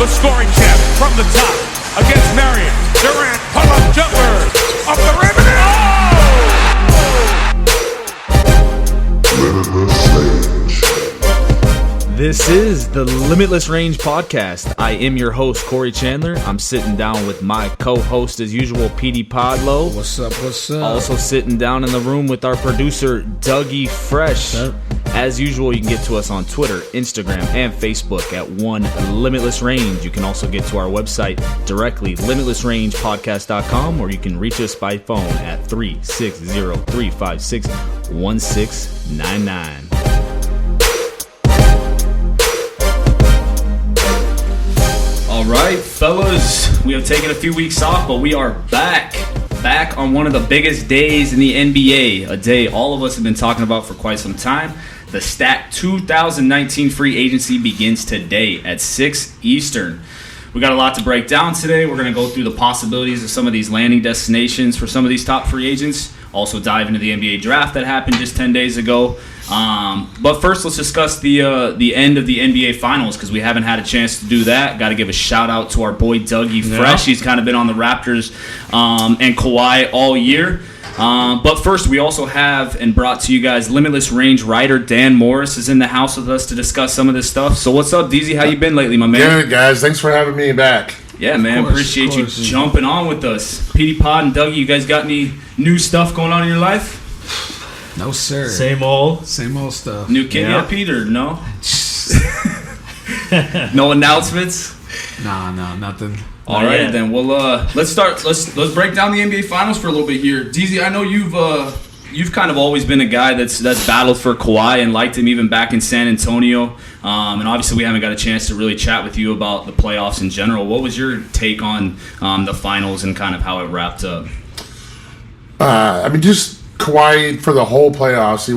the scoring champ from the top against Marion. Durant, pull-up jumper, off the rim, and This is the Limitless Range podcast. I am your host, Corey Chandler. I'm sitting down with my co-host, as usual, PD Podlow. What's up, what's up? Also sitting down in the room with our producer, Dougie Fresh. As usual, you can get to us on Twitter, Instagram, and Facebook at One Limitless Range. You can also get to our website directly, limitlessrangepodcast.com, or you can reach us by phone at 360-356-1699. All right, fellas, we have taken a few weeks off, but we are back on one of the biggest days in the NBA, a day all of us have been talking about for quite some time. The Stat 2019 free agency begins today at 6 Eastern. We got a lot to break down today. We're going to go through the possibilities of some of these landing destinations for some of these top free agents. Also dive into the NBA draft that happened just 10 days ago. But first, let's discuss the end of the NBA Finals, because we haven't had a chance to do that. Got to give a shout out to our boy Dougie Fresh. He's kind of been on the Raptors and Kawhi all year. But first, we also have and brought to you guys Limitless Range writer Dan Morris is in the house with us to discuss some of this stuff. So what's up, DZ? How you been lately, my man? Good, guys. Thanks for having me back. Yeah, man. Appreciate you jumping on with us. PD Pod and Dougie, you guys got any new stuff going on in your life? No, sir. Same old stuff. New kid yet, Peter? No? No announcements? Nah, nothing. All right, then. Well, let's start. Let's break down the NBA Finals for a little bit here. DZ, I know you've kind of always been a guy that's battled for Kawhi and liked him even back in San Antonio. And obviously, we haven't got a chance to really chat with you about the playoffs in general. What was your take on the finals and kind of how it wrapped up? Just Kawhi for the whole playoffs. He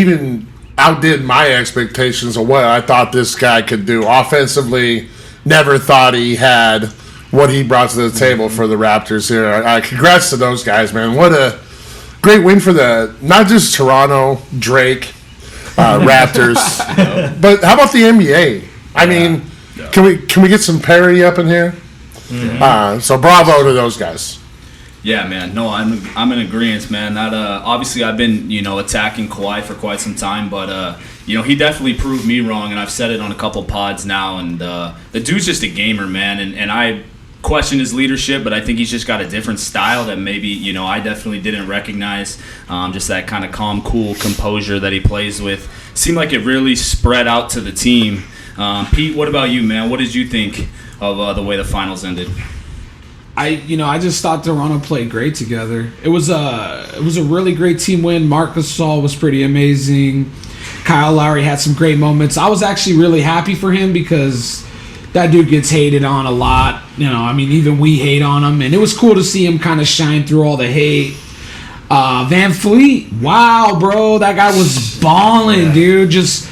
even outdid my expectations of what I thought this guy could do offensively. Never thought he had what he brought to the table for the Raptors here. Congrats to those guys, man. What a great win for not just Toronto, Drake, Raptors, but how about the NBA? Can we get some parity up in here? Mm-hmm. So bravo to those guys. Yeah, man. No, I'm in agreement, man. That obviously I've been attacking Kawhi for quite some time, but he definitely proved me wrong, and I've said it on a couple pods now. And the dude's just a gamer, man. And I question his leadership, but I think he's just got a different style that maybe I definitely didn't recognize. Just that kind of calm, cool composure that he plays with seemed like it really spread out to the team. Pete, what about you, man? What did you think of the way the finals ended? I just thought Toronto played great together. It was a really great team win. Marc Gasol was pretty amazing. Kyle Lowry had some great moments. I was actually really happy for him because that dude gets hated on a lot. Even we hate on him, and it was cool to see him kind of shine through all the hate. Van Fleet, wow, bro, that guy was balling, dude. Just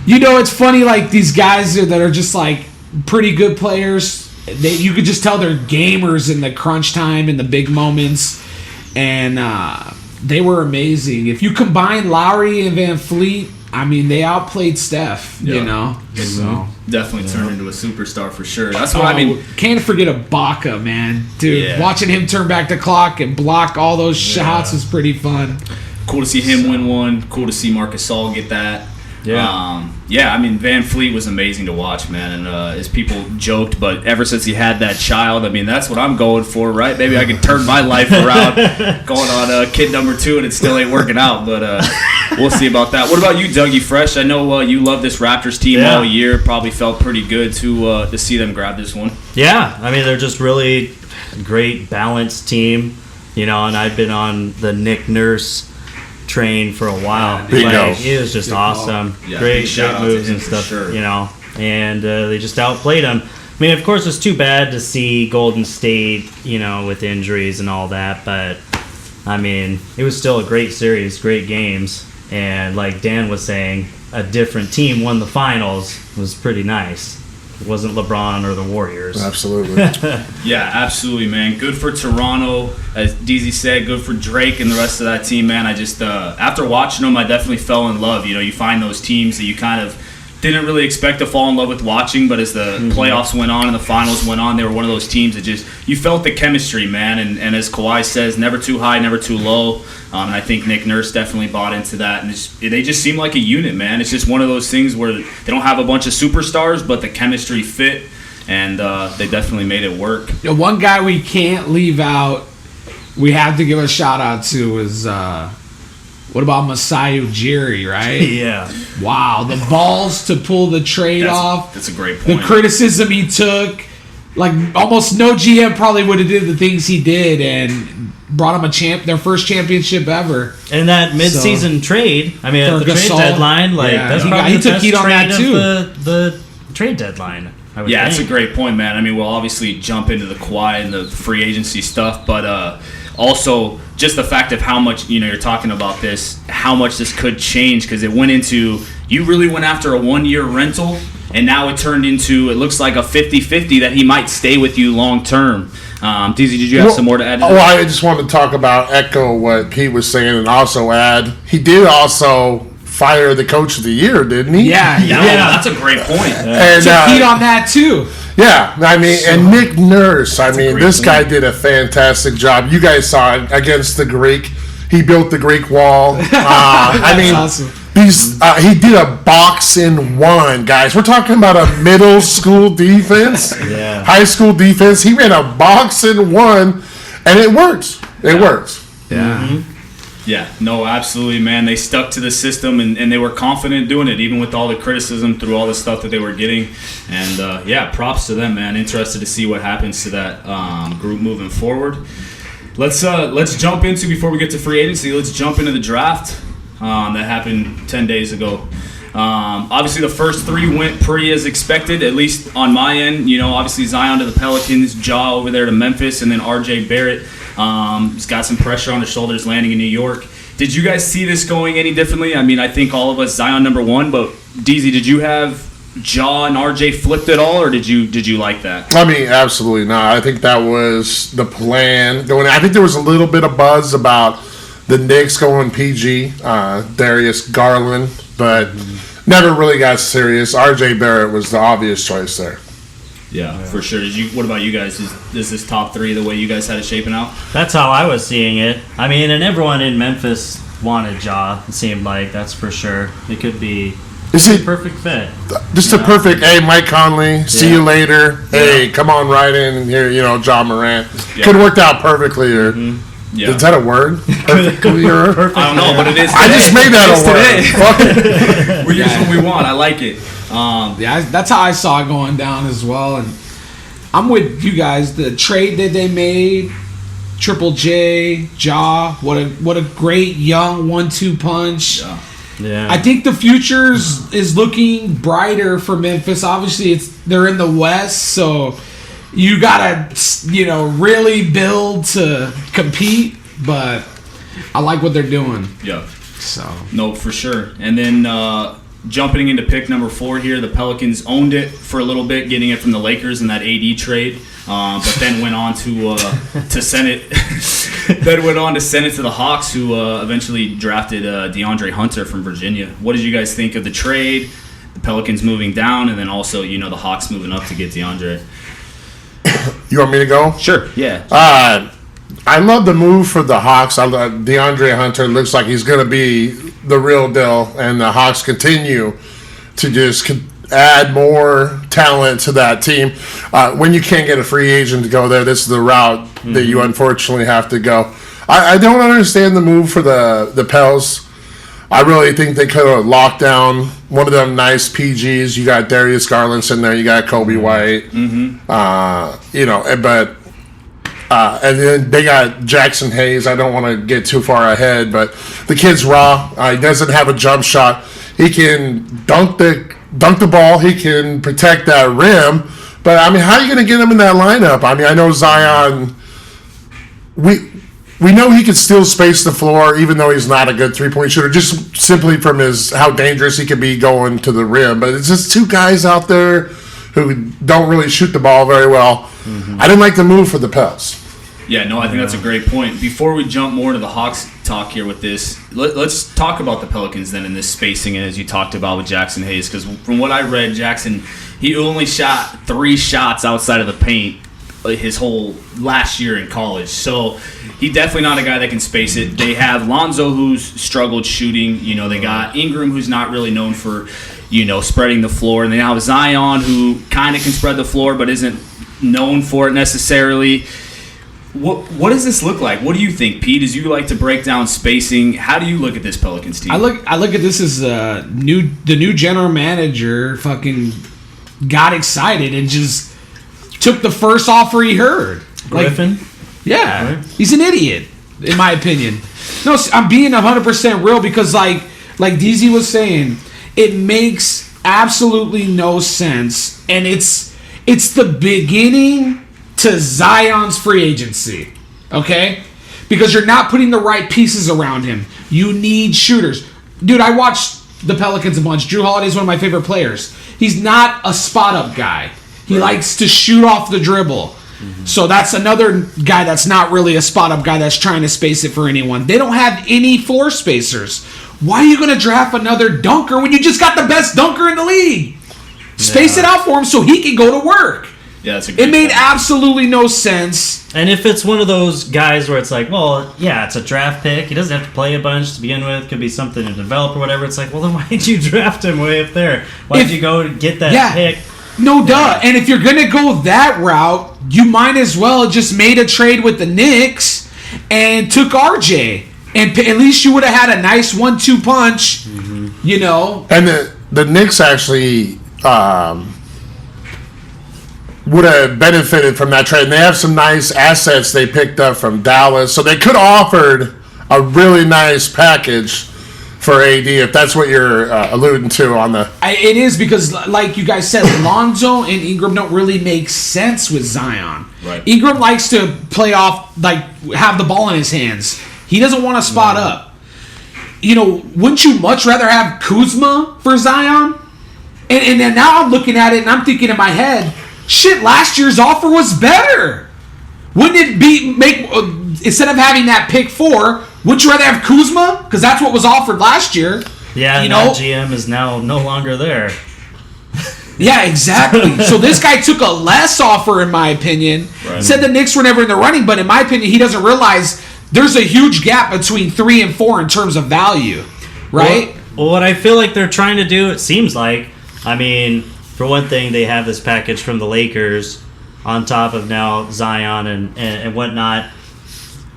it's funny, like these guys that are just like pretty good players. You could just tell they're gamers in the crunch time and the big moments, and they were amazing. If you combine Lowry and Van Fleet, they outplayed Steph. Mm-hmm. So definitely turned into a superstar for sure. That's what Can't forget Ibaka, man, dude. Yeah. Watching him turn back the clock and block all those shots was pretty fun. Cool to see him win one. Cool to see Marc Gasol get that. Yeah. Van Fleet was amazing to watch, man. And as people joked, but ever since he had that child, that's what I'm going for, right? Maybe I can turn my life around going on kid number 2, and it still ain't working out. But we'll see about that. What about you, Dougie Fresh? I know you love this Raptors team all year. Probably felt pretty good to see them grab this one. Yeah. They're just really great, balanced team. And I've been on the Nick Nurse train for a while. He was just awesome. Great moves and stuff, sure. And they just outplayed him. Of course, it's too bad to see Golden State, with injuries and all that, but it was still a great series, great games, and like Dan was saying, a different team won the finals. It was pretty nice. It wasn't LeBron or the Warriors. Absolutely. Yeah, absolutely, man. Good for Toronto. As DZ said, good for Drake and the rest of that team, man. I just, after watching them, I definitely fell in love. You find those teams that you kind of didn't really expect to fall in love with watching, but as the playoffs went on and the finals went on, they were one of those teams that just, you felt the chemistry, man. And as Kawhi says, never too high, never too low. And I think Nick Nurse definitely bought into that. And they just seem like a unit, man. It's just one of those things where they don't have a bunch of superstars, but the chemistry fit, and they definitely made it work. One guy we can't leave out, we have to give a shout out to is what about Masai Ujiri, right? Yeah. Wow, the balls to pull the trade off. That's a great point. The criticism he took, like almost no GM probably would have did the things he did and brought them their first championship ever. And that midseason trade, I mean, at the trade deadline, that's probably the best trade of the trade deadline. I would think. That's a great point, man. I mean, we'll obviously jump into the Kawhi and the free agency stuff, but also just the fact of how much, you're talking about this, how much this could change, because it went into, you really went after a 1-year rental, and now it turned into, it looks like a 50-50 that he might stay with you long term. DZ, did you have some more to add to that? Well, I just wanted to talk about, echo what Pete was saying, and also add, he did also fire the coach of the year, didn't he? Yeah. That's a great point. And Took heat on that too. Yeah, I mean, and Nick Nurse, I mean, this guy did a fantastic job. You guys saw it against the Greek. He built the Greek wall. I mean, awesome. He did a box in one, guys. We're talking about a middle school defense, high school defense. He ran a box in one, and it works. It works. Yeah. Mm-hmm. Yeah, no, absolutely, man. They stuck to the system, and they were confident doing it, even with all the criticism through all the stuff that they were getting. And, props to them, man. Interested to see what happens to that group moving forward. Let's jump into, before we get to free agency, let's jump into the draft that happened 10 days ago. Obviously, the first three went pretty as expected, at least on my end. Obviously, Zion to the Pelicans, Ja over there to Memphis, and then R.J. Barrett. He's got some pressure on his shoulders landing in New York. Did you guys see this going any differently? I mean, I think all of us, Zion number one, but DZ, did you have Ja and RJ flipped at all, or did you like that? I mean, absolutely not. I think that was the plan going. I think there was a little bit of buzz about the Knicks going PG, Darius Garland, but never really got serious. RJ Barrett was the obvious choice there. Yeah, for sure. What about you guys? Is this top three the way you guys had it shaping out? That's how I was seeing it. I mean, and everyone in Memphis wanted Ja. It seemed like, that's for sure. It could be a perfect fit. Just a perfect, hey, Mike Conley, see you later. Hey, come on right in and here, Ja Morant. Yeah. Could have worked out perfectly. Or is that a word? Perfectly, or I don't know, but it is today. I just made that a word. Fuck it. We're using what we want. I like it. That's how I saw it going down as well. And I'm with you guys. The trade that they made, Triple J, Ja, what a great young 1-2 punch. Yeah. I think the future is looking brighter for Memphis. Obviously, they're in the West, so you gotta really build to compete. But I like what they're doing. Yeah. So no, for sure. And then jumping into pick number 4 here, the Pelicans owned it for a little bit, getting it from the Lakers in that AD trade, but then went on to send it. Then went on to send it to the Hawks, who eventually drafted DeAndre Hunter from Virginia. What did you guys think of the trade? The Pelicans moving down, and then also the Hawks moving up to get DeAndre. You want me to go? Sure. Yeah. I love the move for the Hawks. I love DeAndre Hunter. Looks like he's going to be the real deal, and the Hawks continue to just add more talent to that team. When you can't get a free agent to go there, this is the route that you unfortunately have to go. I don't understand the move for the Pels. I really think they could have locked down one of them nice PGs. You got Darius Garland in there. You got Kobe White. But and then they got Jackson Hayes. I don't want to get too far ahead, but the kid's raw. He doesn't have a jump shot. He can dunk the ball. He can protect that rim. But, I mean, how are you going to get him in that lineup? I mean, I know Zion, we know he can still space the floor, even though he's not a good three-point shooter, just simply from how dangerous he can be going to the rim. But it's just two guys out there who don't really shoot the ball very well. I didn't like the move for the Pels. Yeah, no, I think that's a great point. Before we jump more to the Hawks talk here with this. Let's talk about the Pelicans then in this spacing, and as you talked about with Jackson Hayes, because from what I read, Jackson, he only shot 3 shots outside of the paint his whole last year in college. So he's definitely not a guy that can space it. They have Lonzo, who's struggled shooting. They got Ingram, who's not really known for, spreading the floor. And they now have Zion, who kind of can spread the floor but isn't known for it necessarily. What does this look like? What do you think, Pete? As you like to break down spacing, how do you look at this Pelicans team? I look at this as the new general manager fucking got excited and just took the first offer he heard. Griffin? Yeah. Right. He's an idiot, in my opinion. No, I'm being 100% real because like DZ was saying, it makes absolutely no sense. And it's the beginning to Zion's free agency. Okay? Because you're not putting the right pieces around him. You need shooters. Dude, I watched the Pelicans a bunch. Drew Holiday's one of my favorite players. He's not a spot-up guy. He likes to shoot off the dribble. Mm-hmm. So that's another guy that's not really a spot-up guy that's trying to space it for anyone. They don't have any floor spacers. Why are you going to draft another dunker when you just got the best dunker in the league? Space it out for him so he can go to work. Yeah, that's a good It made absolutely no sense. And if it's one of those guys where it's like, well, yeah, it's a draft pick. He doesn't have to play a bunch to begin with. Could be something to develop or whatever. It's like, well, then why did you draft him way up there? Why did you go get that pick? No, duh. And if you're going to go that route, you might as well just made a trade with the Knicks and took RJ. And at least you would have had a nice 1-2 punch, And the Knicks actually would have benefited from that trade. And they have some nice assets they picked up from Dallas. So they could have offered a really nice package for AD, if that's what you're alluding to on the... It is because, like you guys said, Lonzo and Ingram don't really make sense with Zion. Right. Ingram likes to play off, have the ball in his hands. He doesn't want to spot up. Wouldn't you much rather have Kuzma for Zion? And then now I'm looking at it and I'm thinking in my head, shit, last year's offer was better. Wouldn't it instead of having that pick 4, wouldn't you rather have Kuzma? Because that's what was offered last year. Yeah, that GM is now no longer there. Yeah, exactly. So this guy took a less offer, in my opinion. Right. Said the Knicks were never in the running, but in my opinion, he doesn't realize there's a huge gap between 3 and 4 in terms of value, right? Well, what I feel like they're trying to do, it seems like, for one thing, they have this package from the Lakers on top of now Zion and whatnot.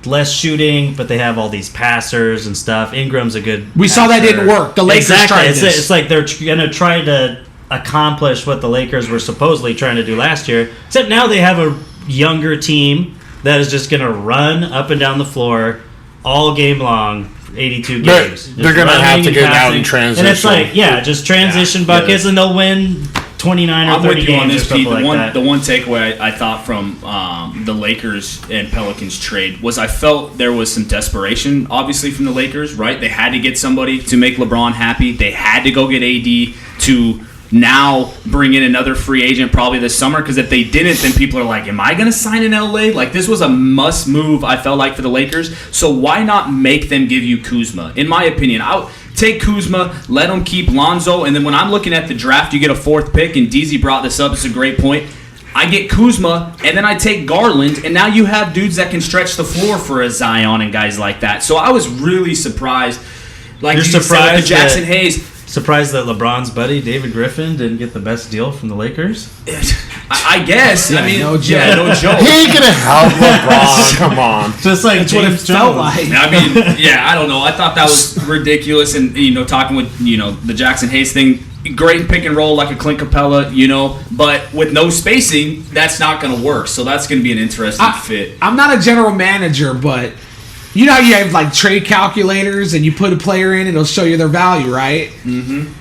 Less shooting, but they have all these passers and stuff. Ingram's a good We saw that didn't work. The Lakers tried this. It's like they're going to try to accomplish what the Lakers were supposedly trying to do last year, except now they have a younger team that is just going to run up and down the floor all game long, 82 games. They're going to have to get out in transition. And it's like, just transition buckets, and they'll win 29 or 30 games or something like that. The one takeaway I thought from the Lakers and Pelicans trade was I felt there was some desperation, obviously, from the Lakers, right? They had to get somebody to make LeBron happy. They had to go get AD to now bring in another free agent probably this summer, because if they didn't, then people are like, am I going to sign in LA? Like, this was a must move, I felt like, for the Lakers. So why not make them give you Kuzma? In my opinion, I'll take Kuzma, let them keep Lonzo, and then when I'm looking at the draft, you get a 4th pick, and DZ brought this up, it's a great point. I get Kuzma, and then I take Garland, and now you have dudes that can stretch the floor for a Zion and guys like that. So I was really surprised. Like, you're surprised with Jackson Hayes. Surprised that LeBron's buddy David Griffin didn't get the best deal from the Lakers? I guess. Yeah, no joke. He ain't gonna help LeBron. Come on. Just like that's what it felt like. I don't know. I thought that was ridiculous. And talking with the Jackson Hayes thing, great pick and roll like a Clint Capella, but with no spacing, that's not going to work. So that's going to be an interesting fit. I'm not a general manager, but. You know how you have like trade calculators and you put a player in, it'll show you their value, right? Mm-hmm.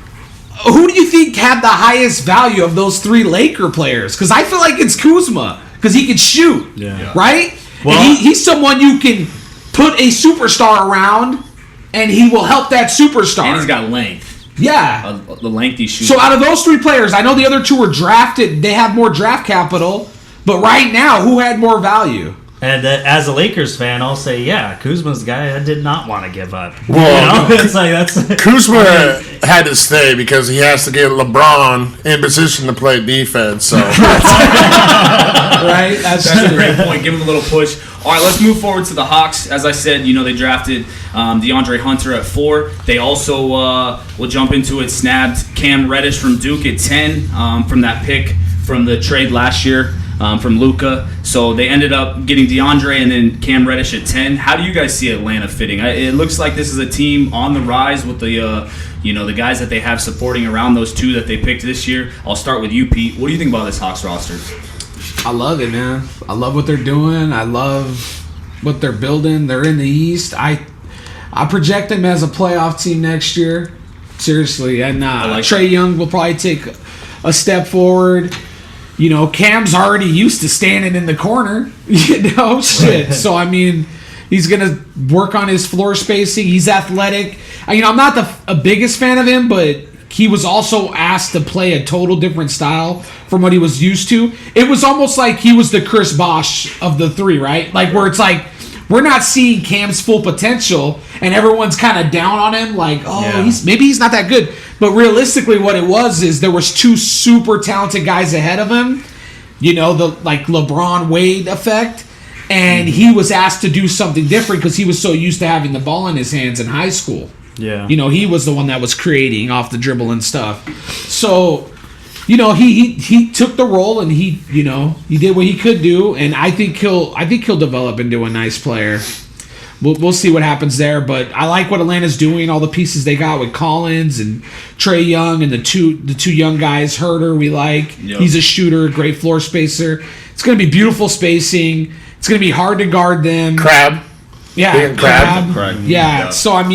Who do you think had the highest value of those 3 Laker players? Because I feel like it's Kuzma, because he can shoot, right? Well, and he's someone you can put a superstar around, and he will help that superstar. And he's got length. Yeah. The lengthy shooter. So out of those 3 players, I know the other 2 were drafted. They have more draft capital. But right now, who had more value? And as a Lakers fan, I'll say, yeah, Kuzma's the guy I did not want to give up. Well, It's like that's Kuzma had to stay because he has to get LeBron in position to play defense. So Right? That's That's a true. great point. Give him a little push. All right, let's move forward to the Hawks. As I said, they drafted DeAndre Hunter at 4. They also, we'll jump into it, snagged Cam Reddish from Duke at 10 from that pick from the trade last year from Luka. So they ended up getting DeAndre and then Cam Reddish at 10. How do you guys see Atlanta fitting? It looks like this is a team on the rise with the the guys that they have supporting around those two that they picked this year. I'll start with you, Pete. What do you think about this Hawks roster? I love it, man. I love what they're doing. I love what they're building. They're in the East. I project them as a playoff team next year. Seriously. And Trae Young will probably take a step forward. Cam's already used to standing in the corner. Shit. So, he's going to work on his floor spacing. He's athletic. I'm not a biggest fan of him, but he was also asked to play a total different style from what he was used to. It was almost like he was the Chris Bosh of the three, right? Like, where it's like, we're not seeing Cam's full potential, and everyone's kind of down on him, like, maybe he's not that good. But realistically, what it was is there was two super talented guys ahead of him, the LeBron Wade effect, and he was asked to do something different because he was so used to having the ball in his hands in high school. Yeah. He was the one that was creating off the dribble and stuff. So, he took the role and he did what he could do, and I think he'll develop into a nice player. We'll see what happens there, but I like what Atlanta's doing, all the pieces they got with Collins and Trae Young and the two young guys. Herter, we like. Yep. He's a shooter, great floor spacer. It's going to be beautiful spacing. It's going to be hard to guard them. Crab. Yeah, Crab. Yeah. So I'm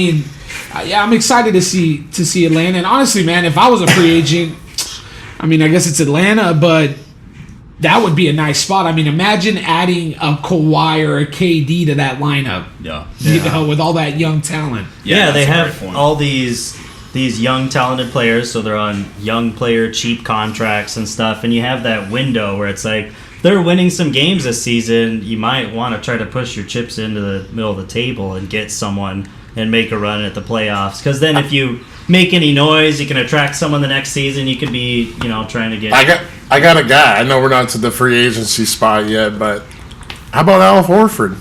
excited to see Atlanta. And honestly, man, if I was a free agent, I guess it's Atlanta, but that would be a nice spot. Imagine adding a Kawhi or a KD to that lineup. Yeah. With all that young talent. Yeah, they have all these young talented players, so they're on young player cheap contracts and stuff, and you have that window where it's like they're winning some games this season. You might want to try to push your chips into the middle of the table and get someone and make a run at the playoffs, because then if you make any noise, you can attract someone the next season. You could be, trying to get. I got a guy. I know we're not to the free agency spot yet, but how about Al Horford?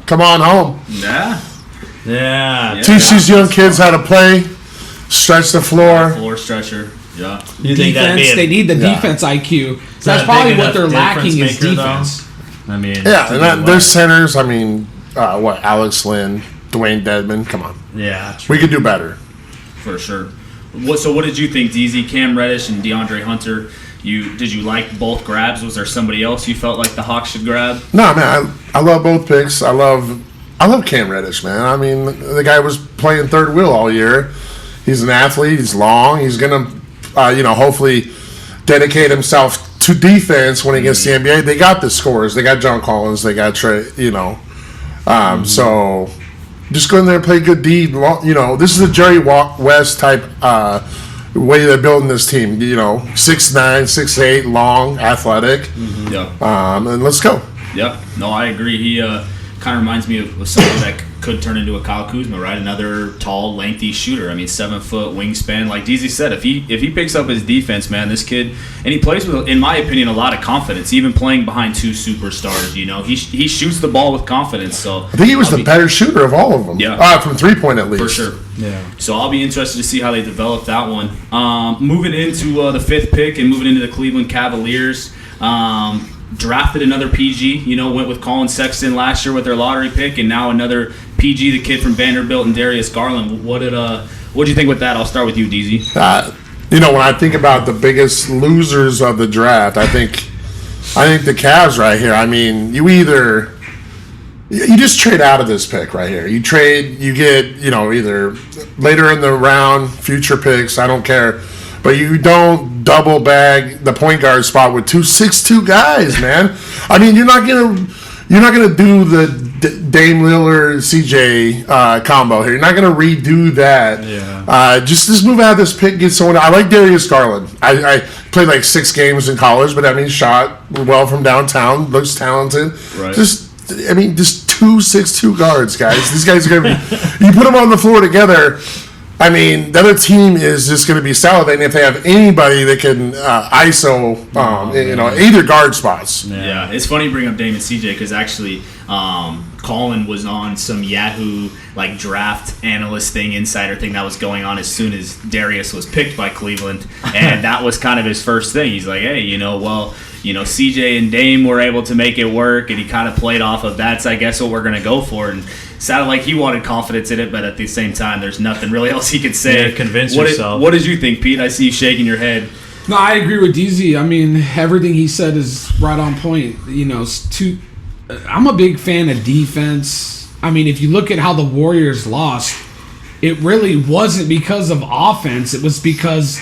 Come on home. Yeah. Teach these young kids how to play, stretch the floor. Floor stretcher. Yeah. You think They need the defense IQ. So that's probably what they're lacking is defense. And their centers. Alex Lynn, Dwayne Dedman. Come on. Yeah. True. We could do better. For sure. What did you think, DZ? Cam Reddish and DeAndre Hunter. Did you like both grabs? Was there somebody else you felt like the Hawks should grab? No, man. I love both picks. I love Cam Reddish, man. The guy was playing third wheel all year. He's an athlete. He's long. He's gonna, hopefully dedicate himself to defense when he gets to the NBA. They got the scores. They got John Collins. They got Trey. So just go in there and play good D. This is a Jerry West type way they're building this team. 6'9", 6'8", long, athletic. Mm-hmm. Yeah. And let's go. Yeah. No, I agree. He kind of reminds me of someone that could turn into a Kyle Kuzma, right? Another tall, lengthy shooter. 7-foot wingspan. Like DZ said, if he picks up his defense, man, this kid, and he plays with, in my opinion, a lot of confidence. Even playing behind two superstars, he shoots the ball with confidence. So I think he was the better shooter of all of them. Yeah, from 3-point at least. For sure. Yeah. So I'll be interested to see how they develop that one. Moving into the 5th pick and moving into the Cleveland Cavaliers. Drafted another PG, went with Colin Sexton last year with their lottery pick, and now another PG, the kid from Vanderbilt, and Darius Garland. What did you think with that? I'll start with you, DZ. When I think about the biggest losers of the draft, I think the Cavs right here. You just trade out of this pick right here. You get either later in the round, future picks. I don't care. But you don't double bag the point guard spot with 2 6'2" guys, man. You're not gonna do the Dame Lillard CJ combo here. You're not gonna redo that. Yeah. Just move out of this pick. Get someone. I like Darius Garland. I played like 6 games in college, but shot well from downtown. Looks talented. Right. Just I mean, just 2-6-2 guards, guys. These guys are going to be. You put them on the floor together. I mean, the other team is just going to be salivating if they have anybody that can ISO, either guard spots. Yeah, it's funny you bring up Damon CJ because actually, Colin was on some Yahoo like draft analyst thing, insider thing that was going on as soon as Darius was picked by Cleveland, and that was kind of his first thing. He's like, hey, CJ and Dame were able to make it work, and he kind of played off of that's, I guess, what we're going to go for. And it sounded like he wanted confidence in it, but at the same time, there's nothing really else he could say. Yeah, convince yourself. What did you think, Pete? I see you shaking your head. No, I agree with DZ. I mean, everything he said is right on point. I'm a big fan of defense. I mean, if you look at how the Warriors lost, it really wasn't because of offense. It was because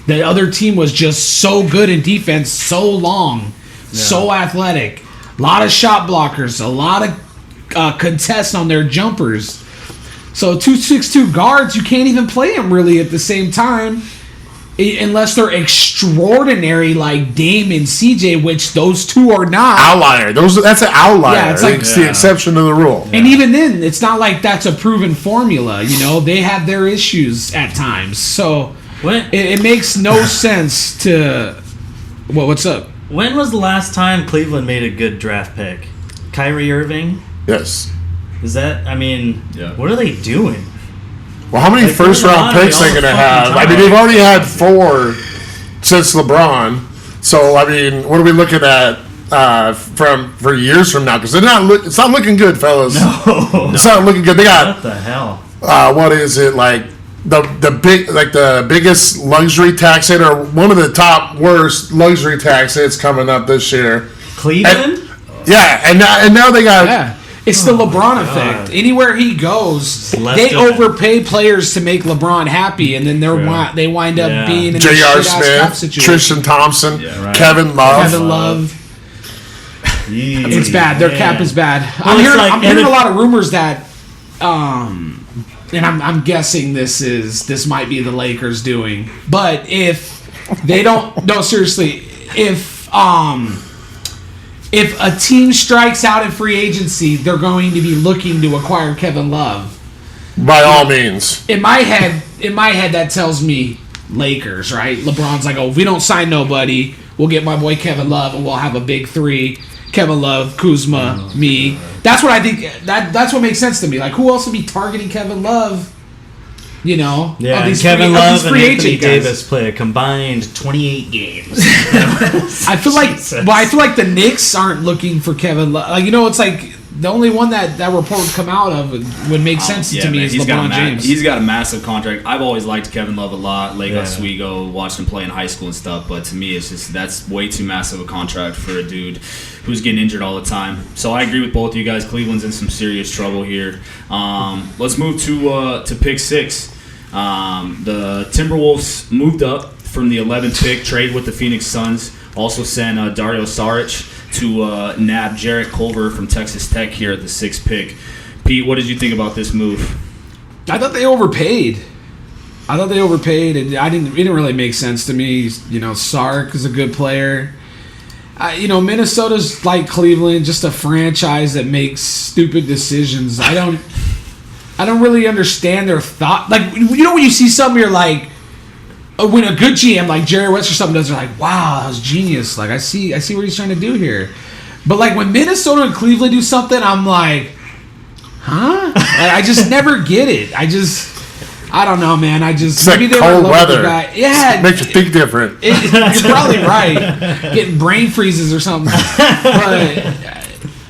the other team was just so good in defense, so long, so athletic. A lot of shot blockers, a lot of contests on their jumpers. So 2-6-2 guards, you can't even play them really at the same time unless they're extraordinary like Dame and CJ, which those two are not. Outlier. That's an outlier. Yeah, it's the exception to the rule. And even then, it's not like that's a proven formula. They have their issues at times. So it makes no sense to... What's up? When was the last time Cleveland made a good draft pick? Kyrie Irving? Yes. Is that... I mean, what are they doing? Well, how many first-round picks are they going to have? I mean, they've already had 4 since LeBron. So, I mean, what are we looking at for years from now? Because it's not looking good, fellas. No. It's not looking good. They got... What the hell? What is it, like... The biggest luxury tax hit, or one of the top worst luxury tax hits coming up this year. Cleveland? And now they got... Yeah. It's the LeBron effect. Anywhere he goes, they overpay players to make LeBron happy, and then they wind up being in a J.R. shit-ass cap Smith, situation. Tristan Thompson, Kevin Love. It's bad. Their cap is bad. I'm hearing a lot of rumors that, and I'm guessing this might be the Lakers doing. But if they don't, no, seriously, if a team strikes out in free agency, they're going to be looking to acquire Kevin Love. By all means. In my head, that tells me Lakers, right? LeBron's like, if we don't sign nobody, we'll get my boy Kevin Love, and we'll have a big 3. Kevin Love, Kuzma, me. That's what I think. That's what makes sense to me. Like, who else would be targeting Kevin Love? Yeah, and Kevin Love and Anthony Davis play a combined 28 games. I feel like the Knicks aren't looking for Kevin Love. Like, it's like the only one that report would come out of would make sense to me is LeBron James. He's got a massive contract. I've always liked Kevin Love a lot. Lake Oswego, watched him play in high school and stuff. But to me, it's just that's way too massive a contract for a dude who's getting injured all the time. So I agree with both of you guys. Cleveland's in some serious trouble here. Let's move to pick 6. The Timberwolves moved up from the 11th pick, trade with the Phoenix Suns. Also sent Dario Saric to nab Jarrett Culver from Texas Tech here at the 6th pick. Pete, what did you think about this move? I thought they overpaid. And it didn't really make sense to me. Saric is a good player. Minnesota's like Cleveland, just a franchise that makes stupid decisions. I don't really understand their thought. Like, when you see something, you're like, when a good GM like Jerry West or something does, they're like, wow, that was genius. Like, I see what he's trying to do here. But like when Minnesota and Cleveland do something, I'm like, huh? I just never get it. I don't know, man. It's maybe like cold weather. Guy. Yeah, makes you think different. You're probably right. Getting brain freezes or something. But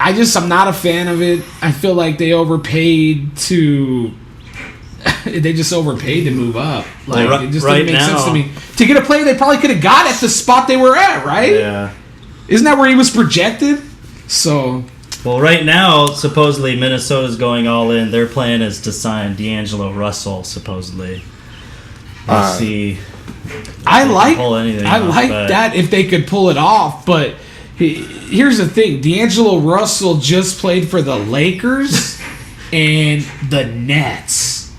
I'm not a fan of it. I feel like they overpaid to move up. Like, it just didn't make sense to me. To get a player they probably could have got at the spot they were at, right? Yeah. Isn't that where he was projected? So. Well, right now, supposedly Minnesota's going all in. Their plan is to sign D'Angelo Russell, supposedly. We'll see. I like that if they could pull it off, but here's the thing. D'Angelo Russell just played for the Lakers and the Nets.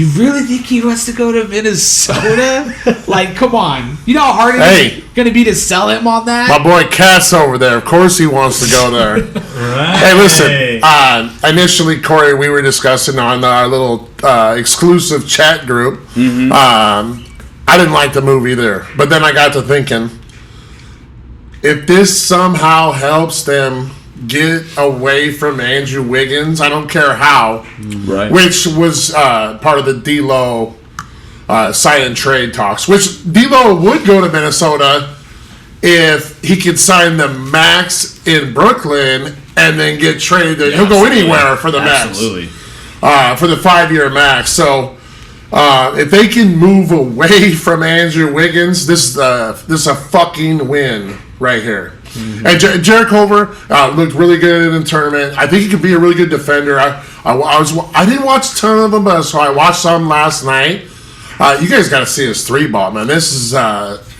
You really think he wants to go to Minnesota? Like, come on. You know how hard it's going to be to sell him on that? My boy Cat's over there. Of course he wants to go there. Right. Hey, listen. Initially, Corey, we were discussing on our little exclusive chat group. Mm-hmm. I didn't like the move either. But then I got to thinking, if this somehow helps them get away from Andrew Wiggins, I don't care how, right? Which was part of the D'Lo sign and trade talks. Which D'Lo would go to Minnesota if he could sign the max in Brooklyn and then get traded. He'll go anywhere for the max, for the 5-year max. So if they can move away from Andrew Wiggins, this is a fucking win right here. Mm-hmm. And Jarrett Culver looked really good in the tournament. I think he could be a really good defender. I didn't watch a ton of them, but so I watched some last night. You guys got to see his 3-ball, man. This is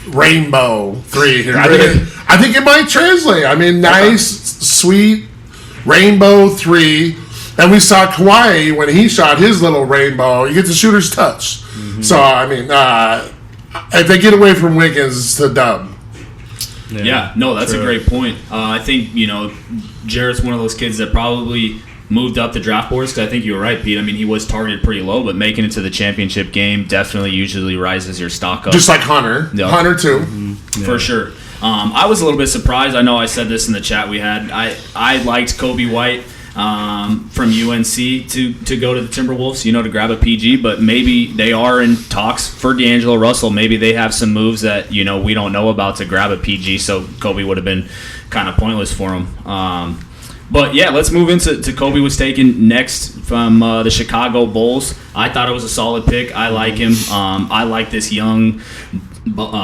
rainbow 3 here. I think it might translate. I mean, nice, sweet rainbow 3. And we saw Kawhi when he shot his little rainbow. You get the shooter's touch. Mm-hmm. So I mean, if they get away from Wiggins, it's the dub. Yeah, no, that's a great point. I think, Jarrett's one of those kids that probably moved up the draft boards, because I think you were right, Pete. I mean, he was targeted pretty low, but making it to the championship game definitely usually rises your stock up. Just like Hunter. Yep. Hunter, too. Mm-hmm. Yeah. For sure. I was a little bit surprised. I know I said this in the chat we had. I liked Kobe White from UNC to go to the Timberwolves, to grab a PG, but maybe they are in talks for D'Angelo Russell. Maybe they have some moves that, we don't know about to grab a PG, so Kobe would have been kind of pointless for him. But yeah, let's move into Kobe was taken next from the Chicago Bulls. I thought it was a solid pick. I like him. I like this young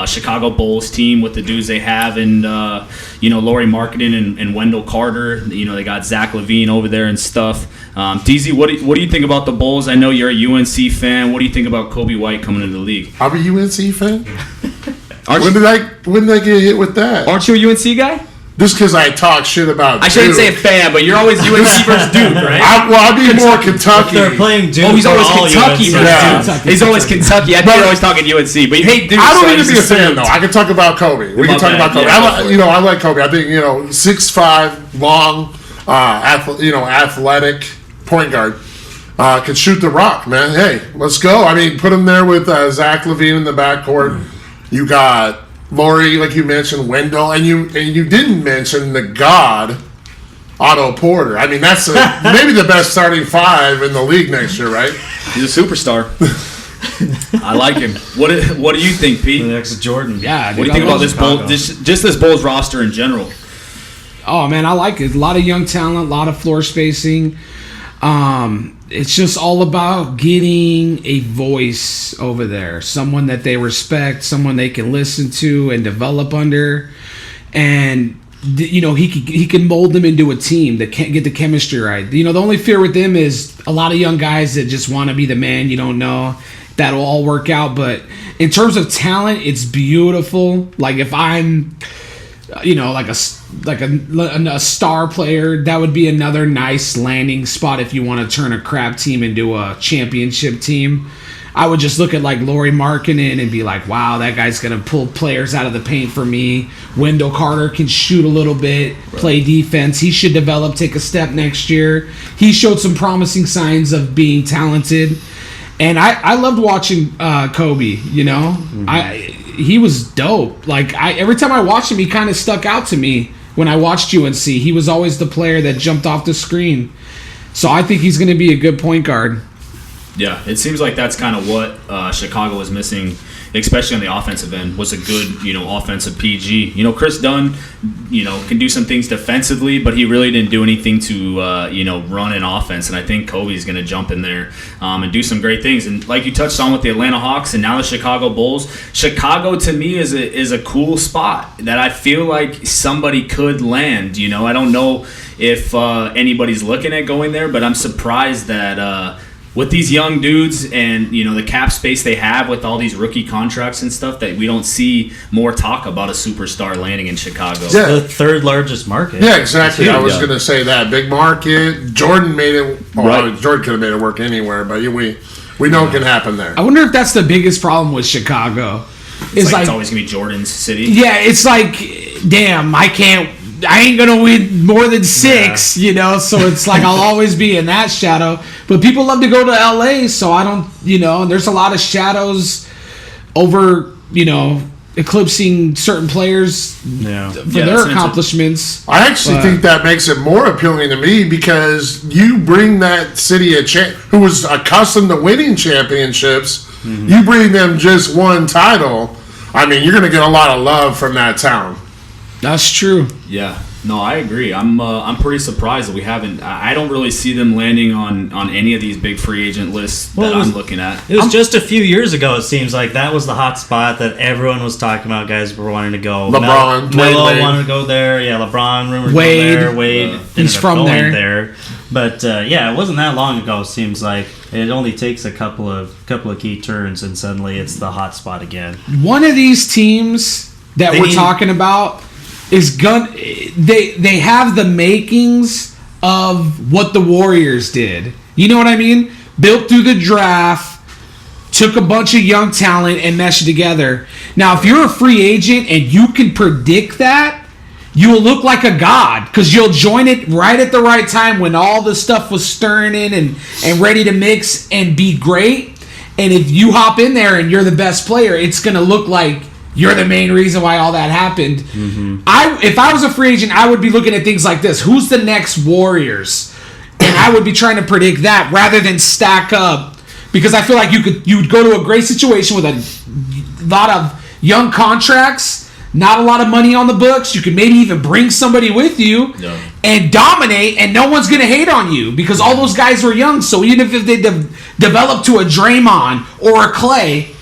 Chicago Bulls team with the dudes they have, and Lauri Markkanen and Wendell Carter. They got Zach LaVine over there and stuff. DZ, what do you think about the Bulls? I know you're a UNC fan. What do you think about Kobe White coming into the league? I'm a UNC fan. When did I get hit with that? Aren't you a UNC guy? Just because I talk shit about I shouldn't say a fan, but you're always UNC versus Duke, right? I'd be more Kentucky. They're playing Duke. Oh, he's always Kentucky versus Duke. He's always Kentucky. I think you're always talking UNC, but you hate Duke. I don't need to be a fan, though. I can talk about Kobe. We can talk about Kobe. Yeah, I like Kobe. I think, 6'5", long, athletic point guard. Can shoot the rock, man. Hey, let's go. I mean, put him there with Zach LaVine in the backcourt. You got Lauri, like you mentioned, Wendell, and you didn't mention the god Otto Porter. I mean, that's maybe the best starting 5 in the league next year, right? He's a superstar. I like him. What do you think, Pete? The next Jordan. Yeah. What do you think about this Bulls? Just this Bulls roster in general? Oh man, I like it. A lot of young talent, a lot of floor spacing. It's just all about getting a voice over there, someone that they respect, someone they can listen to and develop under, and he can mold them into a team that can't get the chemistry right. The only fear with them is a lot of young guys that just want to be the man. You don't know that'll all work out, but in terms of talent, it's beautiful. Like if I'm like a star player, that would be another nice landing spot if you want to turn a crap team into a championship team. I would just look at like Lauri Markkanen and be like, wow, that guy's going to pull players out of the paint for me. Wendell Carter can shoot a little bit, play defense. He should develop, take a step next year. He showed some promising signs of being talented. And I loved watching Kobe, Mm-hmm. He was dope. Like every time I watched him, he kind of stuck out to me. When I watched UNC, he was always the player that jumped off the screen. So I think he's going to be a good point guard. Yeah, it seems like that's kind of what Chicago was missing, especially on the offensive end, was a good, offensive PG. Chris Dunn, can do some things defensively, but he really didn't do anything to, run an offense. And I think Kobe's going to jump in there and do some great things. And like you touched on with the Atlanta Hawks and now the Chicago Bulls, Chicago to me is a cool spot that I feel like somebody could land. I don't know if anybody's looking at going there, but I'm surprised that with these young dudes and the cap space they have with all these rookie contracts and stuff, that we don't see more talk about a superstar landing in Chicago. Yeah. The third largest market. Yeah, exactly. I was going to say that. Big market. Jordan made it. Well, right. Jordan could have made it work anywhere, but We know it can happen there. I wonder if that's the biggest problem with Chicago. It's always going to be Jordan's city. Yeah, it's like, damn, I ain't going to win more than 6, you know, so it's like I'll always be in that shadow. But people love to go to LA, so I don't, you know, and there's a lot of shadows over, you know, eclipsing certain players for their accomplishments. I actually think that makes it more appealing to me because you bring that city who was accustomed to winning championships, you bring them just one title. I mean, you're going to get a lot of love from that town. That's true. Yeah. No, I agree. I'm pretty surprised that we haven't. I don't really see them landing on any of these big free agent lists that I'm looking at. It was just a few years ago. It seems like that was the hot spot that everyone was talking about. Guys were wanting to go. LeBron, Melo wanted to go there. Yeah, LeBron rumored Wade. to go there. Wade He's from there. But yeah, it wasn't that long ago. It seems like it only takes a couple of key turns, and suddenly it's the hot spot again. One of these teams that we're talking about is they have the makings of what the Warriors did. You know what I mean? Built through the draft, took a bunch of young talent and meshed it together. Now, if you're a free agent and you can predict that, you will look like a god because you'll join it right at the right time when all the stuff was stirring in and ready to mix and be great. And if you hop in there and you're the best player, it's going to look like you're the main reason why all that happened. If I was a free agent, I would be looking at things like this. Who's the next Warriors? And I would be trying to predict that rather than stack up. Because I feel like you would go to a great situation with a lot of young contracts, not a lot of money on the books. You could maybe even bring somebody with you and dominate, and no one's going to hate on you because all those guys were young. So even if they develop to a Draymond or a Clay,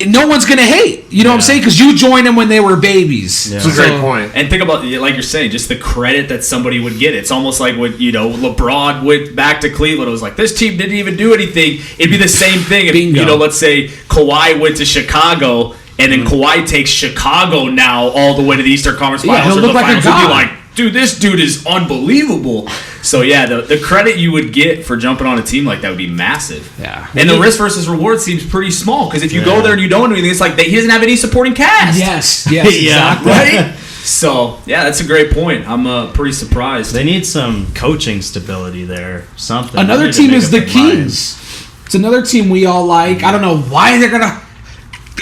no one's going to hate. You know what I'm saying? Because you joined them when they were babies. That's a great point. And think about, like you're saying, just the credit that somebody would get. It's almost like when, you know, LeBron went back to Cleveland. It was like, this team didn't even do anything. It'd be the same thing if, you know, let's say Kawhi went to Chicago and then Kawhi takes Chicago now all the way to the Eastern Conference Finals. He'll look like a god. Be like, dude, this dude is unbelievable. So, yeah, the credit you would get for jumping on a team like that would be massive. Yeah. And the risk versus reward seems pretty small because if you go there and you don't do anything, it's like he doesn't have any supporting cast. Yes, exactly. Right? So, yeah, that's a great point. I'm pretty surprised. They need some coaching stability there. Something. Another team is the Kings. It's another team we all like. I don't know why they're going to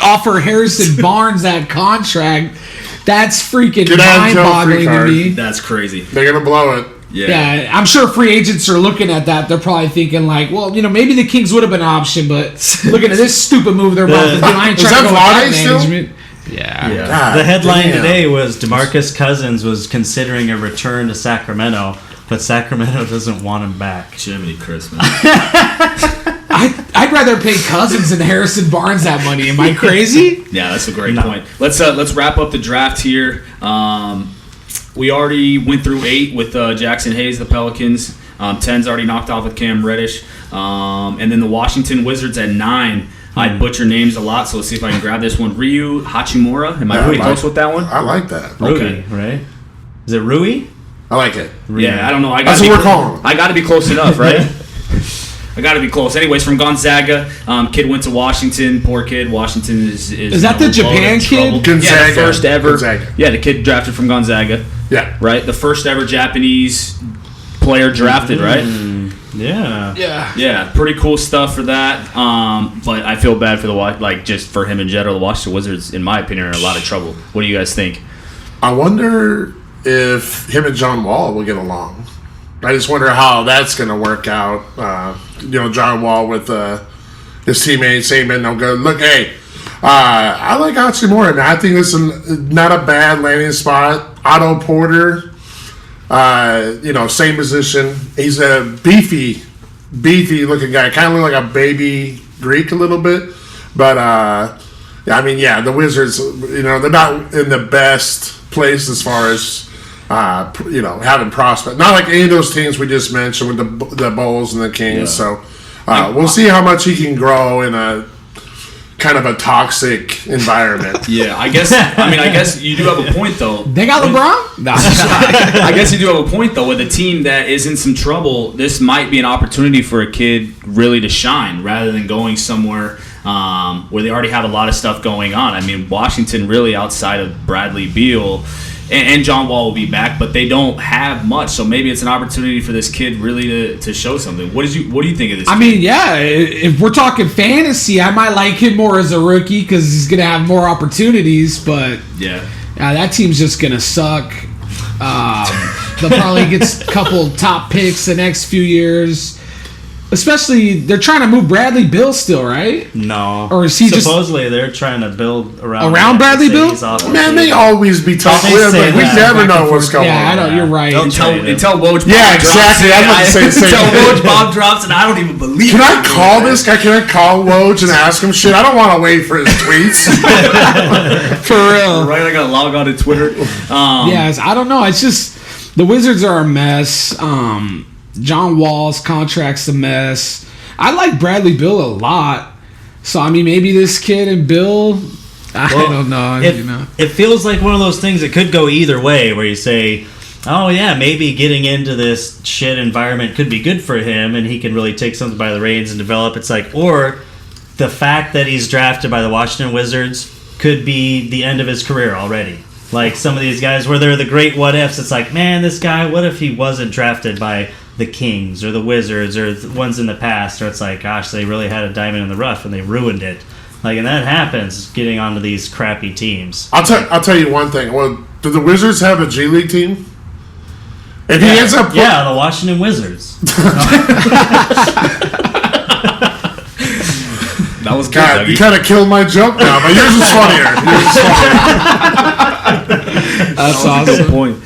offer Harrison Barnes that contract. That's freaking mind-boggling to me. That's crazy. They're going to blow it. Yeah, I'm sure free agents are looking at that. They're probably thinking like, well, you know, maybe the Kings would have been an option, but looking at this stupid move they're about to do, I ain't trying to go with management. Yeah. God, the headline today was DeMarcus Cousins was considering a return to Sacramento, but Sacramento doesn't want him back. Jiminy Christmas. I'd rather pay Cousins than Harrison Barnes that money. Am I crazy? Yeah, that's a great point. Let's wrap up the draft here. We already went through 8 with Jackson Hayes, the Pelicans. 10's already knocked off with Cam Reddish. And then the Washington Wizards at 9. I butcher names a lot, so let's see if I can grab this one. Ryu Hachimura. Am I pretty close with that one? I like that. Rui, right? Is it Rui? I like it. Yeah, I don't know. That's what we're calling him. I got to be close enough, right? I got to be close. Anyways, from Gonzaga, kid went to Washington. Poor kid. Washington is that the Japan kid? Gonzaga. Yeah, the first ever. Gonzaga. Yeah, the kid drafted from Gonzaga. Yeah. Right? The first ever Japanese player drafted, right? Yeah. Yeah, pretty cool stuff for that. But I feel bad for just for him in general. The Washington Wizards, in my opinion, are in a lot of trouble. What do you guys think? I wonder if him and John Wall will get along. I just wonder how that's going to work out. John Wall with his teammates saying, "Man, no good. Look, hey, I like Hachimura, and I think this is not a bad landing spot. Otto Porter, same position. He's a beefy looking guy, kind of look like a baby Greek a little bit, but the Wizards, they're not in the best place as far as." Having prospect. Not like any of those teams we just mentioned with the Bulls and the Kings. Yeah. So we'll see how much he can grow in a kind of a toxic environment. Yeah, I guess you do have a point though. They got LeBron? No. I guess you do have a point though. With a team that is in some trouble, this might be an opportunity for a kid really to shine rather than going somewhere where they already have a lot of stuff going on. I mean, Washington really, outside of Bradley Beal and John Wall will be back, but they don't have much. So maybe it's an opportunity for this kid really to show something. What do you think of this? I mean, yeah, if we're talking fantasy, I might like him more as a rookie because he's going to have more opportunities. But yeah, that team's just going to suck. They'll probably get a couple top picks the next few years. Especially, they're trying to move Bradley Beal still, right? No. Or is he supposedly they're trying to build around Bradley Beal? Man, they always be talking. We never know what's going on. Yeah, I know, you're right. Until Woj exactly. I'm about to say the same Until thing. Woj Bob drops, and I don't even believe Can it. I call this guy? Can I call Woj and ask him shit? I don't want to wait for his tweets. For real. Right, I gotta log on to Twitter. Yes, I don't know. It's just the Wizards are a mess. John Wall's contract's a mess. I like Bradley Beal a lot. So, I mean, maybe this kid and Bill, I don't know. It feels like one of those things that could go either way where you say, oh, yeah, maybe getting into this shit environment could be good for him and he can really take something by the reins and develop. It's like, or the fact that he's drafted by the Washington Wizards could be the end of his career already. Like some of these guys where they're the great what ifs. It's like, man, this guy, what if he wasn't drafted by the Kings or the Wizards or the ones in the past? Or it's like, gosh, they really had a diamond in the rough and they ruined it. Like, and that happens getting onto these crappy teams. I'll tell you one thing. Well, do the Wizards have a G League team? If he ends up, the Washington Wizards. That was good. God, you kind of killed my joke now, but yours was funnier. That's a awesome. good point.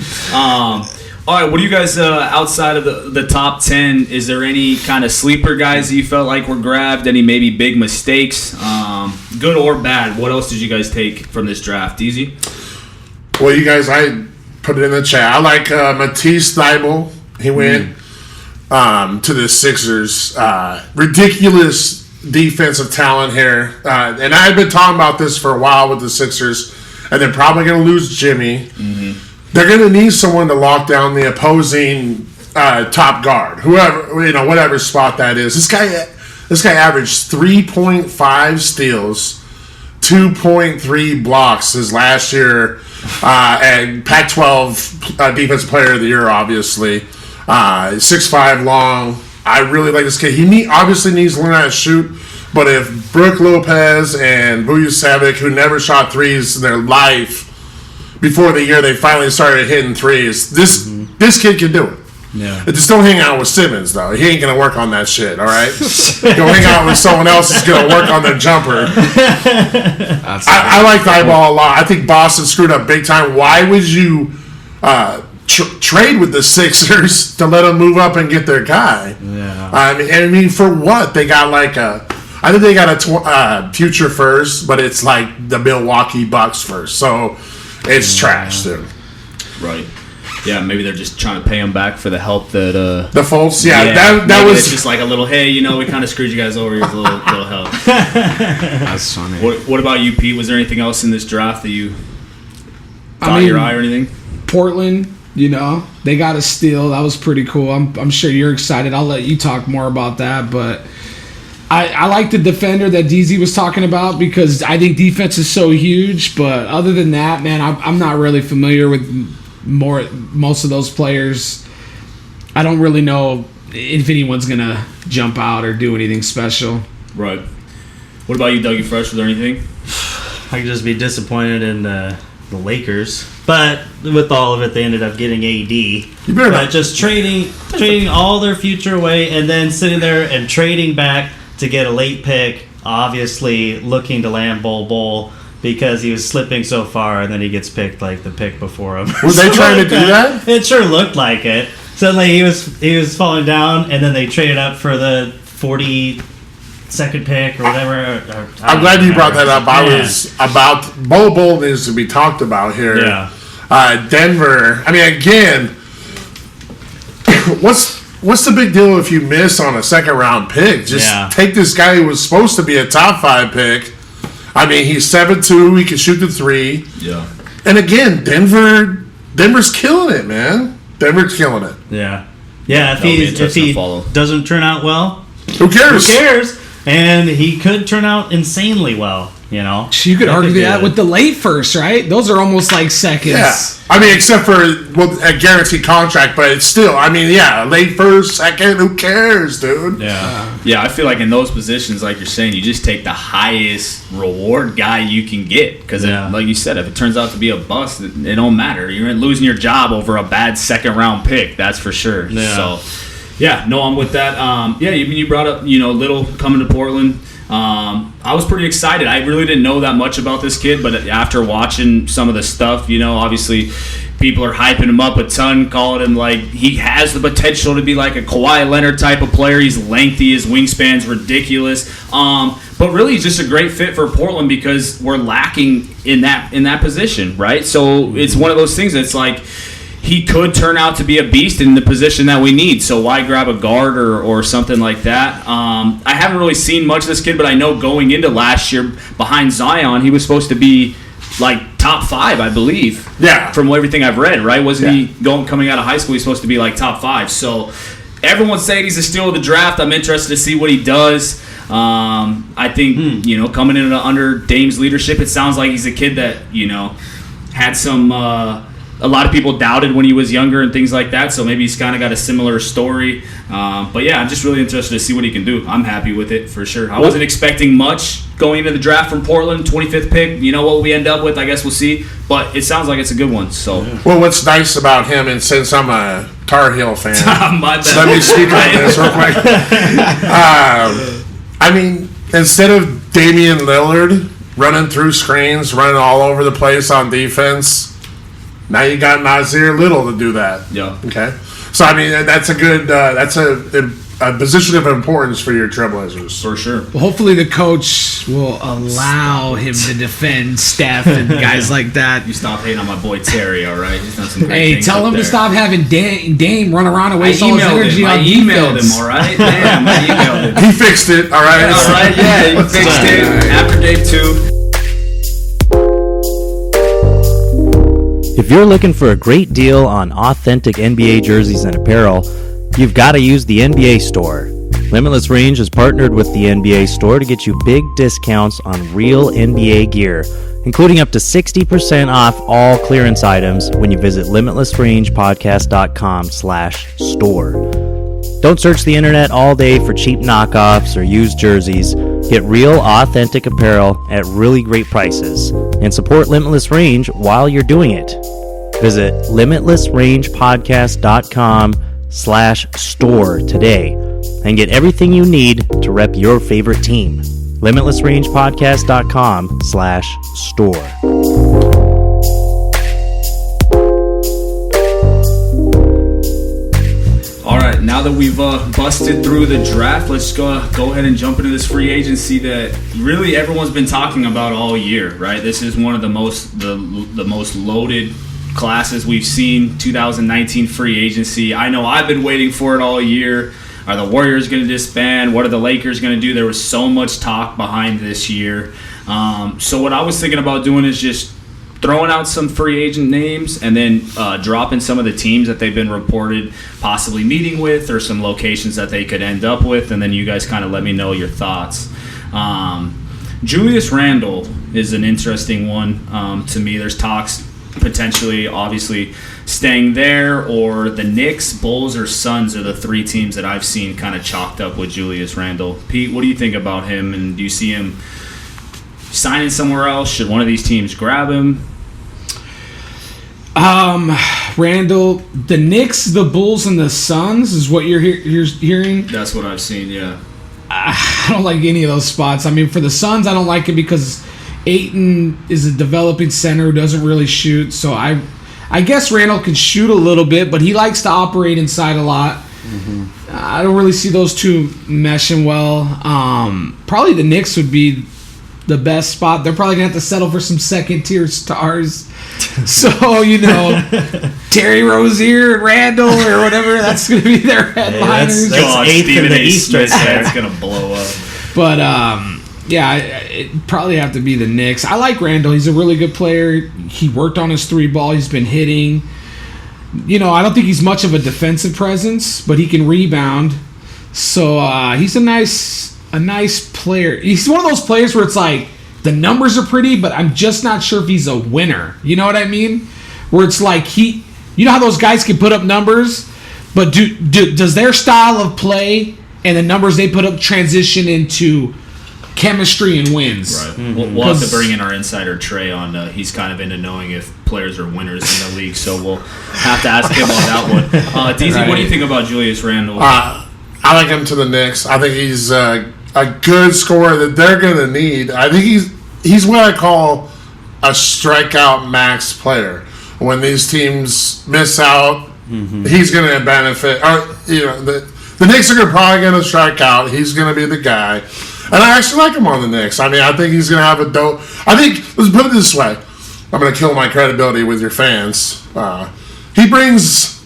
All right, what do you guys, outside of the top 10, is there any kind of sleeper guys that you felt like were grabbed? Any maybe big mistakes, good or bad? What else did you guys take from this draft? Easy? Well, you guys, I put it in the chat. I like Matisse Thybulle. He went to the Sixers. Ridiculous defensive talent here. And I've been talking about this for a while with the Sixers, and they're probably going to lose Jimmy. Mm-hmm. They're going to need someone to lock down the opposing top guard, whoever, whatever spot that is. This guy averaged 3.5 steals, 2.3 blocks his last year, and Pac-12 Defensive Player of the Year, obviously. 6'5" long. I really like this kid. He obviously needs to learn how to shoot, but if Brook Lopez and Vujovic, who never shot threes in their life, before the year they finally started hitting threes, this kid can do it. Yeah. Just don't hang out with Simmons, though. He ain't going to work on that shit, all right? Go hang out with someone else who's going to work on their jumper. I like Thybulle a lot. I think Boston screwed up big time. Why would you trade with the Sixers to let them move up and get their guy? Yeah. I mean, for what? They got I think they got a future first, but it's like the Milwaukee Bucks first. So it's trash, dude. Right. Yeah, maybe they're just trying to pay him back for the help that the Fultz. That was it's just like a little. Hey, we kind of screwed you guys over. Here's a little help. That's funny. What about you, Pete? Was there anything else in this draft that you caught your eye or anything? Portland, they got a steal. That was pretty cool. I'm sure you're excited. I'll let you talk more about that, but I like the defender that DZ was talking about because I think defense is so huge. But other than that, man, I'm not really familiar with most of those players. I don't really know if anyone's gonna jump out or do anything special. Right. What about you, Dougie Fresh? Was there anything? I could just be disappointed in the Lakers, but with all of it, they ended up getting AD. But just trading all their future away, and then sitting there and trading back to get a late pick. Obviously, looking to land Bol because he was slipping so far, and then he gets picked like the pick before him. Were they trying to do that? It sure looked like it. Suddenly he was falling down, and then they traded up for the 42nd pick or whatever. I'm glad you brought that up. I was about Bol needs to be talked about here. Yeah. Denver. I mean, again, what's the big deal if you miss on a second round pick? Just take this guy who was supposed to be a top 5 pick I mean, he's 7'2". He can shoot the three. Yeah. And again, Denver's killing it, man. Denver's killing it. Yeah. Yeah, if he doesn't turn out well, who cares? Who cares? And he could turn out insanely well, you know. You could argue that with the late first, right? Those are almost like seconds. Yeah. I mean, except for a guaranteed contract, but it's still, I mean, yeah, late first, second, who cares, dude? Yeah. Yeah, I feel like in those positions, like you're saying, you just take the highest reward guy you can get. Because, like you said, if it turns out to be a bust, it don't matter. You're losing your job over a bad second-round pick, that's for sure. Yeah. So, yeah, no, I'm with that. Yeah, you brought up, Little coming to Portland. I was pretty excited. I really didn't know that much about this kid, but after watching some of the stuff, obviously people are hyping him up a ton, calling him like he has the potential to be like a Kawhi Leonard type of player. He's lengthy, his wingspan's ridiculous. But really he's just a great fit for Portland because we're lacking in that position, right? So it's one of those things that's like he could turn out to be a beast in the position that we need. So why grab a guard or something like that? I haven't really seen much of this kid, but I know going into last year behind Zion, he was supposed to be like top 5, I believe. Yeah. From everything I've read, right? Wasn't he coming out of high school? He's supposed to be like top 5. So everyone's saying he's a steal of the draft. I'm interested to see what he does. I think coming in under Dame's leadership, it sounds like he's a kid that had some. A lot of people doubted when he was younger and things like that, so maybe he's kind of got a similar story. But yeah, I'm just really interested to see what he can do. I'm happy with it for sure. I wasn't expecting much going into the draft from Portland, 25th pick. What we end up with, I guess we'll see. But it sounds like it's a good one. So, well, what's nice about him, and since I'm a Tar Heel fan, my bad. So let me speak on this real quick. I mean, instead of Damian Lillard running through screens, running all over the place on defense, now you got Nasir Little to do that. Yeah. Okay. So I mean, that's a good. That's a position of importance for your Trailblazers. For sure. Well, hopefully the coach will allow him to defend Steph and guys like that. You stop hating on my boy Terry, all right? He's done some great things. Tell him to stop having Dame run around and waste all his energy on defense. I emailed him, all right? Damn, I emailed him. He fixed it, all right? All right, yeah, he fixed it after day 2. If you're looking for a great deal on authentic NBA jerseys and apparel, you've got to use the NBA Store. Limitless Range has partnered with the NBA Store to get you big discounts on real NBA gear, including up to 60% off all clearance items when you visit limitlessrangepodcast.com/store. Don't search the internet all day for cheap knockoffs or used jerseys. Get real, authentic apparel at really great prices and support Limitless Range while you're doing it. Visit limitlessrangepodcast.com/store today and get everything you need to rep your favorite team. limitlessrangepodcast.com/store. Now that we've busted through the draft, let's go ahead and jump into this free agency that really everyone's been talking about all year, right? This is one of the most loaded classes we've seen, 2019 free agency. I know I've been waiting for it all year. Are the Warriors going to disband? What are the Lakers going to do? There was so much talk behind this year. So what I was thinking about doing is just throwing out some free agent names and then dropping some of the teams that they've been reported possibly meeting with or some locations that they could end up with, and then you guys kind of let me know your thoughts. Julius Randle is an interesting one to me. There's talks potentially, obviously, staying there, or the Knicks, Bulls, or Suns are the 3 teams that I've seen kind of chalked up with Julius Randle. Pete, what do you think about him, and do you see him signing somewhere else? Should one of these teams grab him? Randall, the Knicks, the Bulls, and the Suns is what you're hearing? That's what I've seen, yeah. I don't like any of those spots. I mean, for the Suns, I don't like it because Ayton is a developing center who doesn't really shoot. So I guess Randall can shoot a little bit, but he likes to operate inside a lot. Mm-hmm. I don't really see those two meshing well. Probably the Knicks would be the best spot. They're probably going to have to settle for some second-tier stars. So, Terry Rozier and Randall or whatever, that's going to be their headliners. That's eighth in the East right there. It's going to blow up. But, Yeah, it'd probably have to be the Knicks. I like Randall. He's a really good player. He worked on his 3-ball. He's been hitting. I don't think he's much of a defensive presence, but he can rebound. So he's a nice player. He's one of those players where it's like the numbers are pretty, but I'm just not sure if he's a winner. You know what I mean? Where it's like you know how those guys can put up numbers, but does their style of play and the numbers they put up transition into chemistry and wins? Right. We'll have to bring in our insider Trey on. He's kind of into knowing if players are winners in the league, so we'll have to ask him on that one. DZ, Right. What do you think about Julius Randle? I like him to the Knicks. I think he's a good scorer that they're going to need. I think he's what I call a strikeout max player. When these teams miss out, he's going to benefit. Or the Knicks are probably going to strike out. He's going to be the guy. And I actually like him on the Knicks. I mean, I think he's going to have a dope. I think, let's put it this way. I'm going to kill my credibility with your fans. He brings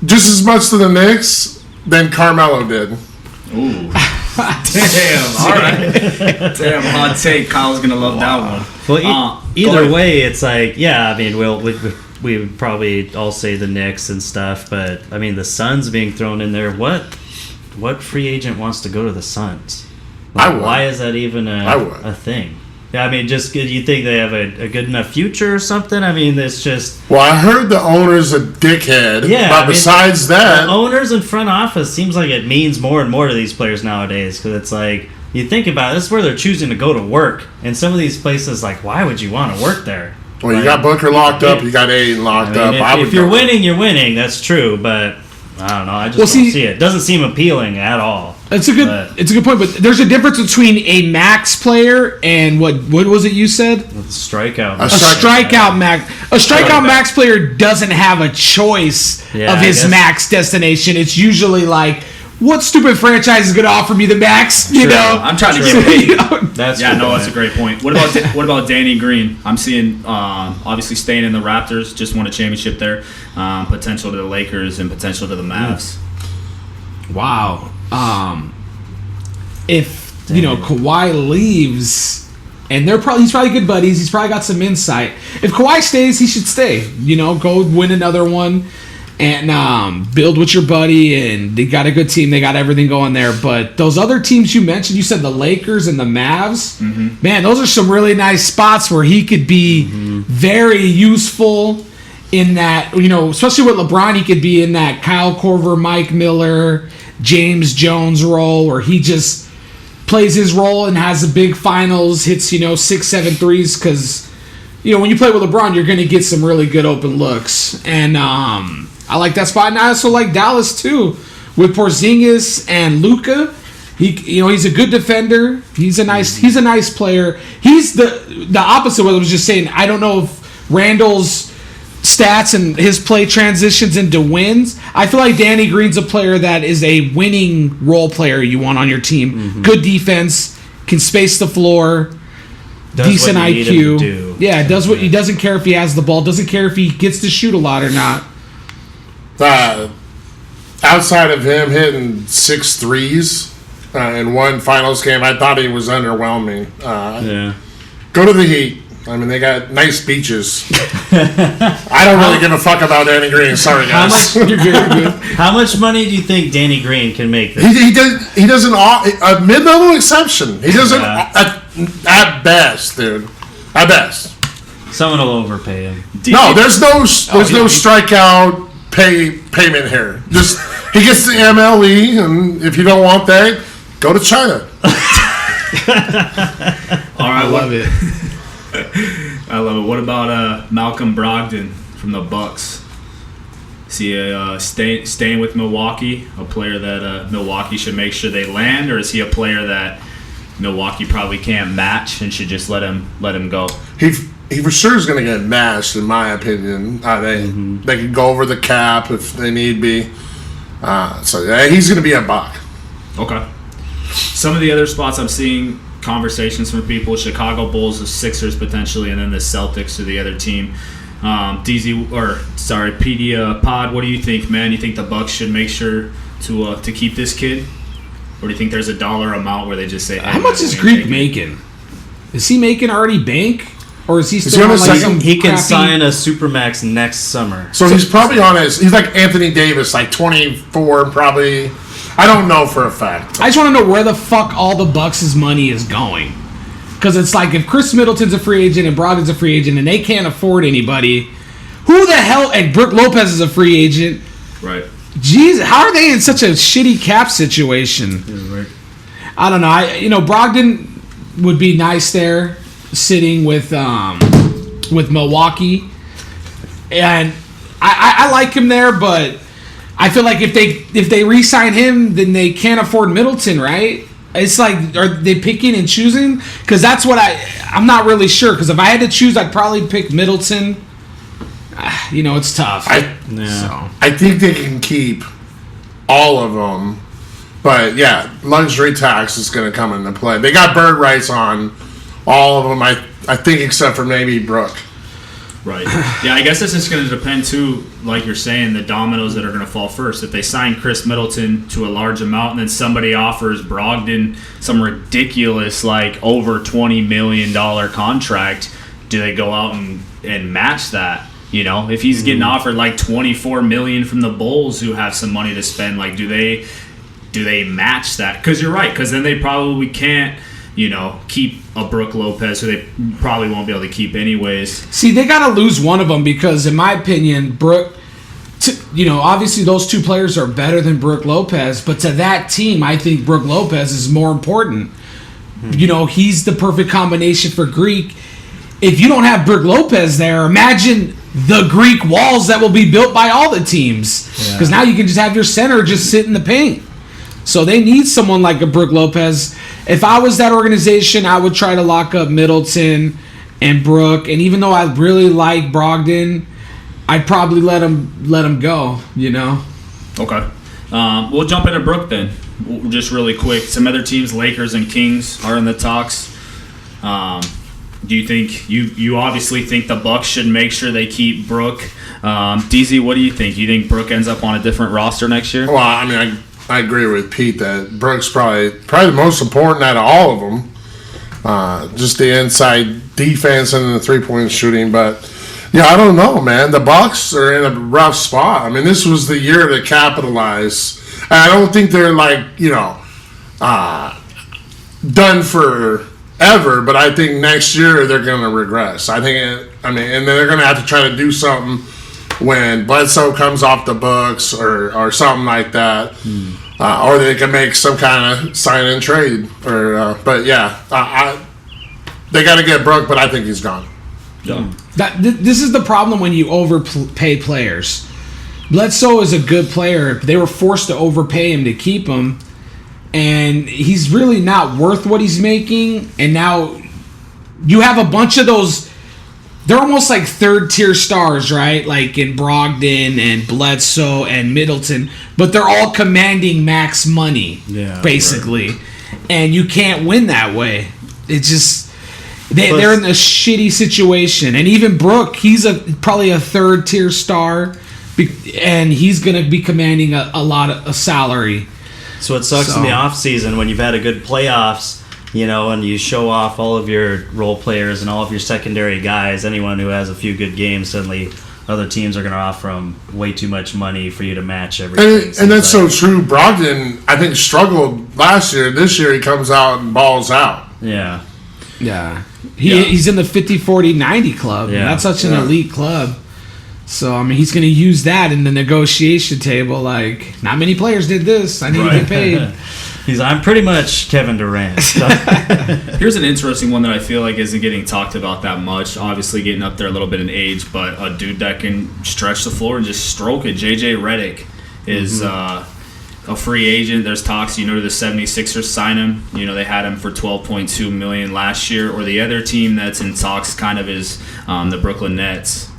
just as much to the Knicks than Carmelo did. Ooh. Damn. All right. Damn, hot take. Kyle's going to love that one. Well, either way, it's like, yeah, I mean, we would probably all say the Knicks and stuff, but, I mean, the Suns being thrown in there, what free agent wants to go to the Suns? I would. Why is that even a thing? Yeah, I mean, just you think they have a good enough future or something? I mean, it's just... Well, I heard the owner's a dickhead. Yeah, but besides that... The owners and front office seems like it means more and more to these players nowadays, because it's like, you think about it, this is where they're choosing to go to work. And some of these places, like, why would you want to work there? Well, you got Booker locked up, you got Aiden locked up. If you're winning, you're winning. That's true, but... I don't know. I just don't see it. It doesn't seem appealing at all. It's a good point, but there's a difference between a max player and what was it you said? Strikeout. A strikeout max. A strikeout max player doesn't have a choice of his max destination. It's usually like, what stupid franchise is going to offer me the max? You know, I'm trying to get paid. That's a great point. What about Danny Green? I'm seeing obviously staying in the Raptors, just won a championship there. Potential to the Lakers and potential to the Mavs. Wow. If Kawhi leaves, and he's probably good buddies. He's probably got some insight. If Kawhi stays, he should stay. Go win another one. And build with your buddy, and they got a good team. They got everything going there. But those other teams you mentioned, you said the Lakers and the Mavs. Mm-hmm. Man, those are some really nice spots where he could be very useful in that, especially with LeBron, he could be in that Kyle Korver, Mike Miller, James Jones role where he just plays his role and has the big finals, hits, 6-7 threes because, when you play with LeBron, you're going to get some really good open looks. And, I like that spot, and I also like Dallas too, with Porzingis and Luka. He's a good defender. He's a nice player. He's the opposite of what I was just saying. I don't know if Randall's stats and his play transitions into wins. I feel like Danny Green's a player that is a winning role player you want on your team. Mm-hmm. Good defense, can space the floor. Decent IQ. Yeah, does what he doesn't care if he has the ball. Doesn't care if he gets to shoot a lot or not. Outside of him hitting 6 threes in one finals game, I thought he was underwhelming. Go to the Heat. I mean, they got nice beaches. I don't really give a fuck about Danny Green. Sorry, guys. How much money do you think Danny Green can make? He doesn't a mid-level exception. He doesn't at best, dude. At best. Someone will overpay him. No, there's no strikeout payment here. Just he gets the MLE, and if you don't want that, go to China. All right, I love it. I love it. What about Malcolm Brogdon from the Bucks? Is he staying with Milwaukee, a player that Milwaukee should make sure they land, or is he a player that Milwaukee probably can't match and should just let him go? He for sure is going to get matched, in my opinion. They can go over the cap if they need be. He's going to be a Buck. Okay. Some of the other spots I'm seeing conversations from people: Chicago Bulls, the Sixers potentially, and then the Celtics to the other team. PD Pod, what do you think, man? You think the Bucks should make sure to keep this kid, or do you think there's a dollar amount where they just say, hey, how much is Greek making? Is he making already bank? Or is he he still on on his like second- some He can crappy- sign a supermax next summer. So he's probably on he's like Anthony Davis, like 24, probably. I don't know for a fact. I just want to know where the fuck all the Bucks' money is going. Because it's like if Chris Middleton's a free agent and Brogdon's a free agent and they can't afford anybody, who the hell? And Brook Lopez is a free agent. Right. Jeez, how are they in such a shitty cap situation? Yeah, right. I don't know. Brogdon would be nice there, sitting with Milwaukee, and I like him there, but I feel like if they re-sign him, then they can't afford Middleton, right? It's like, are they picking and choosing? Because that's what I'm not really sure. Because if I had to choose, I'd probably pick Middleton. It's tough. I think they can keep all of them, but yeah, luxury tax is going to come into play. They got bird rights on all of them, I think, except for maybe Brook. Right. Yeah, I guess this is going to depend, too, like you're saying, the dominoes that are going to fall first. If they sign Chris Middleton to a large amount and then somebody offers Brogdon some ridiculous, like, over $20 million contract, do they go out and match that? If he's getting offered like $24 million from the Bulls who have some money to spend, like, do they match that? Because you're right, because then they probably can't, keep a Brook Lopez, who they probably won't be able to keep anyways. See, they got to lose one of them because, in my opinion, Brook, obviously those two players are better than Brook Lopez, but to that team, I think Brook Lopez is more important. He's the perfect combination for Greek. If you don't have Brook Lopez there, imagine the Greek walls that will be built by all the teams. Because now you can just have your center just sit in the paint. So they need someone like a Brook Lopez. If I was that organization, I would try to lock up Middleton and Brook. And even though I really like Brogdon, I'd probably let him go, Okay. We'll jump into Brook then, just really quick. Some other teams, Lakers and Kings, are in the talks. Do you think you obviously think the Bucks should make sure they keep Brook? DZ, what do you think? You think Brook ends up on a different roster next year? Well, I mean, I agree with Pete that Brook's probably the most important out of all of them. Just the inside defense and the 3-point shooting, but yeah, I don't know, man. The Bucks are in a rough spot. I mean, this was the year to capitalize. I don't think they're done forever, but I think next year they're going to regress. And then they're going to have to try to do something when Bledsoe comes off the books or something like that, or they can make some kind of sign and trade. But yeah, they got to get Brook, but I think he's gone. Yeah. This is the problem when you overpay players. Bledsoe is a good player. They were forced to overpay him to keep him, and he's really not worth what he's making. And now you have a bunch of those. They're almost like third-tier stars, right? Like in Brogdon and Bledsoe and Middleton, but they're all commanding max money, basically. Right. And you can't win that way. It's just they're in a shitty situation. And even Brook, he's probably a third-tier star, and he's going to be commanding a lot of a salary. So it sucks in the offseason when you've had a good playoffs, and you show off all of your role players and all of your secondary guys. Anyone who has a few good games, suddenly other teams are going to offer them way too much money for you to match everything. And that's so true. Brogdon, I think, struggled last year. This year he comes out and balls out. Yeah. Yeah. He's in the 50-40-90 club. Yeah. That's such an elite club. So, I mean, he's going to use that in the negotiation table. Like, not many players did this. I need to get paid. I'm pretty much Kevin Durant. So. Here's an interesting one that I feel like isn't getting talked about that much. Obviously getting up there a little bit in age, but a dude that can stretch the floor and just stroke it. JJ Redick is a free agent. There's talks, do the 76ers sign him? They had him for $12.2 million last year. Or the other team that's in talks kind of is the Brooklyn Nets.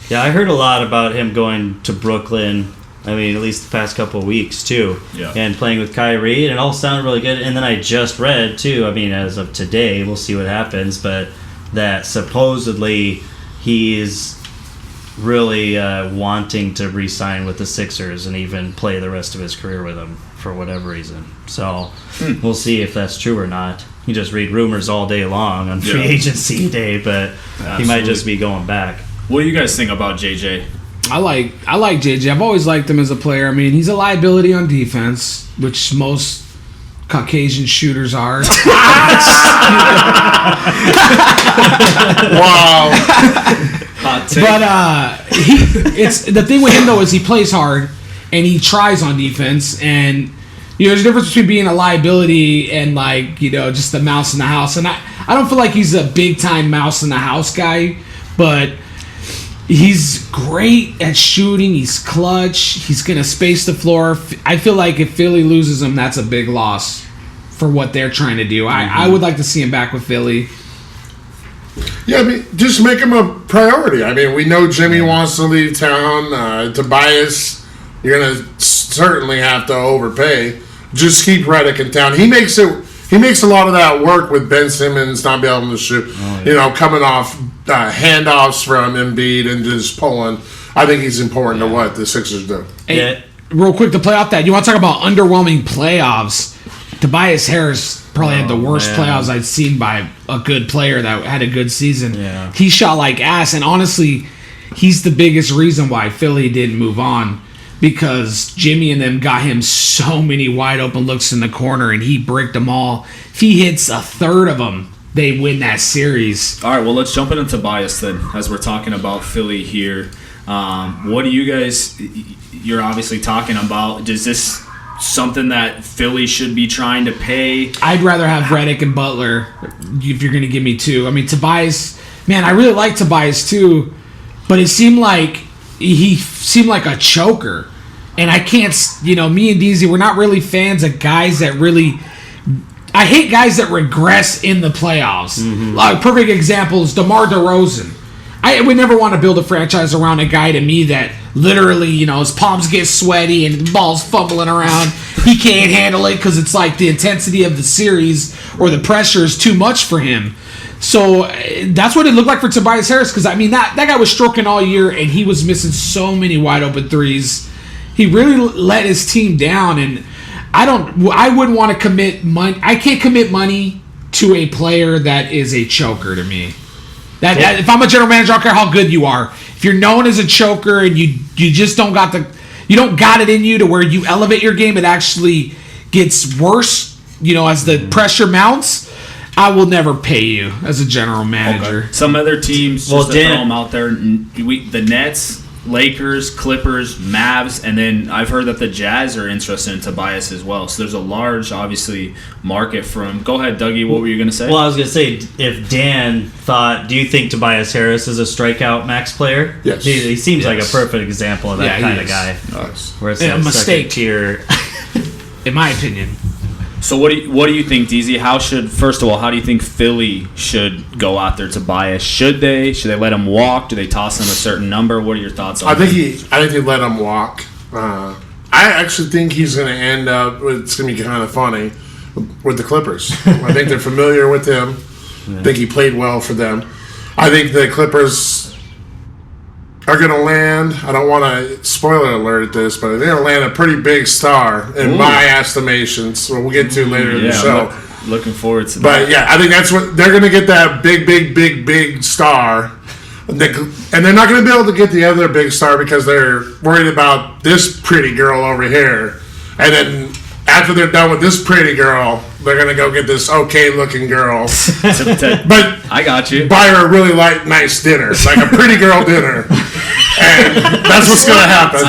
Yeah, I heard a lot about him going to Brooklyn. I mean, at least the past couple of weeks, too. Yeah. And playing with Kyrie, and it all sounded really good. And then I just read, too, I mean, as of today, we'll see what happens, but that supposedly he's really wanting to re-sign with the Sixers and even play the rest of his career with them for whatever reason. So we'll see if that's true or not. you just read rumors all day long on free agency day, but he might just be going back. What do you guys think about JJ? I like JJ. I've always liked him as a player. I mean, he's a liability on defense, which most Caucasian shooters are. Wow. Hot take. But it's the thing with him though is he plays hard and he tries on defense, and there's a difference between being a liability and just the mouse in the house. And I don't feel like he's a big time mouse in the house guy, but he's great at shooting. He's clutch. He's gonna space the floor. I feel like if Philly loses him, that's a big loss for what they're trying to do. I would like to see him back with Philly. Yeah, I mean, just make him a priority. I mean, we know Jimmy wants to leave town. Tobias, you're gonna certainly have to overpay. Just keep Redick in town. He makes a lot of that work with Ben Simmons not being able to shoot. Coming off handoffs from Embiid and just pulling. I think he's important to what the Sixers do. Hey, real quick to play off that, you want to talk about underwhelming playoffs? Tobias Harris probably had the worst playoffs I've seen by a good player that had a good season. Yeah. He shot like ass, and honestly, he's the biggest reason why Philly didn't move on, because Jimmy and them got him so many wide open looks in the corner, and he bricked them all. If he hits a third of them, they win that series. All right, well, let's jump into Tobias then, as we're talking about Philly here. What do you guys, you're obviously talking about, is this something that Philly should be trying to pay? I'd rather have Redick and Butler if you're going to give me two. I mean, Tobias, man, I really like Tobias too, but he seemed like a choker. And I can't, me and DZ, we're not really fans of guys that really, I hate guys that regress in the playoffs. Mm-hmm. Like, perfect example is DeMar DeRozan. I would never want to build a franchise around a guy, to me, that literally, his palms get sweaty and the ball's fumbling around. He can't handle it because it's like the intensity of the series or the pressure is too much for him. So that's what it looked like for Tobias Harris, because, I mean, that guy was stroking all year and he was missing so many wide open threes. He really let his team down, and I wouldn't want to commit money. I can't commit money to a player that is a choker to me. That if I'm a general manager, I don't care how good you are. If you're known as a choker and you just don't got it in you to where you elevate your game, it actually gets worse, as the pressure mounts. I will never pay you as a general manager. Okay. Some other teams, just to throw them out there, the Nets, Lakers, Clippers, Mavs, and then I've heard that the Jazz are interested in Tobias as well. So there's a large, obviously, market from. Go ahead, Dougie. What were you going to say? Well, I was going to say, if Dan thought, do you think Tobias Harris is a strikeout max player? Yes. He seems like a perfect example of that kind of guy. Nice. Where it's a mistake tier. In my opinion. So what do you think, DZ? How do you think Philly should go out there to Tobias? Should they let him walk? Do they toss him a certain number? What are your thoughts on I think they let him walk. I actually think he's going to end up. It's going to be kind of funny with the Clippers. I think they're familiar with him. I think he played well for them. I think the Clippers are going to land. I don't want to spoiler alert this, but they're going to land a pretty big star in my estimations. So we'll get to later in the show. Looking forward to that. But yeah, I think that's what they're going to get, that big star. And they're not going to be able to get the other big star because they're worried about this pretty girl over here. And then after they're done with this pretty girl, they're going to go get this okay-looking girl. But I got you. Buy her a really nice dinner, like a pretty girl dinner. And that's what's going to happen.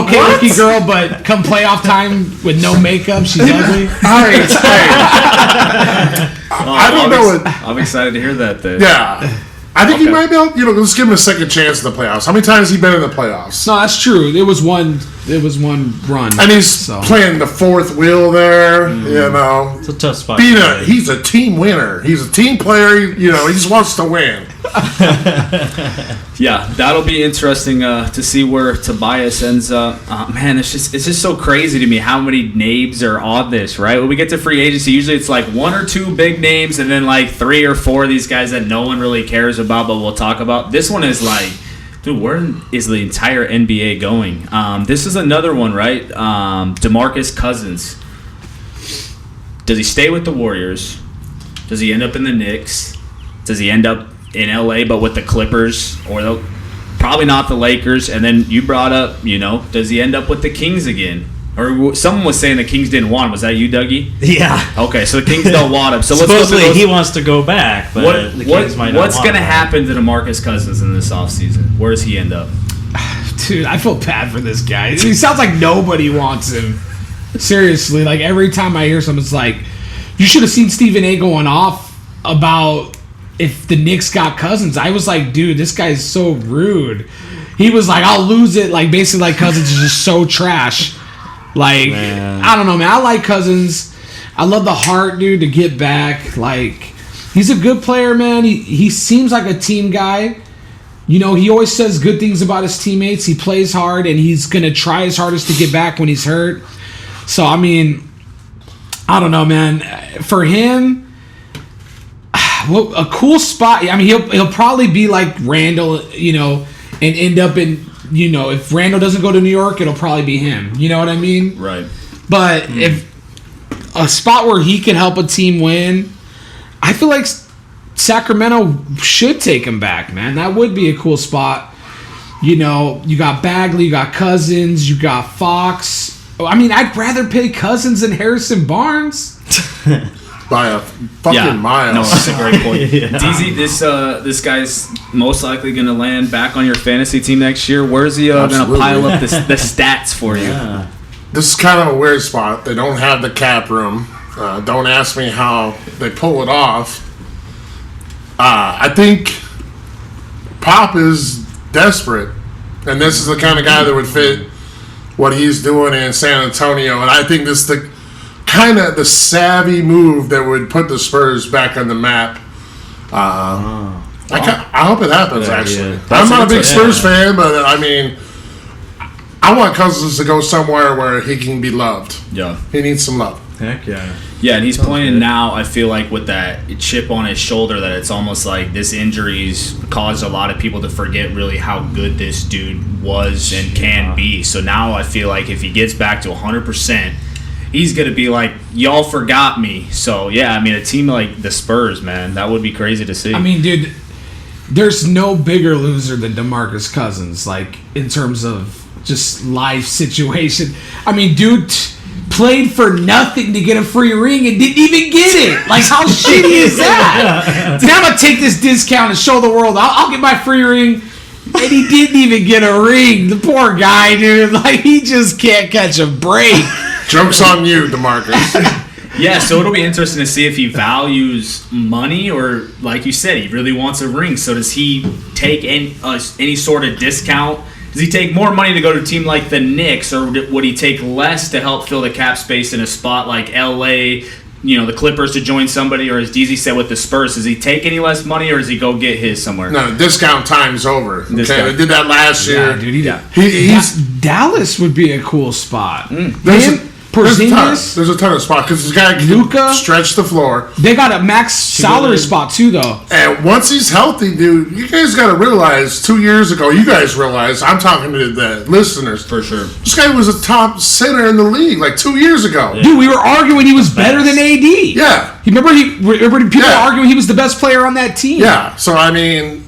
Okay, lucky girl, but come playoff time with no makeup, she's ugly. I don't know. I'm excited to hear that then. Yeah. I think he might be able, let's give him a second chance in the playoffs. How many times has he been in the playoffs? No, that's true. It was one run. And he's playing the fourth wheel there, It's a tough spot. He's a team winner. He's a team player. He just wants to win. Yeah, that'll be interesting to see where Tobias ends up. Man, it's just so crazy to me how many names are on this, right? When we get to free agency, usually it's like one or two big names and then like three or four of these guys that no one really cares about, but we'll talk about. This one is like, dude, where is the entire NBA going? This is another one, right? DeMarcus Cousins. Does he stay with the Warriors? Does he end up in the Knicks? Does he end up in LA but with the Clippers? Or probably not the Lakers. And then you brought up, does he end up with the Kings again? Or someone was saying the Kings didn't want him. Was that you, Dougie? Yeah. Okay, so the Kings don't want him. So supposedly he wants to go back, but the Kings might not what's going to happen to DeMarcus Cousins in this offseason? Where does he end up? Dude, I feel bad for this guy. He sounds like nobody wants him. Seriously, like every time I hear something, it's like, you should have seen Stephen A going off about if the Knicks got Cousins. I was like, dude, this guy's so rude. He was like, I'll lose it. Like, basically, like, Cousins is just so trash. Like, man. I don't know, man. I like Cousins. I love the heart, dude, to get back. Like, he's a good player, man. He seems like a team guy. He always says good things about his teammates. He plays hard, and he's going to try his hardest to get back when he's hurt. So, I mean, I don't know, man. For him, well, a cool spot. I mean, he'll probably be like Randall, and end up in, if Randall doesn't go to New York, it'll probably be him. You know what I mean? Right. But if a spot where he can help a team win, I feel like Sacramento should take him back, man. That would be a cool spot. You got Bagley, you got Cousins, you got Fox. I mean, I'd rather pay Cousins than Harrison Barnes. By a fucking mile. No, that's a great point. DZ, this guy's most likely going to land back on your fantasy team next year. Where's he going to pile up the stats for you? This is kind of a weird spot. They don't have the cap room. Don't ask me how they pull it off. I think Pop is desperate, and this is the kind of guy that would fit what he's doing in San Antonio. And I think this is the kind of the savvy move that would put the Spurs back on the map. I hope it happens, actually. I'm not a big Spurs fan, but I mean, I want Cousins to go somewhere where he can be loved. Yeah. He needs some love. Heck yeah. Yeah, and he's playing now, I feel like, with that chip on his shoulder, that it's almost like this injury's caused a lot of people to forget really how good this dude was and can be. So now I feel like if he gets back to 100%, he's going to be like, y'all forgot me. So, yeah, I mean, a team like the Spurs, man, that would be crazy to see. I mean, dude, there's no bigger loser than DeMarcus Cousins, like, in terms of just life situation. I mean, dude played for nothing to get a free ring and didn't even get it. Like, how shitty is that? Now I'm going to take this discount and show the world I'll get my free ring. And he didn't even get a ring. The poor guy, dude. Like, he just can't catch a break. Joke's on you, DeMarcus. Yeah, so it'll be interesting to see if he values money or, like you said, he really wants a ring. So does he take any sort of discount? Does he take more money to go to a team like the Knicks, or would he take less to help fill the cap space in a spot like LA, the Clippers to join somebody, or as DZ said with the Spurs, does he take any less money, or does he go get his somewhere? No, discount time's over. Okay, they did that last year. Yeah, dude, Dallas would be a cool spot. There's a ton of spots because this guy can stretch the floor. They got a max salary spot too, though. And once he's healthy, dude, you guys got to realize 2 years ago, I'm talking to the listeners. For sure. This guy was a top center in the league like 2 years ago. Yeah. Dude, we were arguing he was better than AD. Yeah. Remember people arguing he was the best player on that team. Yeah. So, I mean,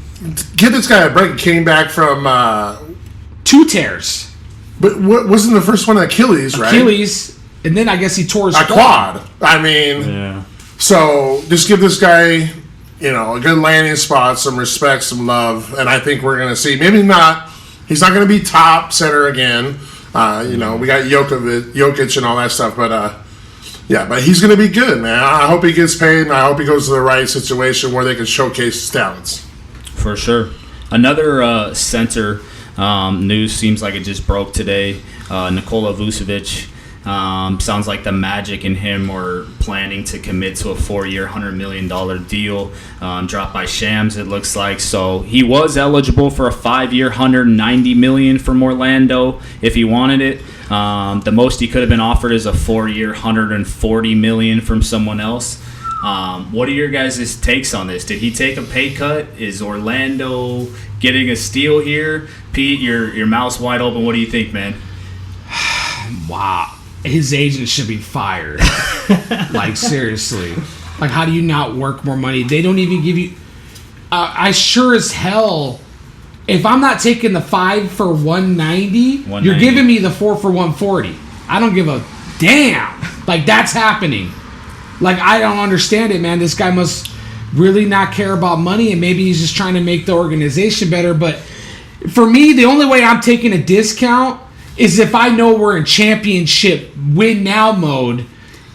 give this guy a break. He came back from 2 tears. But wasn't the first one Achilles, right? Achilles. And then I guess he tore his quad. I mean, so just give this guy, a good landing spot, some respect, some love, and I think we're going to see. Maybe not. He's not going to be top center again. We got Jokic and all that stuff, but but he's going to be good, man. I hope he gets paid, and I hope he goes to the right situation where they can showcase his talents. For sure. Another center news seems like it just broke today. Nikola Vucevic. Sounds like the Magic and him were planning to commit to a 4-year, $100 million deal dropped by Shams, it looks like. So he was eligible for a 5-year, $190 million from Orlando if he wanted it. The most he could have been offered is a 4-year, $140 million from someone else. What are your guys' takes on this? Did he take a pay cut? Is Orlando getting a steal here? Pete, your mouth's wide open. What do you think, man? Wow. His agent should be fired. Like, seriously. Like, how do you not work more money? They don't even give you. I sure as hell. If I'm not taking the 5 for 190, you're giving me the 4 for 140. I don't give a damn. Like, that's happening. Like, I don't understand it, man. This guy must really not care about money, and maybe he's just trying to make the organization better. But for me, the only way I'm taking a discount is if I know we're in championship win now mode,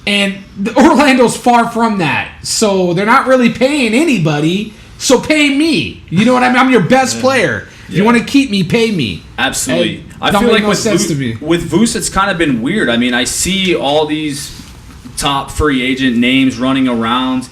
and Orlando's far from that. So they're not really paying anybody. So pay me. You know what I mean? I'm your best player. If you want to keep me, pay me. Absolutely. And I feel like with Vuce, it's kind of been weird. I mean, I see all these top free agent names running around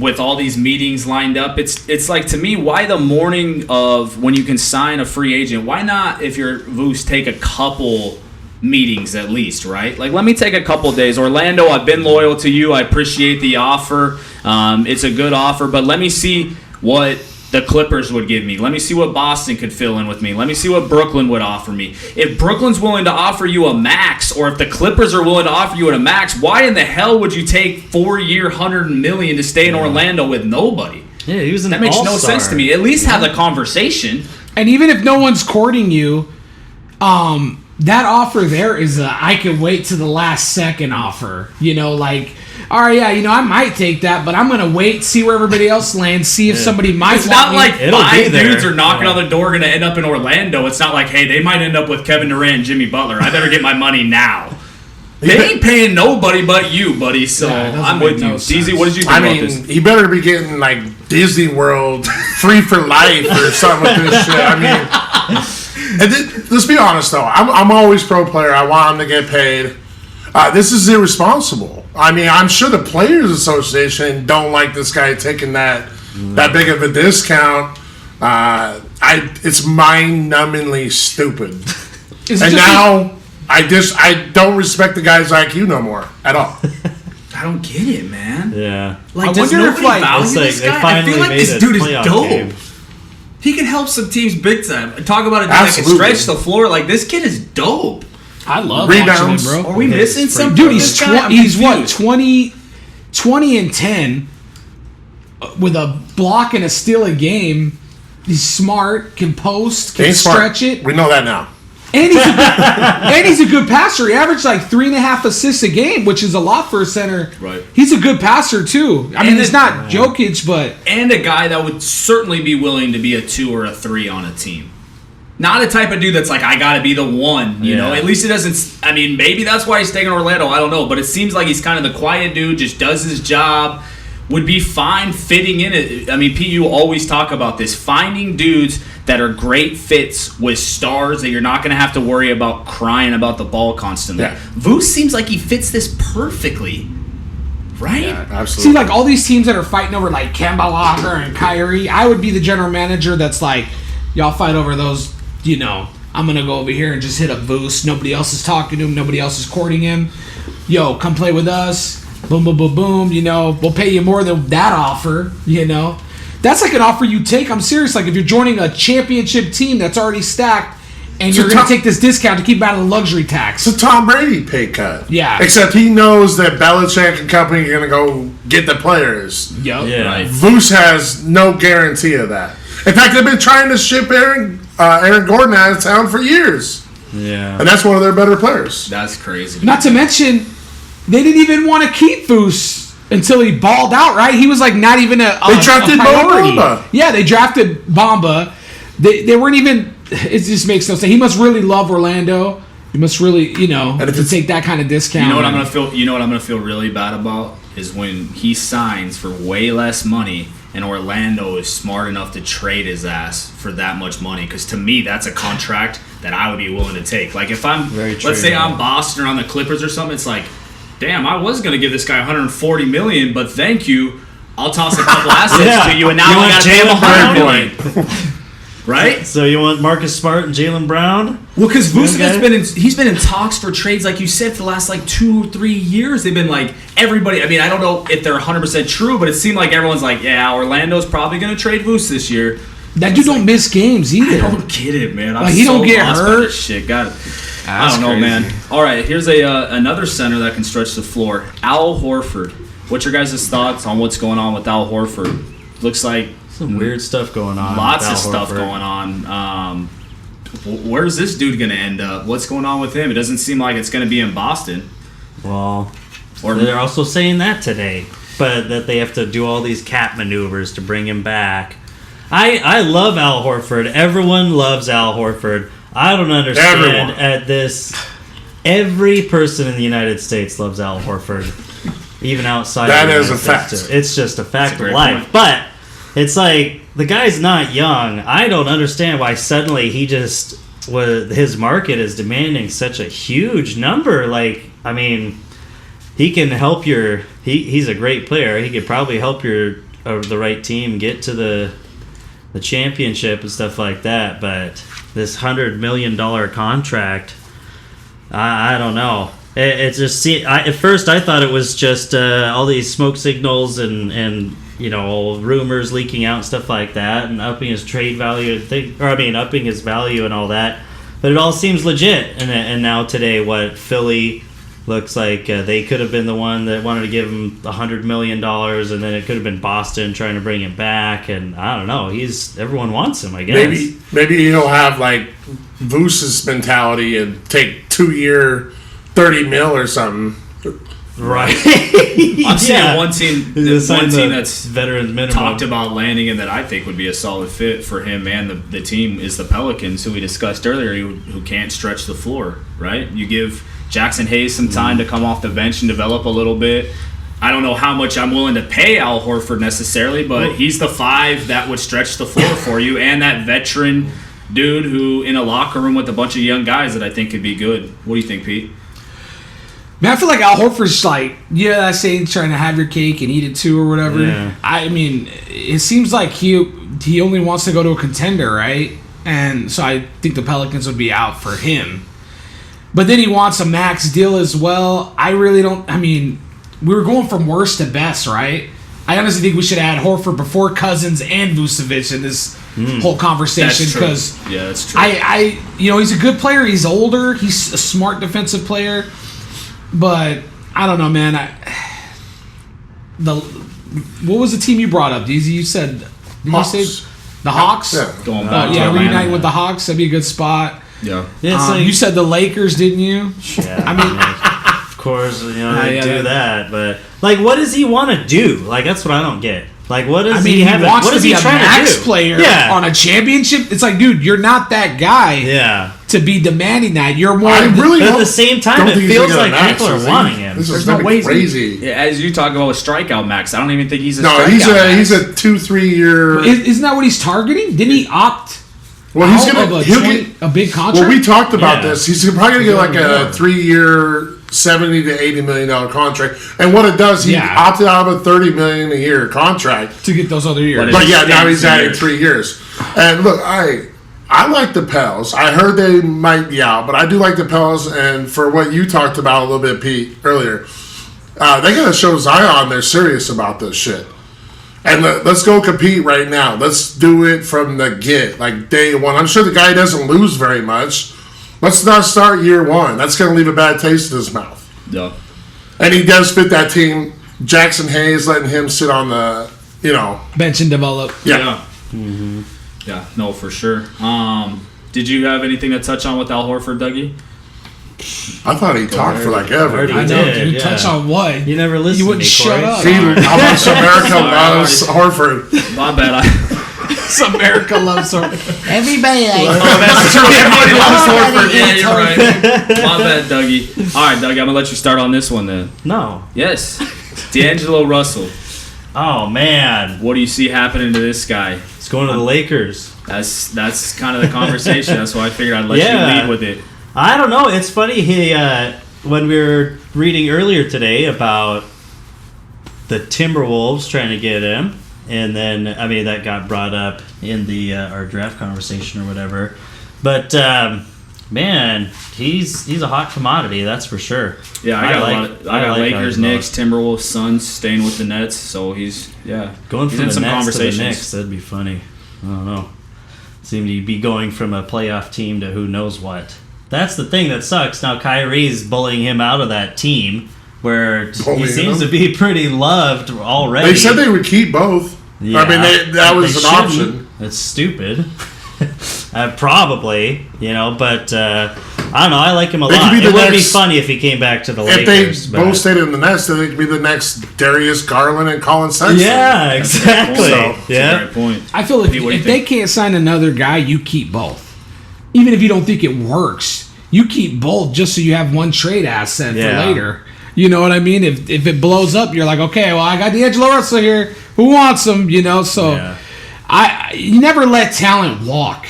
with all these meetings lined up. It's like, to me, why the morning of when you can sign a free agent, why not, if you're Vuce, take a couple meetings at least, right? Like, let me take a couple days. Orlando, I've been loyal to you. I appreciate the offer. It's a good offer, but let me see what the Clippers would give me. Let me see what Boston could fill in with me. Let me see what Brooklyn would offer me. If Brooklyn's willing to offer you a max, or if the Clippers are willing to offer you a max, why in the hell would you take 4-year, $100 million to stay in Orlando with nobody? Yeah, he was an That makes no all-star. sense to me. At least have the conversation. And even if no one's courting you, that offer there is I can wait to the last second offer. You know, like, all right, yeah, you know, I might take that, but I'm going to wait, see where everybody else lands, see if somebody might It's want not me. like It'll be 5 there. dudes are knocking on the door going to end up in Orlando. It's not like, hey, they might end up with Kevin Durant and Jimmy Butler. I better get my money now. They ain't paying nobody but you, buddy. So Yeah, it doesn't I'm make with no you. sense. DZ, what did you think I about mean, this? he better be getting like Disney World free for life or something with this shit. I mean, let's be honest though. I'm always pro player. I want him to get paid. This is irresponsible. I mean, I'm sure the Players Association don't like this guy taking that big of a discount. It's mind-numbingly stupid. And now I don't respect the guy's IQ no more at all. I don't get it, man. Yeah. Like, I does wonder if, nobody like, value it's like this they guy? I finally feel like made this a dude is playoff dope. game. He can help some teams big time. Talk about a dude that can Absolutely. stretch the floor. Like, this kid is dope. I love Rebounds. watching him, bro. Are we missing something? Dude, with he's this guy? I'm he's what, confused. 20 and 10 with a block and a steal a game. He's smart, can post, can Ain't smart. stretch it, We know that now. and he's a good passer. He averaged like 3.5 assists a game, which is a lot for a center. Right. He's a good passer too. I mean, And he's not Jokic, but And a guy that would certainly be willing to be a 2 or a 3 on a team. Not a type of dude that's like, I gotta be the one, you know? At least it doesn't, I mean, maybe that's why he's taking Orlando, I don't know. But it seems like he's kind of the quiet dude, just does his job, would be fine fitting in it. I mean, Pete, you always talk about this, finding dudes that are great fits with stars that you're not going to have to worry about crying about the ball constantly. Yeah. Vuce seems like he fits this perfectly, right? Absolutely. see, like all these teams that are fighting over like Kemba Walker and Kyrie, I would be the general manager that's like, y'all fight over those, you know, I'm going to go over here and just hit up Vuce. Nobody else is talking to him. Nobody else is courting him. Yo, come play with us. Boom, boom, boom, boom. You know, we'll pay you more than that offer, you know. That's like an offer you take. I'm serious. Like if you're joining a championship team that's already stacked and So you're going Tom- to take this discount to keep him out of the luxury tax. It's a Tom Brady pay cut. Yeah. Except he knows that Belichick and company are going to go get the players. Yup. Yeah. Right. Vuce has no guarantee of that. In fact, they've been trying to ship Aaron Gordon out of town for years. Yeah. And that's one of their better players. That's crazy. Not to mention, they didn't even want to keep Vuce until he balled out, right? He was like not even a drafted priority. Bamba. Yeah, they drafted Bamba. They weren't even. It just makes no sense. He must really love Orlando. He must really, you know, And if to it's- take that kind of discount. You know what I'm gonna feel? You know what I'm gonna feel really bad about is when he signs for way less money, and Orlando is smart enough to trade his ass for that much money. Because to me, that's a contract that I would be willing to take. Like if I'm, Very true, let's say yeah. I'm Boston or on the Clippers or something, it's like, damn, I was gonna give this guy 140 million, but thank you, I'll toss a couple assets Yeah. to you, and now You I want gotta pay him Jaylen 100 million. Right? So you want Marcus Smart and Jaylen Brown? Well, because Vucevic's Okay. he's been in talks for trades, like you said, for the last like 2 or 3 years. They've been like everybody. I mean, I don't know if they're 100% true, but it seemed like everyone's like, yeah, Orlando's probably going to trade Vuce this year. That dude don't miss games I either. don't get it, man. I'm Like, he so don't get lost by hurt. this shit. God, I That's don't know, crazy. man. All right, here's another center that can stretch the floor. Al Horford. What's your guys' thoughts on what's going on with Al Horford? Looks like some weird stuff going on. Lots of stuff going on. Where's this dude going to end up? What's going on with him? It doesn't seem like it's going to be in Boston. Well, they're also saying that today, but that they have to do all these cap maneuvers to bring him back. I love Al Horford. Everyone loves Al Horford. I don't understand at this. Every person in the United States loves Al Horford, even outside. That of the is United a fact. States too. It's just a fact of great life. point. But it's like the guy's not young. I don't understand why suddenly his market is demanding such a huge number. Like, I mean, he can help he's a great player. He could probably help the right team get to the championship and stuff like that. But this $100 million contract, I don't know. It just at first I thought it was just all these smoke signals and rumors leaking out and stuff like that, and upping his trade value upping his value and all that. But it all seems legit. And now today, what Philly looks like they could have been the one that wanted to give him $100 million, and then it could have been Boston trying to bring him back. And I don't know. Everyone wants him, I guess. Maybe he'll have like Vuce's mentality and take 2-year $30 million or something. Right. I'm seeing one team that's veterans minimum talked about landing and that I think would be a solid fit for him and the team is the Pelicans, who we discussed earlier, who can't stretch the floor, right? You give Jackson Hayes some time to come off the bench and develop a little bit. I don't know how much I'm willing to pay Al Horford necessarily, but he's the 5 that would stretch the floor for you, and that veteran dude who in a locker room with a bunch of young guys that I think could be good. What do you think, Pete? Man, I feel like Al Horford's like, that saying, trying to have your cake and eat it too or whatever. Yeah. I mean, it seems like he only wants to go to a contender, right? And so I think the Pelicans would be out for him. But then he wants a max deal as well. I really don't. I mean, we were going from worst to best, right? I honestly think we should add Horford before Cousins and Vucevic in this whole conversation, because that's true. He's a good player. He's older. He's a smart defensive player. But I don't know, man. What was the team you brought up? You said Hawks. You say the Hawks? Yeah. Going back to reuniting with the Hawks. That'd be a good spot. Yeah. You said the Lakers, didn't you? Yeah. I mean, of course, they do that. But like, what does he want to do? Like, that's what I don't get. Like, what does he have? Wants what to is be he a trying max to do? player on a championship. It's like, dude, you're not that guy. Yeah. To be demanding that, you're more. I really But at don't- the same time, don't it think he's feels gonna like max, people is are he? wanting him. This There's is no gonna way be crazy. Yeah, as you talk about a strikeout max, I don't even think he's a No, strikeout he's max. a 2-3 year. Isn't that what he's targeting? Didn't he opt? Well, he's out gonna of he'll get a big contract. Well, we talked about Yeah. this. He's probably gonna get like a 3-year, $70 to $80 million contract. And what it does, he opted out of a $30 million a year contract to get those other years. But yeah, now he's adding 3 years. And look, I like the Pels. I heard they might be out, but I do like the Pels. And for what you talked about a little bit, Pete, earlier, they gotta show Zion they're serious about this shit. And let's go compete right now. Let's do it from the get, like day one. I'm sure the guy doesn't lose very much. Let's not start year one. That's going to leave a bad taste in his mouth. Yeah. And he does fit that team. Jackson Hayes letting him sit on the, bench and develop. Yeah. Mm-hmm. Yeah, no, for sure. Did you have anything to touch on with Al Horford, Dougie? I thought he talked for like ever. Already I know. did, Dude, touch on what? You never listened You wouldn't to me, shut Corey. up. See, how much America loves Horford. My bad. America loves her. Everybody likes That's true. Everybody loves Horford. Everybody Yeah, hates you're right. My bad, Dougie. All right, Dougie, I'm going to let you start on this one then. No. Yes. D'Angelo Russell. Oh, man. What do you see happening to this guy? It's going to the Lakers. That's kind of the conversation. That's why I figured I'd let you lead with it. I don't know. It's funny. When we were reading earlier today about the Timberwolves trying to get him, and then that got brought up in the our draft conversation or whatever. But man, he's a hot commodity. That's for sure. Yeah, I got Lakers, Al Knicks, Timberwolves, Suns, staying with the Nets. So he's going he's from in the some Nets conversations. to the Knicks. That'd be funny. I don't know. Seem to be going from a playoff team to who knows what. That's the thing that sucks. Now Kyrie's bullying him out of that team, where he Bullying seems him. to be pretty loved already. They said they would keep both. Yeah, I mean, that was they an shouldn't. option. It's stupid. Probably, but I don't know. I like him a They could lot. be It the would be next- funny if he came back to the If Lakers. they both stayed in the Nets, then they could be the next Darius Garland and Colin Sexton. Yeah, exactly. So- Yeah. Great point. I feel if, What do you if they think? can't sign another guy, you keep both. Even if you don't think it works, you keep both just so you have one trade asset Yeah. for later. You know what I mean? If it blows up, you're like, okay, well, I got D'Angelo Russell here. Who wants him? So Yeah. you never let talent walk.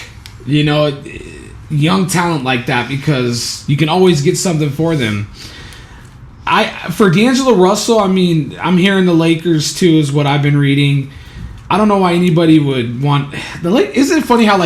Young talent like that, because you can always get something for them. For D'Angelo Russell, I mean, I'm hearing the Lakers too is what I've been reading. I don't know why anybody would want Isn't it funny how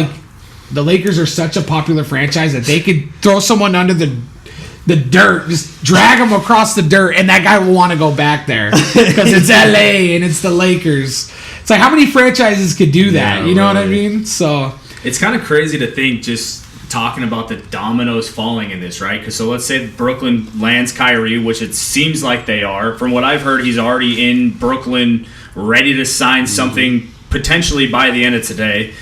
the Lakers are such a popular franchise that they could throw someone under the dirt, just drag them across the dirt, and that guy will want to go back there because it's LA and it's the Lakers. It's like, how many franchises could do that? Yeah, you know what I really. mean? So It's kind of crazy to think, just talking about the dominoes falling in this, right? So let's say Brooklyn lands Kyrie, which it seems like they are. From what I've heard, he's already in Brooklyn, ready to sign something potentially by the end of today.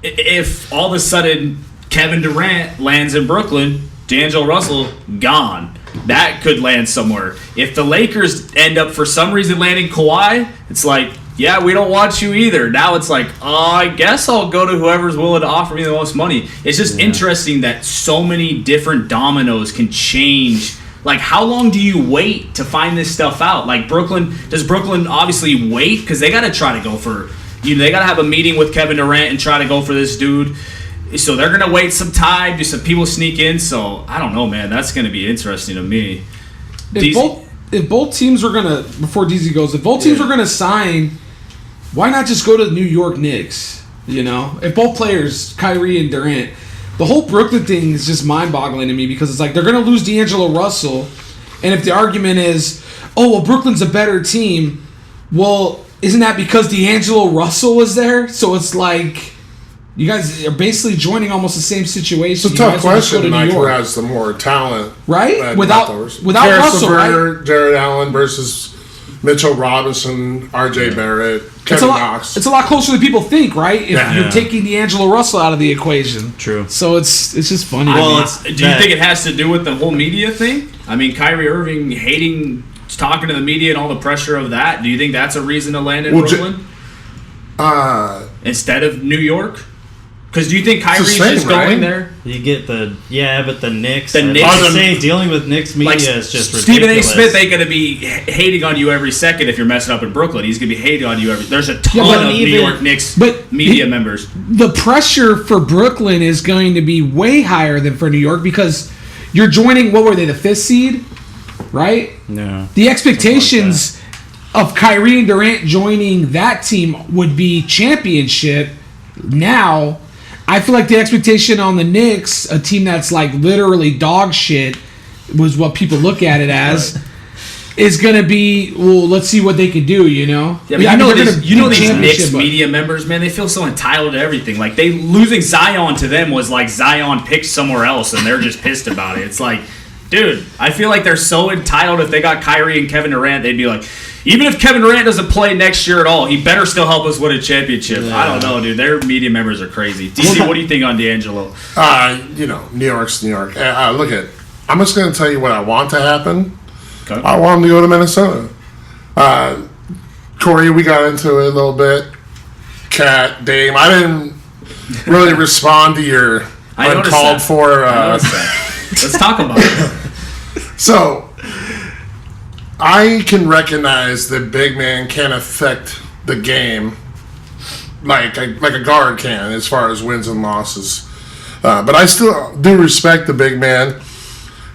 If all of a sudden Kevin Durant lands in Brooklyn, D'Angelo Russell gone. That could land somewhere. If the Lakers end up for some reason landing Kawhi, it's like, yeah, we don't want you either. Now it's like, I guess I'll go to whoever's willing to offer me the most money. It's just interesting that so many different dominoes can change. Like, how long do you wait to find this stuff out? Like, does Brooklyn obviously wait? Because they got to try to go for, they got to have a meeting with Kevin Durant and try to go for this dude. So they're going to wait some time. Do some people sneak in? So, I don't know, man. That's going to be interesting to me. if both teams were gonna, before DZ goes, if both teams were gonna sign, why not just go to the New York Knicks? If both players, Kyrie and Durant, the whole Brooklyn thing is just mind-boggling to me, because it's like they're gonna lose D'Angelo Russell, and if the argument is, oh well, Brooklyn's a better team, well, isn't that because D'Angelo Russell was there? So it's like, you guys are basically joining almost the same situation. It's a tough question. Like, who has the more talent, right? Without Karis Russell, LeVert, right? Jared Allen versus Mitchell Robinson, R.J. Barrett, Kevin Knox. It's a lot closer than people think, right? If Yeah. you're taking D'Angelo Russell out of the equation. True. So it's just funny. Well, Do you think it has to do with the whole media thing? I mean, Kyrie Irving talking to the media and all the pressure of that. Do you think that's a reason to land in Brooklyn instead of New York? Because do you think Kyrie's same, just right? going there? You get but the Knicks. The Knicks- I would say dealing with Knicks media Like is just Stephen A. ridiculous. Smith ain't going to be hating on you every second if you're messing up in Brooklyn. He's going to be hating on you every. There's a ton but of New even- York Knicks but media members. the pressure for Brooklyn is going to be way higher than for New York, because you're joining, what were they, the 5th seed? Right? No. The expectations of Kyrie and Durant joining that team would be championship. Now, I feel like the expectation on the Knicks, a team that's like literally dog shit, was what people look at it as, is going to be, well, let's see what they can do, Yeah, but I mean, they're these, gonna you know be these championship, Knicks but- media members, man, they feel so entitled to everything. Like, losing Zion to them was like Zion picked somewhere else, and they're just pissed about it. It's like, dude, I feel like they're so entitled. If they got Kyrie and Kevin Durant, they'd be like, even if Kevin Durant doesn't play next year at all, he better still help us win a championship. Yeah. I don't know, dude. Their media members are crazy. DC, what do you think on D'Angelo? New York's New York. Look at, I'm just going to tell you what I want to happen. Okay. I want him to go to Minnesota. Corey, we got into it a little bit. Cat, Dame. I didn't really respond to your I noticed uncalled that. for. I noticed that. Let's talk about it. So, I can recognize that big man can affect the game like a guard can as far as wins and losses. But I still do respect the big man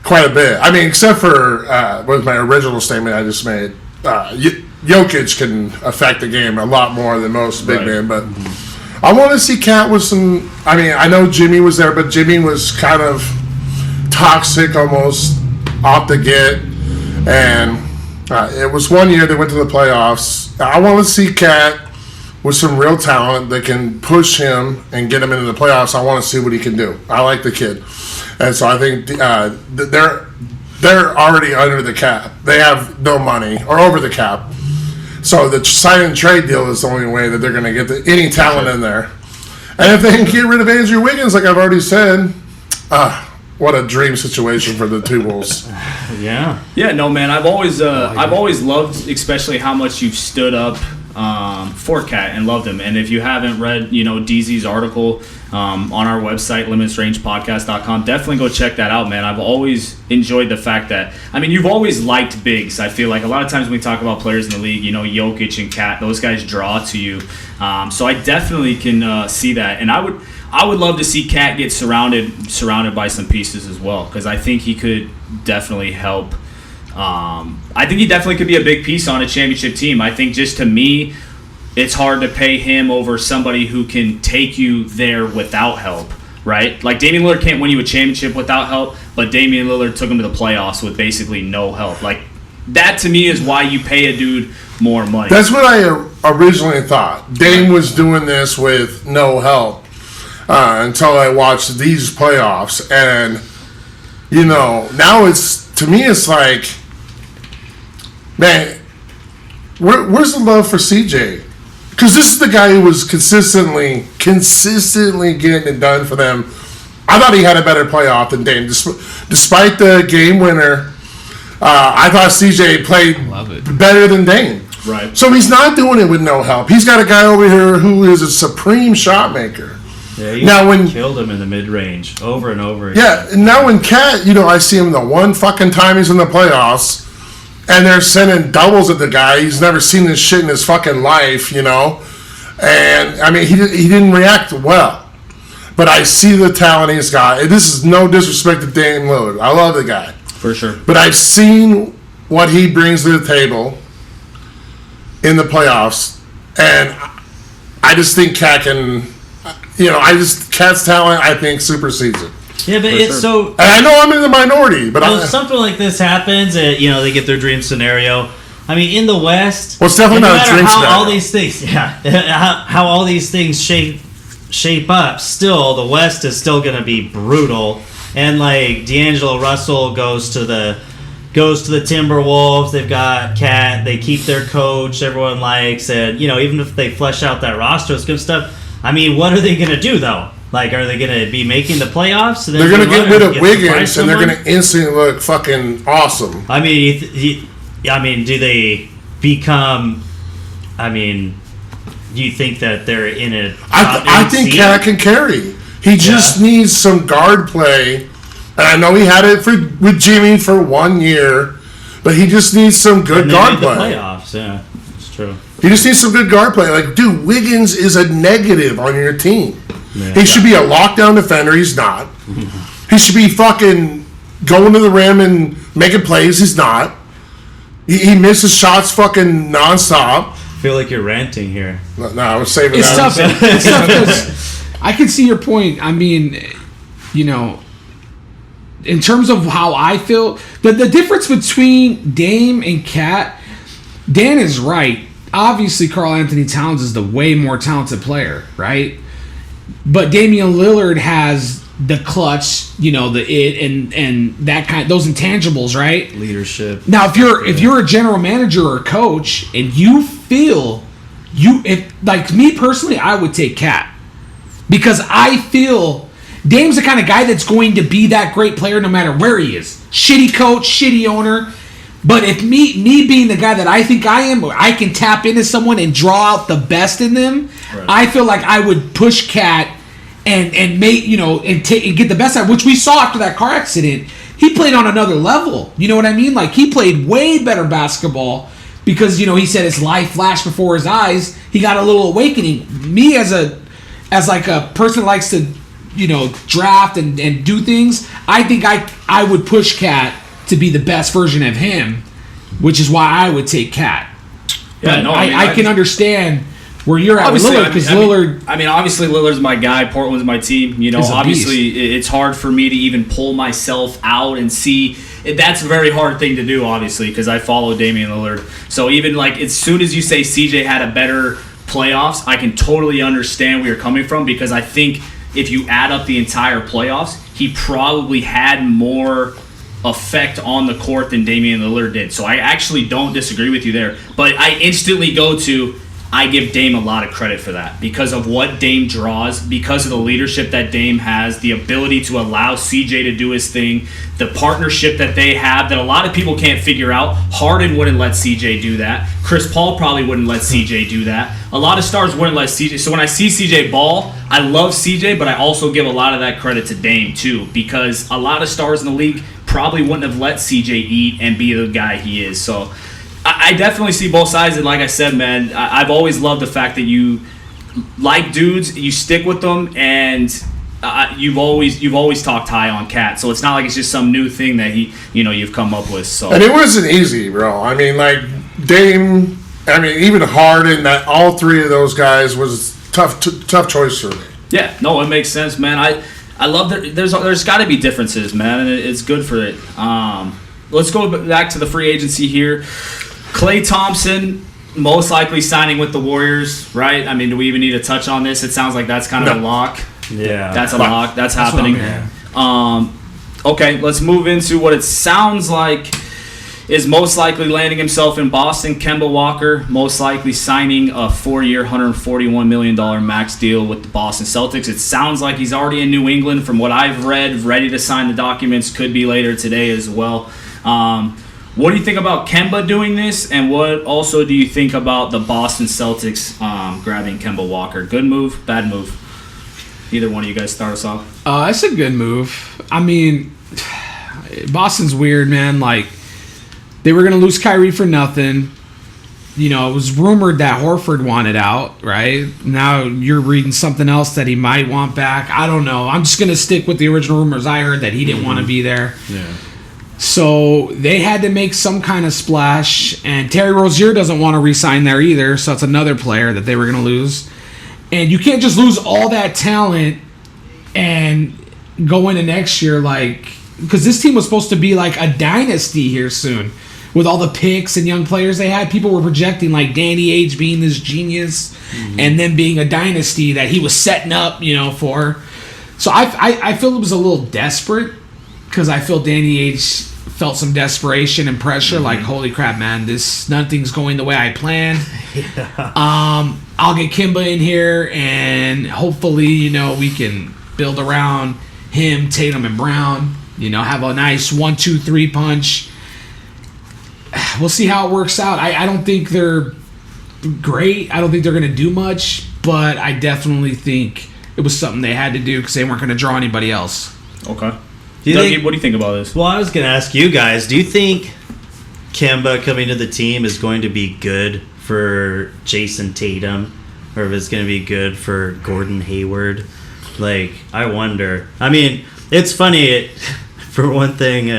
quite a bit. I mean, except for with my original statement I just made. Jokic can affect the game a lot more than most big men, but I want to see Cat with some. I mean, I know Jimmy was there, but Jimmy was kind of toxic almost off the get, and it was one year they went to the playoffs. I want to see Cat with some real talent that can push him and get him into the playoffs. I want to see what he can do. I like the kid, and so I think they're already under the cap. They have no money or over the cap. So the sign and trade deal is the only way that they're going to get any talent in there. And if they can get rid of Andrew Wiggins, like I've already said, what a dream situation for the two Wolves. Yeah. Yeah, no, man. I've always loved, especially how much you've stood up for Cat and loved him. And if you haven't read, DZ's article on our website, limitlessrangepodcast.com, definitely go check that out, man. I've always enjoyed the fact that, you've always liked bigs. I feel like a lot of times when we talk about players in the league, Jokic and Cat, those guys draw to you. So I definitely can see that. And I would love to see Cat get surrounded by some pieces as well, because I think he could definitely help. I think he definitely could be a big piece on a championship team. I think just to me, it's hard to pay him over somebody who can take you there without help, right? Like Damian Lillard can't win you a championship without help, but Damian Lillard took him to the playoffs with basically no help. Like that to me is why you pay a dude more money. That's what I originally thought. Dame was doing this with no help until I watched these playoffs, and now it's like, man, where's the love for CJ? Because this is the guy who was consistently getting it done for them. I thought he had a better playoff than Dame. Despite the game winner, I thought CJ played better than Dame. Right. So he's not doing it with no help. He's got a guy over here who is a supreme shot maker. Yeah, he killed him in the mid-range over and over again. Yeah, and now when Cat, I see him the one fucking time he's in the playoffs, and they're sending doubles at the guy. He's never seen this shit in his fucking life, And, he didn't react well. But I see the talent he's got. This is no disrespect to Dame Lillard. I love the guy. For sure. But I've seen what he brings to the table in the playoffs, and I just think Cat can... Cat's talent, I think, supersedes it. Yeah, but it's so... And I know I'm in the minority, but something like this happens, and, they get their dream scenario. In the West... Well, it's definitely not a dream how scenario. all these things... Yeah, how all these things shape up, still, the West is still going to be brutal. And, D'Angelo Russell goes to the Timberwolves. They've got Cat. They keep their coach everyone likes. And, even if they flesh out that roster, it's good stuff. What are they going to do, though? Are they going to be making the playoffs? They're going to get rid of Wiggins, and they're going to instantly look fucking awesome. Do they become... do you think that they're in a... I think Cat can carry. He just needs some guard play. And I know he had it with Jimmy for 1 year, but he just needs some good guard play. The playoffs, yeah. It's true. He just needs some good guard play. Dude, Wiggins is a negative on your team. Yeah. He should be a lockdown defender. He's not. He should be fucking going to the rim and making plays. He's not. He misses shots fucking nonstop. I feel like you're ranting here. No, I was saving it's that. It's tough because I can see your point. In terms of how I feel, the difference between Dame and Cat, Dan is right. Obviously, Karl Anthony Towns is the way more talented player, right? But Damian Lillard has the clutch, the it and that those intangibles, right? Leadership. Now, if you're a general manager or a coach and you feel if me personally, I would take Cat because I feel Dame's the kind of guy that's going to be that great player no matter where he is. Shitty coach, shitty owner. But if me being the guy that I think I am, I can tap into someone and draw out the best in them. Right. I feel like I would push Cat and make and get the best out, which we saw after that car accident. He played on another level. You know what I mean? He played way better basketball because he said his life flashed before his eyes. He got a little awakening. Me as a person that likes to draft and do things, I think I would push Cat to be the best version of him, which is why I would take Cat. Yeah, but I can understand where you're at with Lillard because Lillard. Obviously Lillard's my guy. Portland's my team. Obviously it's hard for me to even pull myself out and see. That's a very hard thing to do, obviously, because I follow Damian Lillard. So even as soon as you say CJ had a better playoffs, I can totally understand where you're coming from because I think if you add up the entire playoffs, he probably had more effect on the court than Damian Lillard did. So I actually don't disagree with you there. But I instantly go to, I give Dame a lot of credit for that because of what Dame draws, because of the leadership that Dame has, the ability to allow CJ to do his thing, the partnership that they have that a lot of people can't figure out. Harden wouldn't let CJ do that. Chris Paul probably wouldn't let CJ do that. A lot of stars wouldn't let CJ. So when I see CJ ball, I love CJ, but I also give a lot of that credit to Dame too, because a lot of stars in the league probably wouldn't have let CJ eat and be the guy he is. So I definitely see both sides, and like I said, man, I've always loved the fact that you like dudes, you stick with them, and you've always talked high on Cat. So it's not like it's just some new thing that you've come up with. So and it wasn't easy, bro. I mean, like Dame, even Harden, that all three of those guys was tough choice for me. Yeah, no, it makes sense, man. I love that there's got to be differences, man, and it's good for it. Let's go back to the free agency here. Klay Thompson most likely signing with the Warriors, right? I mean, do we even need to touch on this? It sounds like that's kind of a lock. Yeah. That's a lock. That's happening. Okay, let's move into what it sounds like is most likely landing himself in Boston. Kemba Walker most likely signing a 4-year, $141 million max deal with the Boston Celtics. It sounds like he's already in New England from what I've read, ready to sign the documents. Could be later today as well. What do you think about Kemba doing this, and what also do you think about the Boston Celtics grabbing Kemba Walker? Good move, bad move? Either one of you guys start us off. It's a good move. I mean, Boston's weird, man. Like, they were going to lose Kyrie for nothing. You know, it was rumored that Horford wanted out, right? Now you're reading something else that he might want back. I don't know. I'm just going to stick with the original rumors I heard that he didn't want to be there. Yeah. So they had to make some kind of splash, and Terry Rozier doesn't want to re-sign there either, so it's another player that they were going to lose. And you can't just lose all that talent and go into next year because this team was supposed to be like a dynasty here soon with all the picks and young players they had. People were projecting like Danny Ainge being this genius and then being a dynasty that he was setting up, for. So I feel it was a little desperate because I feel Danny Ainge felt some desperation and pressure, like, holy crap, man, nothing's going the way I planned. I'll get Kemba in here, and hopefully, we can build around him, Tatum, and Brown. Have a nice 1-2-3 punch. We'll see how it works out. I don't think they're great. I don't think they're going to do much, but I definitely think it was something they had to do because they weren't going to draw anybody else. Okay. Dougie, what do you think about this? Well, I was going to ask you guys, do you think Kemba coming to the team is going to be good for Jason Tatum, or if it's going to be good for Gordon Hayward? I wonder. I mean, it's funny. For one thing,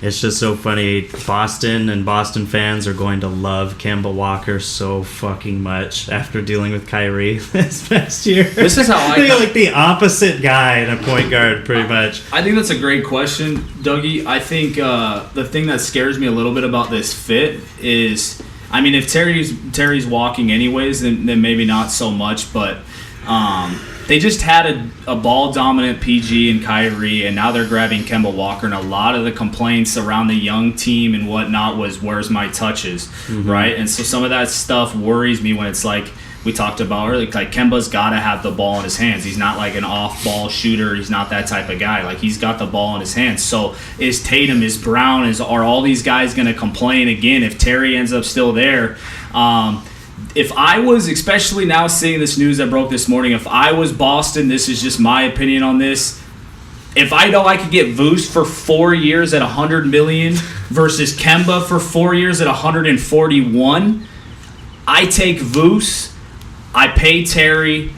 it's just so funny. Boston and Boston fans are going to love Kemba Walker so fucking much after dealing with Kyrie this past year. This is how I think like the opposite guy in a point guard, pretty much. I think that's a great question, Dougie. I think the thing that scares me a little bit about this fit is, if Terry's walking anyways, then maybe not so much, but they just had a ball-dominant PG and Kyrie, and now they're grabbing Kemba Walker, and a lot of the complaints around the young team and whatnot was, where's my touches, right? And so some of that stuff worries me when it's like we talked about earlier, like Kemba's got to have the ball in his hands. He's not like an off-ball shooter. He's not that type of guy. Like, he's got the ball in his hands. So is Tatum, is Brown, are all these guys going to complain again if Terry ends up still there? If I was, especially now seeing this news that broke this morning, if I was Boston, this is just my opinion on this. If I know I could get Vooch for 4 years at $100 million versus Kemba for 4 years at $141, I take Vooch, I pay Terry,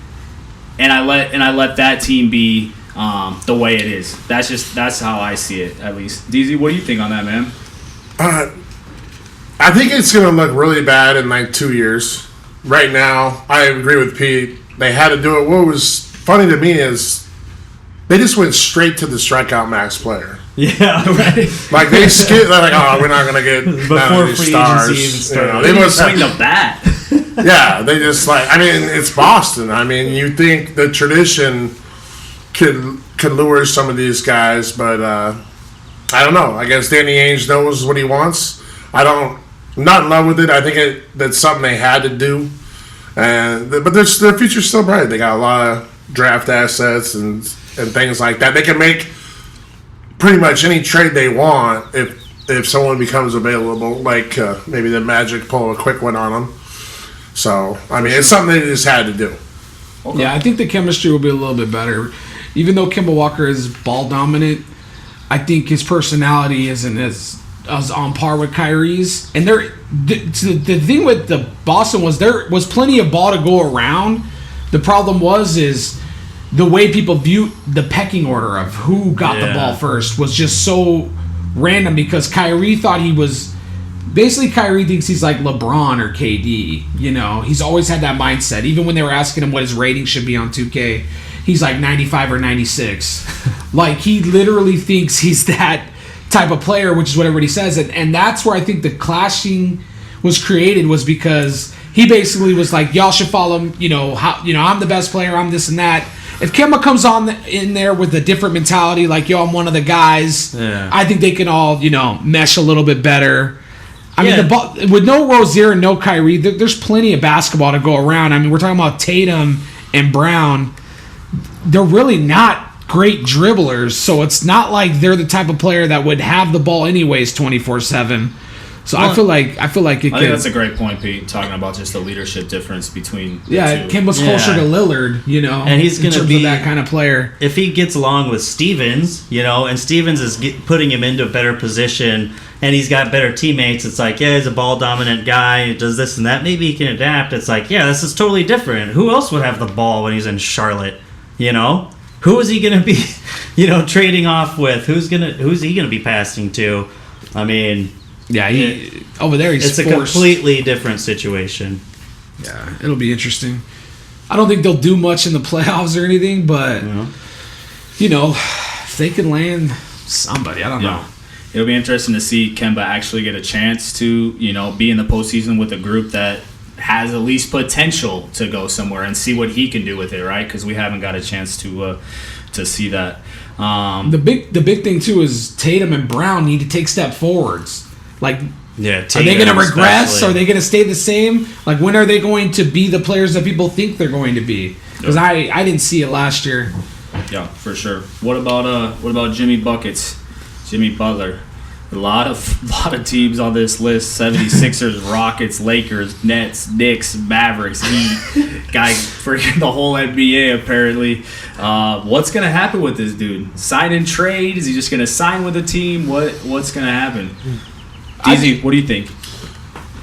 and I let that team be the way it is. That's how I see it, at least. DZ, what do you think on that, man? I think it's going to look really bad in 2 years. Right now, I agree with Pete. They had to do it. What was funny to me is they just went straight to the strikeout max player. Yeah, right. Like, they skipped. They're like, we're not going to get before free stars. agency even started. They must swing the bat. Yeah, they just it's Boston. You think the tradition could lure some of these guys, but I don't know. I guess Danny Ainge knows what he wants. I'm not in love with it. I think that's something they had to do. But their future's still bright. They got a lot of draft assets and things like that. They can make pretty much any trade they want if someone becomes available. Like maybe the Magic pull a quick one on them. So I mean, it's something they just had to do. Okay. Yeah, I think the chemistry will be a little bit better. Even though Kemba Walker is ball dominant, I think his personality isn't as on par with Kyrie's. And the thing with the Boston was there was plenty of ball to go around. The problem is the way people view the pecking order of who got the ball first was just so random because Kyrie thought he was... Basically, Kyrie thinks he's like LeBron or KD. You know, he's always had that mindset. Even when they were asking him what his rating should be on 2K, he's like 95 or 96. Like, he literally thinks he's that type of player, which is what everybody says. And that's where I think the clashing was created, was because he basically was like, y'all should follow him. I'm the best player. I'm this and that. If Kemba comes on in there with a different mentality, like, yo, I'm one of the guys, I think they can all, mesh a little bit better. I mean, with no Rozier and no Kyrie, there's plenty of basketball to go around. I mean, we're talking about Tatum and Brown. They're really not great dribblers, so it's not like they're the type of player that would have the ball anyways 24/7. So I feel like I think that's a great point, Pete, talking about just the leadership difference between the two. Kemba's closer to Lillard, and he's going to be that kind of player. If he gets along with Stevens, and Stevens is putting him into a better position, and he's got better teammates, it's like, he's a ball dominant guy, does this and that. Maybe he can adapt. It's like, this is totally different. Who else would have the ball when he's in Charlotte? Who is he going to be, trading off with? Who's he going to be passing to? I mean. Yeah, over there he's It's forced. A completely different situation. Yeah, it'll be interesting. I don't think they'll do much in the playoffs or anything, but, if they can land somebody, I don't know. It'll be interesting to see Kemba actually get a chance to, be in the postseason with a group that has at least potential to go somewhere and see what he can do with it, right? Because we haven't got a chance to see that. The big thing, too, is Tatum and Brown need to take step forwards. Like, are they going to regress? Especially. Are they going to stay the same? Like, when are they going to be the players that people think they're going to be? Because I didn't see it last year. Yeah, for sure. What about Jimmy Buckets, Jimmy Butler? A lot of teams on this list: 76ers, Rockets, Lakers, Nets, Knicks, Mavericks, Heat. Guy freaking the whole NBA apparently. What's gonna happen with this dude? Sign and trade? Is he just gonna sign with a team? What's gonna happen? DZ, what do you think?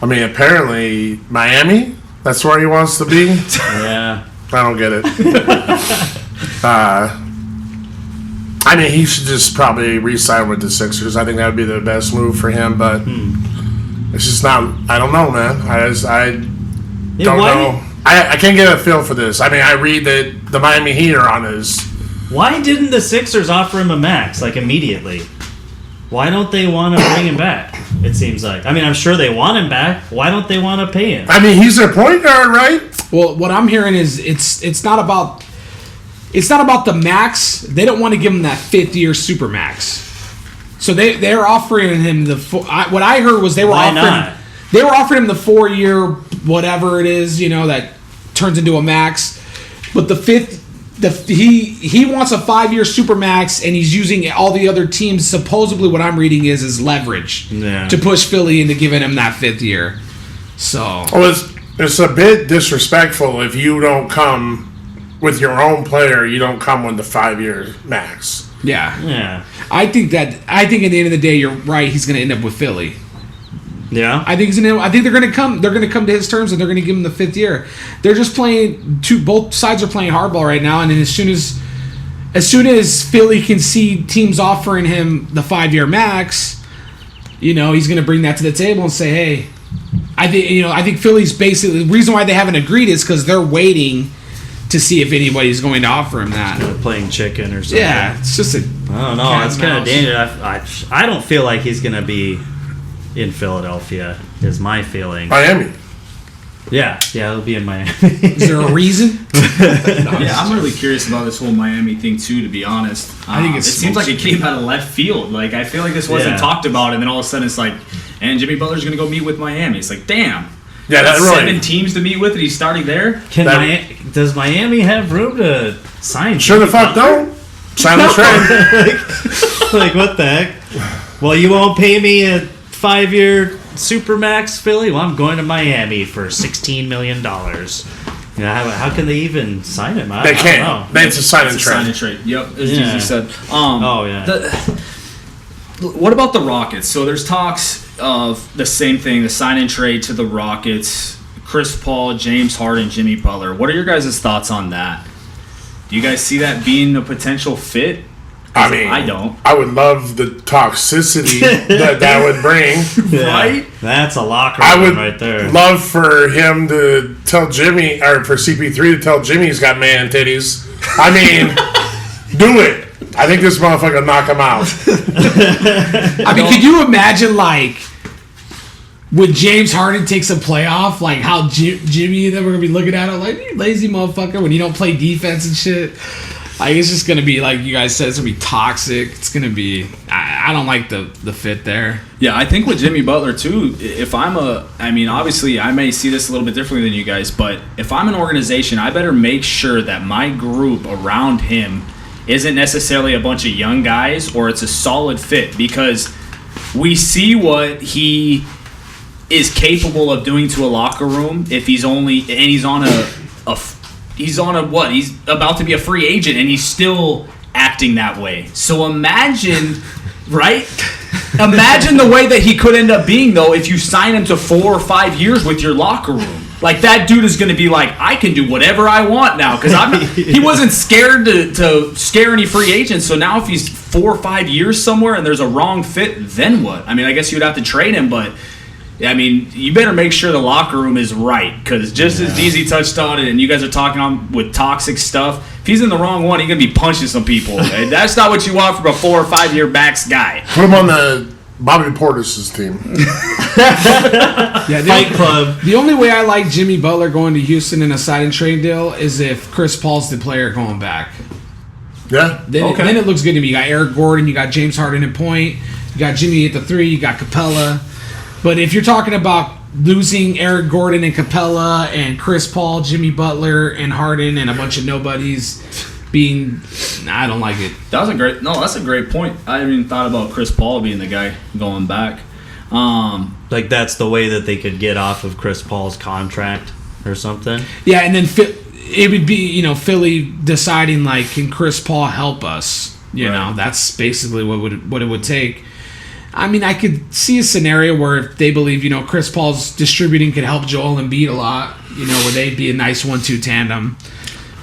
I mean, apparently Miami. That's where he wants to be. Yeah, I don't get it. I mean, he should just probably re-sign with the Sixers. I think that would be the best move for him, but it's just not. I don't know, man. I don't know. I can't get a feel for this. I mean, I read that the Miami Heat are on his. Why didn't the Sixers offer him a max, like, immediately? Why don't they want to bring him back? It seems like. I mean, I'm sure they want him back. Why don't they want to pay him? I mean, he's their point guard, right? Well, what I'm hearing is it's not about the max. They don't want to give him that 5th-year super max. So they're offering him what I heard was they were offering him the 4-year whatever it is, that turns into a max. But the 5th. He wants a 5-year supermax, and he's using all the other teams. Supposedly, what I'm reading is leverage to push Philly into giving him that 5th year. So, it's a bit disrespectful if you don't come with your own player. You don't come with the 5-year max. Yeah. I think at the end of the day, you're right. He's going to end up with Philly. Yeah, I think they're going to come. They're going to come to his terms, and they're going to give him the 5th year. They're just playing. Both sides are playing hardball right now, and then as soon as Philly can see teams offering him the 5-year max, he's going to bring that to the table and say, "Hey, I think Philly's basically the reason why they haven't agreed is because they're waiting to see if anybody's going to offer him that." Playing chicken or something. Yeah, it's just I don't know. It's kind of dangerous. I don't feel like he's going to be in Philadelphia, is my feeling. Miami. Yeah, it'll be in Miami. Is there a reason? Yeah, I'm really curious about this whole Miami thing too. To be honest, I think it seems like it came out of left field. Like I feel like this wasn't talked about, and then all of a sudden it's like, and Jimmy Butler's going to go meet with Miami. It's like, damn. Yeah, that's really 7 teams to meet with, and he's starting there. Does Miami have room to sign? Sure the fuck don't. Sign the trade. Like what the heck? Well, you won't pay me a 5-year Supermax, Philly? Well, I'm going to Miami for $16 million. You know, how can they even sign him? They can't. It's a sign and trade. Sign and trade. Yep, as you said. Yeah. What about the Rockets? So there's talks of the same thing, the sign and trade to the Rockets. Chris Paul, James Harden, Jimmy Butler. What are your guys' thoughts on that? Do you guys see that being a potential fit? I mean, I don't. I would love the toxicity that would bring. Right? That's a locker I room would right there. love for him to tell Jimmy, or for CP3 to tell Jimmy he's got man titties. I mean, do it. I think this motherfucker will knock him out. I mean, could you imagine, like, when James Harden takes a playoff, like, how Jimmy and them are going to be looking at him like, you lazy motherfucker, when you don't play defense and shit? Like, it's just going to be, like you guys said, it's going to be toxic. It's going to be... I don't like the fit there. Yeah, I think with Jimmy Butler, too, I mean, obviously, I may see this a little bit differently than you guys, but if I'm an organization, I better make sure that my group around him isn't necessarily a bunch of young guys, or it's a solid fit, because we see what he is capable of doing to a locker room if he's on what? He's about to be a free agent, and he's still acting that way. So imagine, right? Imagine the way that he could end up being, though, if you sign him to 4 or 5 years with your locker room. Like, that dude is going to be like, I can do whatever I want now. Because he wasn't scared to scare any free agents. So now if he's 4 or 5 years somewhere and there's a wrong fit, then what? I mean, I guess you'd have to trade him, but... I mean, you better make sure the locker room is right, because just as DZ touched on it, and you guys are talking on with toxic stuff, if he's in the wrong one, he's going to be punching some people. And that's not what you want from a 4 or 5 year max guy. Put him on the Bobby Portis' team. Yeah, Fight Club. The only way I like Jimmy Butler going to Houston in a sign and trade deal is if Chris Paul's the player going back. Yeah. Then it looks good to me. You got Eric Gordon, you got James Harden at point, you got Jimmy at the 3, you got Capella. But if you're talking about losing Eric Gordon and Capella and Chris Paul, Jimmy Butler and Harden and a bunch of nobodies I don't like it. That's a great point. I haven't even thought about Chris Paul being the guy going back. Like, that's the way that they could get off of Chris Paul's contract or something. Yeah, and then it would be, Philly deciding, like, can Chris Paul help us? You know, that's basically what it would take. I mean, I could see a scenario where if they believe, Chris Paul's distributing could help Joel Embiid a lot, where they'd be a nice 1-2 tandem.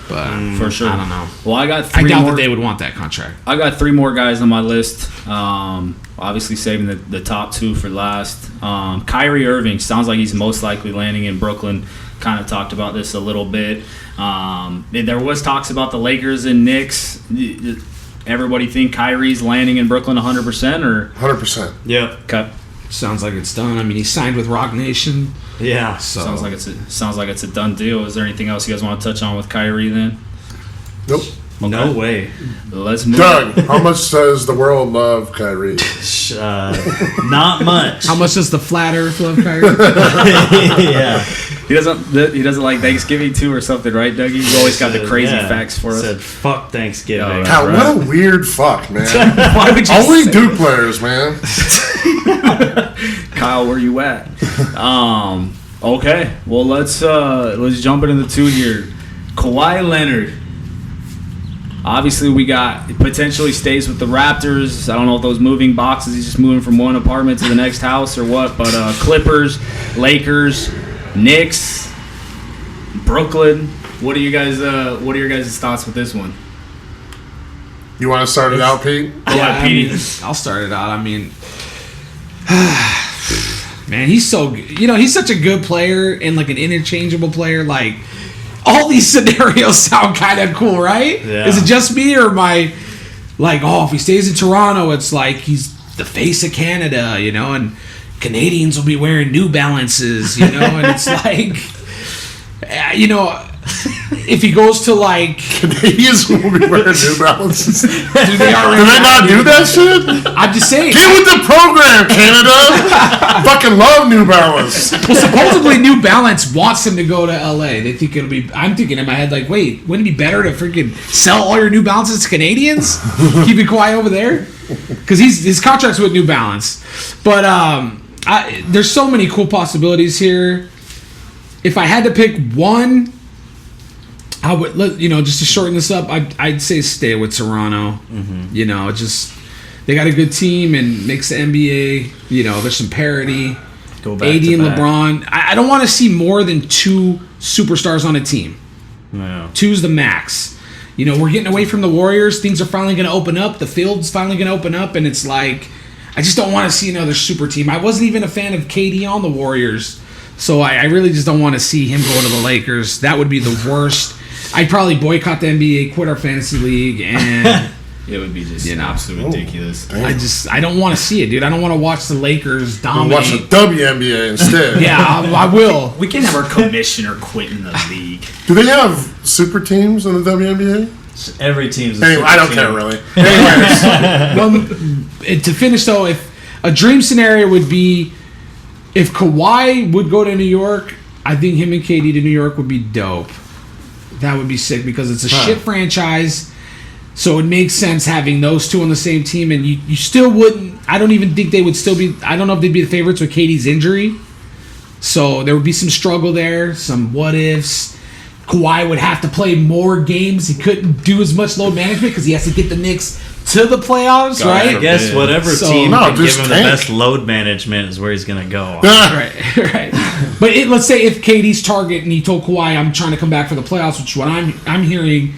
But for sure. I don't know. Well, I doubt that they would want that contract. I got 3 more guys on my list. Obviously saving the top 2 for last. Kyrie Irving sounds like he's most likely landing in Brooklyn. Kind of talked about this a little bit. There was talks about the Lakers and Knicks. Everybody think Kyrie's landing in Brooklyn 100% or 100%? Yeah. Okay. Sounds like it's done. I mean, he signed with Rock Nation. Yeah. So. Sounds like it's a done deal. Is there anything else you guys want to touch on with Kyrie then? Nope. Okay. No way. Let's move. Doug, how much does the world love Kyrie? Not much. How much does the flat Earth love Kyrie? Yeah. He doesn't like Thanksgiving too or something, right, Dougie? You always got the crazy facts for us. Said fuck Thanksgiving. God, what a weird fuck, man. Why would you Only say Duke players, man. Kyle, where you at? Okay, well let's jump into the 2 here. Kawhi Leonard. Obviously, we got potentially stays with the Raptors. I don't know if those moving boxes, he's just moving from one apartment to the next house or what. But Clippers, Lakers, Knicks, Brooklyn. What are your guys' thoughts with this one? You want to start it out, Pete? I'll start it out. I mean, man, he's so good. He's such a good player and like an interchangeable player. Like, all these scenarios sound kind of cool, right? Yeah. Is it just me or am I like, if he stays in Toronto, it's like he's the face of Canada, and Canadians will be wearing New Balances, and it's like, You know, if he goes to like Canadians will be wearing New Balances. do they not do that shit? I'm just saying. Get with the program, Canada. Fucking love New Balance. Well, supposedly New Balance wants him to go to LA. They think it'll be. I'm thinking in my head like, wait, wouldn't it be better to freaking sell all your New Balances to Canadians? Keep it quiet over there, because his contract's with New Balance. But there's so many cool possibilities here. If I had to pick one, I would, just to shorten this up, I'd say stay with Toronto. You know, just they got a good team and makes the NBA. You know, there's some parity. Go back AD to and back. LeBron. I don't want to see more than 2 superstars on a team. No. 2's the max. You know, we're getting away from the Warriors. Things are finally going to open up. The field's finally going to open up, and it's like I just don't want to see another super team. I wasn't even a fan of KD on the Warriors. So I really just don't want to see him go to the Lakers. That would be the worst. I'd probably boycott the NBA, quit our fantasy league, and it would be just absolutely ridiculous. I don't want to see it, dude. I don't want to watch the Lakers dominate. Watch the WNBA instead. Yeah, I will. We can have our commissioner quit in the league. Do they have super teams in the WNBA? Every team's a Anyway, super I don't team. care really. Anyways, Well, to finish though, if a dream scenario would be if Kawhi would go to New York, I think him and KD to New York would be dope. That would be sick because it's a shit franchise. So it makes sense having those two on the same team, and you still wouldn't. I don't even think they would still be. I don't know if they'd be the favorites with KD's injury. So there would be some struggle there, some what ifs. Kawhi would have to play more games. He couldn't do as much load management because he has to get the Knicks to the playoffs, right? I guess whatever So- team No, can give just him tank. the best load management is where he's going to go. Right. But let's say if KD's target and he told Kawhi, "I'm trying to come back for the playoffs," which what I'm hearing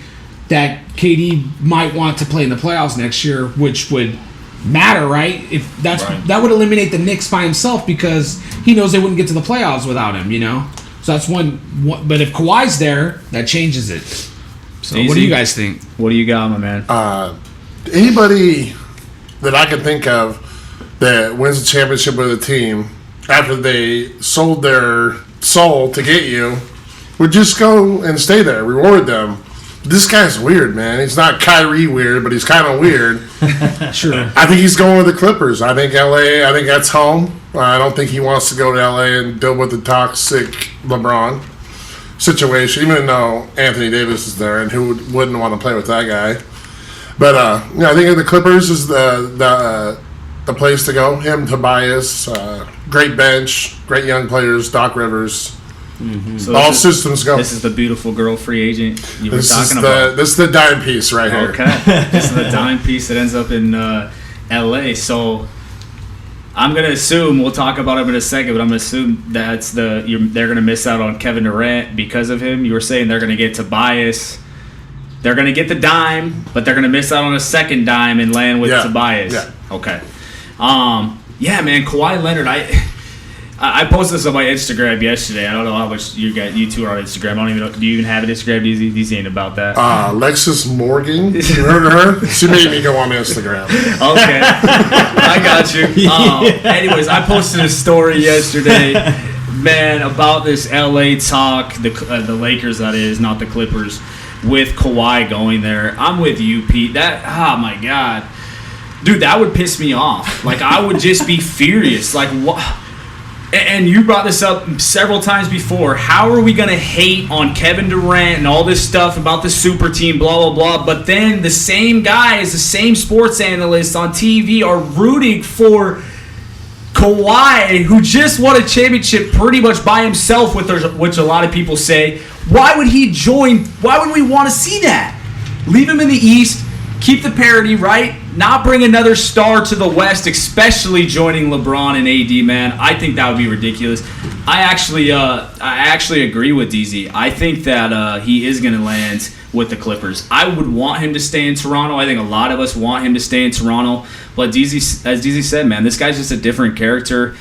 that KD might want to play in the playoffs next year, which would matter, right? If that would eliminate the Knicks by himself because he knows they wouldn't get to the playoffs without him, you know. So that's one. But if Kawhi's there, that changes it. So what do you guys think? What do you got, my man? anybody that I can think of that wins a championship with a team after they sold their soul to get you would just go and stay there, reward them. This guy's weird, man. He's not Kyrie weird, but he's kind of weird. Sure. I think he's going with the Clippers. I think LA, I think that's home. I don't think he wants to go to LA and deal with the toxic LeBron situation, even though Anthony Davis is there, and who wouldn't want to play with that guy. But I think the Clippers is the place to go. Him, Tobias, great bench, great young players, Doc Rivers. Mm-hmm. So all systems go. This is the beautiful girl free agent you were talking about. This is the dime piece right here. Okay. This is the dime piece that ends up in LA. So I'm gonna assume, we'll talk about him in a second, but I'm gonna assume that's they're gonna miss out on Kevin Durant because of him. You were saying they're gonna get Tobias. They're gonna get the dime, but they're gonna miss out on a second dime and land with Tobias. Yeah. Okay. Yeah, man, Kawhi Leonard, I posted this on my Instagram yesterday. I don't know how much you two are on Instagram. I don't even know. Do you even have an Instagram? DZ ain't about that. Lexus Morgan. You heard of her? She made me go on Instagram. Okay. I got you. Anyways, I posted a story yesterday, man, about this LA talk, the Lakers, that is, not the Clippers, with Kawhi going there. I'm with you, Pete. Oh my God. Dude, that would piss me off. Like, I would just be furious. Like, what? And you brought this up several times before. How are we going to hate on Kevin Durant and all this stuff about the super team, blah, blah, blah, but then the same guys, the same sports analysts on TV are rooting for Kawhi, who just won a championship pretty much by himself, which a lot of people say. Why would he join? Why would we want to see that? Leave him in the East. Keep the parity, right? Not bring another star to the West, especially joining LeBron and AD, man. I think that would be ridiculous. I actually agree with DZ. I think that he is going to land with the Clippers. I would want him to stay in Toronto. I think a lot of us want him to stay in Toronto. But as DZ said, man, this guy's just a different character.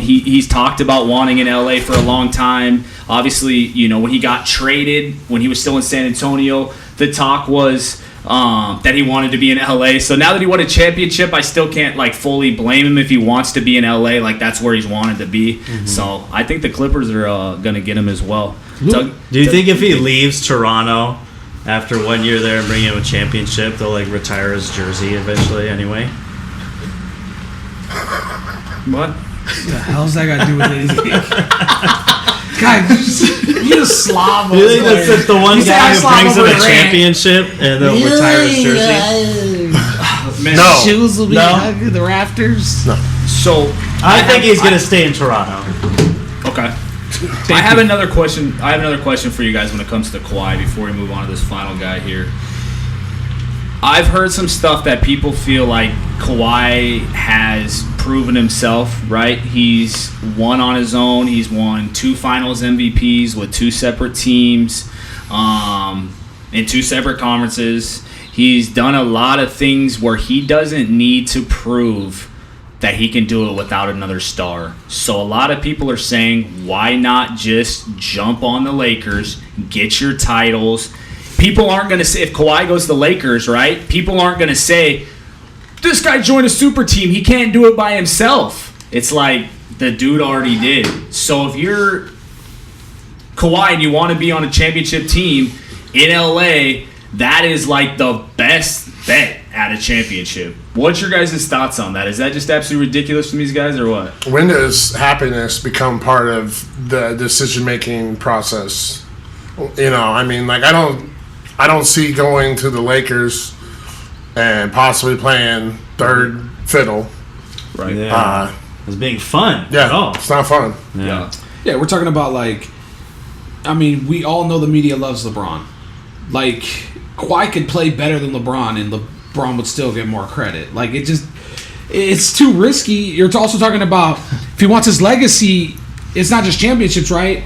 He's talked about wanting in LA for a long time. Obviously, when he got traded, when he was still in San Antonio, the talk was that he wanted to be in LA. So now that he won a championship, I still can't like fully blame him if he wants to be in LA. Like that's where he's wanted to be. Mm-hmm. So I think the Clippers are gonna get him as well. Do you think if he leaves Toronto after 1 year there and bring him a championship, they'll like retire his jersey eventually anyway? What? The hell's that got to do with anything? God, you just slob. You think that's the one guy who brings him a championship and they'll retire his jersey? Man, No. Shoes will be hugging the rafters. No. So I think he's going to stay in Toronto. Okay. I have another question for you guys when it comes to Kawhi before we move on to this final guy here. I've heard some stuff that people feel like Kawhi has proven himself, right? He's won on his own. He's won 2 finals MVPs with 2 separate teams in 2 separate conferences. He's done a lot of things where he doesn't need to prove that he can do it without another star. So a lot of people are saying, why not just jump on the Lakers, get your titles? People aren't going to say, if Kawhi goes to the Lakers, right? People aren't going to say, this guy joined a super team. He can't do it by himself. It's like the dude already did. So if you're Kawhi and you want to be on a championship team in LA, that is like the best bet at a championship. What's your guys' thoughts on that? Is that just absolutely ridiculous from these guys or what? When does happiness become part of the decision-making process? You know, I mean, like I don't see going to the Lakers and possibly playing third fiddle. Right. Yeah. It's being fun. Yeah. It's not fun. Yeah. Yeah, we're talking about I mean, we all know the media loves LeBron. Like, Kawhi could play better than LeBron, and LeBron would still get more credit. Like, it's too risky. You're also talking about if he wants his legacy, it's not just championships, right?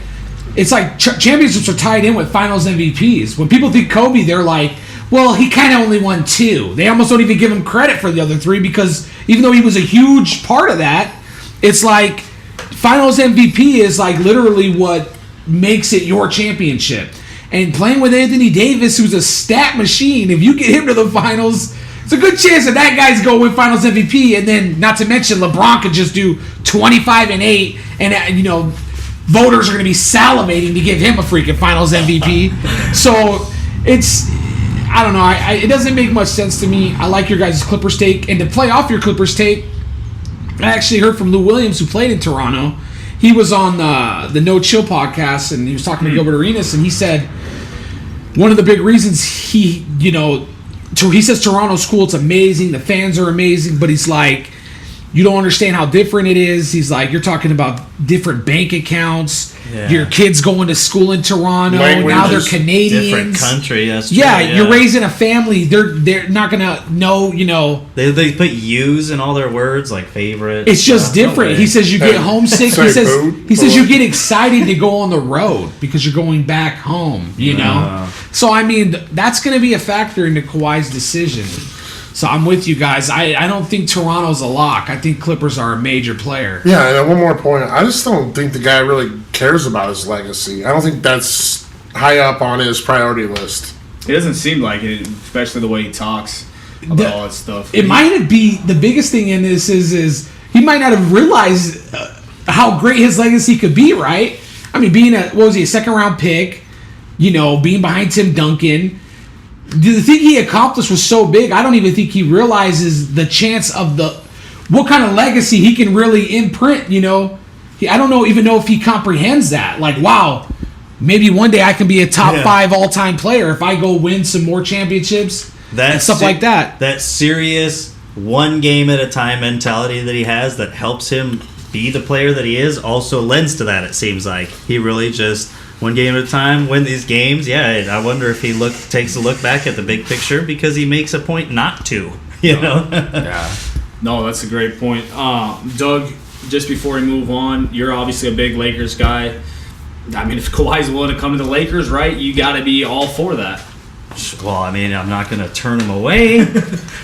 It's like championships are tied in with finals MVPs. When people think Kobe, they're like, well, he kind of only won 2. They almost don't even give him credit for the other 3 because even though he was a huge part of that, it's like finals MVP is like literally what makes it your championship. And playing with Anthony Davis, who's a stat machine, if you get him to the finals, it's a good chance that guy's going to win finals MVP. And then, not to mention, LeBron could just do 25-8 and, voters are going to be salivating to give him a freaking finals MVP. So I don't know. It doesn't make much sense to me. I like your guys' Clippers take. And to play off your Clippers take, I actually heard from Lou Williams, who played in Toronto. He was on the No Chill podcast, and he was talking to Gilbert Arenas, and he said one of the big reasons he says Toronto's cool, it's amazing, the fans are amazing, but he's like, you don't understand how different it is. He's like, you're talking about different bank accounts. Yeah. Your kids going to school in Toronto. Now they're Canadians. Different country. That's true. Yeah, you're raising a family. They're not gonna know. They put U's in all their words, like favorite. It's just different. No, he says you get homesick. He says you get excited to go on the road because you're going back home. You know. So I mean, that's going to be a factor into Kawhi's decision. So I'm with you guys. I don't think Toronto's a lock. I think Clippers are a major player. Yeah, and one more point. I just don't think the guy really cares about his legacy. I don't think that's high up on his priority list. It doesn't seem like it, especially the way he talks about all that stuff. It might be the biggest thing in this is he might not have realized how great his legacy could be, right? I mean, being a second round pick, being behind Tim Duncan. The thing he accomplished was so big, I don't even think he realizes the chance of what kind of legacy he can really imprint, I don't even know if he comprehends that. Like, wow, maybe one day I can be a top 5 all-time player if I go win some more championships and stuff like that. That serious one game at a time mentality that he has that helps him be the player that he is also lends to that, it seems like. He really just... one game at a time, win these games. Yeah, I wonder if he takes a look back at the big picture because he makes a point not to, know? Yeah. No, that's a great point. Doug, just before we move on, you're obviously a big Lakers guy. I mean, if Kawhi's willing to come to the Lakers, right, you got to be all for that. Well, I mean, I'm not going to turn him away.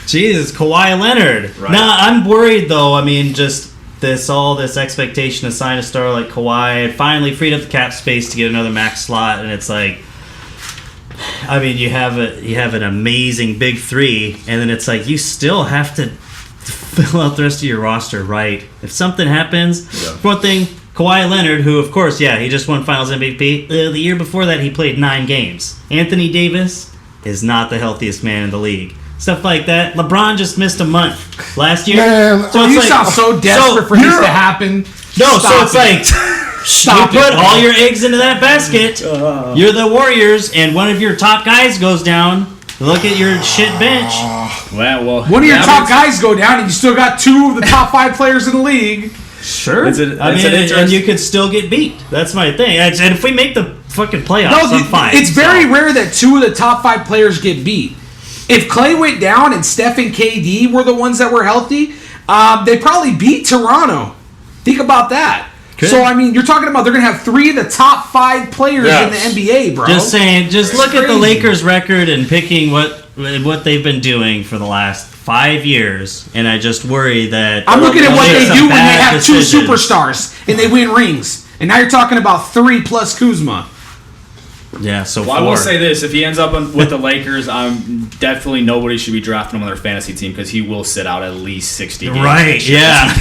Jesus, Kawhi Leonard. Right. Nah, I'm worried, though. I mean, just... this expectation to sign a star like Kawhi, finally freed up the cap space to get another max slot, and it's like I mean, you have an amazing big three, and then it's like you still have to fill out the rest of your roster right. If something happens, for one thing, Kawhi Leonard, who of course, he just won Finals MVP. The year before that, he played 9 games. Anthony Davis is not the healthiest man in the league. Stuff like that. LeBron just missed a month last year. Man, so you sound so desperate for this to happen. No, so it's like you put all your eggs into that basket. You're the Warriors, and one of your top guys goes down. Look at your shit bench. Well, one of your top guys go down, and you still got 2 of the top 5 players in the league. Sure. And you could still get beat. That's my thing. And if we make the fucking playoffs, I'm fine. It's very rare that 2 of the top 5 players get beat. If Clay went down and Steph and KD were the ones that were healthy, they probably beat Toronto. Think about that. Good. So, I mean, you're talking about they're going to have 3 of the top 5 players in the NBA, bro. Just saying, look at the Lakers' record and picking what they've been doing for the last 5 years, and I just worry that... I'm looking at what they do when they have 2 superstars and they win rings. And now you're talking about 3 plus Kuzma. Yeah, so I will say this. If he ends up with the Lakers, definitely nobody should be drafting him on their fantasy team because he will sit out at least 60 games. Right, yeah.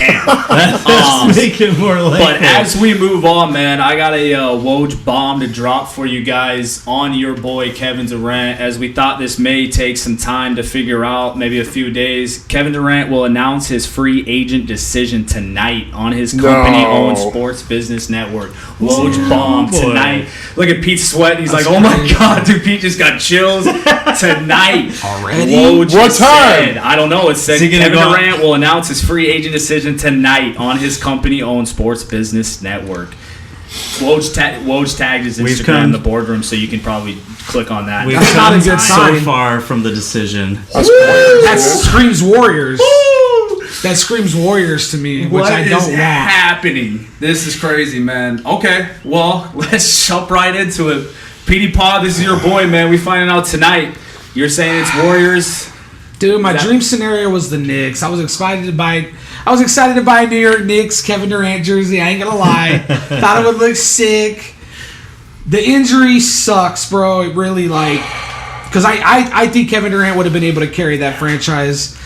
Let's make it more likely. But as we move on, man, I got a Woj bomb to drop for you guys on your boy Kevin Durant. As we thought this may take some time to figure out, maybe a few days, Kevin Durant will announce his free agent decision tonight on his company-owned sports business network. Woj bomb tonight. Look at Pete sweating. He's like, oh my God, dude, Pete just got chills tonight. Already? Woj what time? Said, I don't know. It said Kevin Durant will announce his free agent decision tonight on his company-owned sports business network. Woj tagged his Instagram in the boardroom, so you can probably click on that. We've come so far from the decision. That screams Warriors. That screams Warriors to me, which I don't want. What is happening? This is crazy, man. Okay, well, let's jump right into it. PD Pod, this is your boy, man. We finding out tonight. You're saying it's Warriors. Dude, my dream scenario was the Knicks. I was excited to buy a New York Knicks Kevin Durant jersey. I ain't gonna lie. Thought it would look sick. The injury sucks, bro. It really because I think Kevin Durant would have been able to carry that franchise,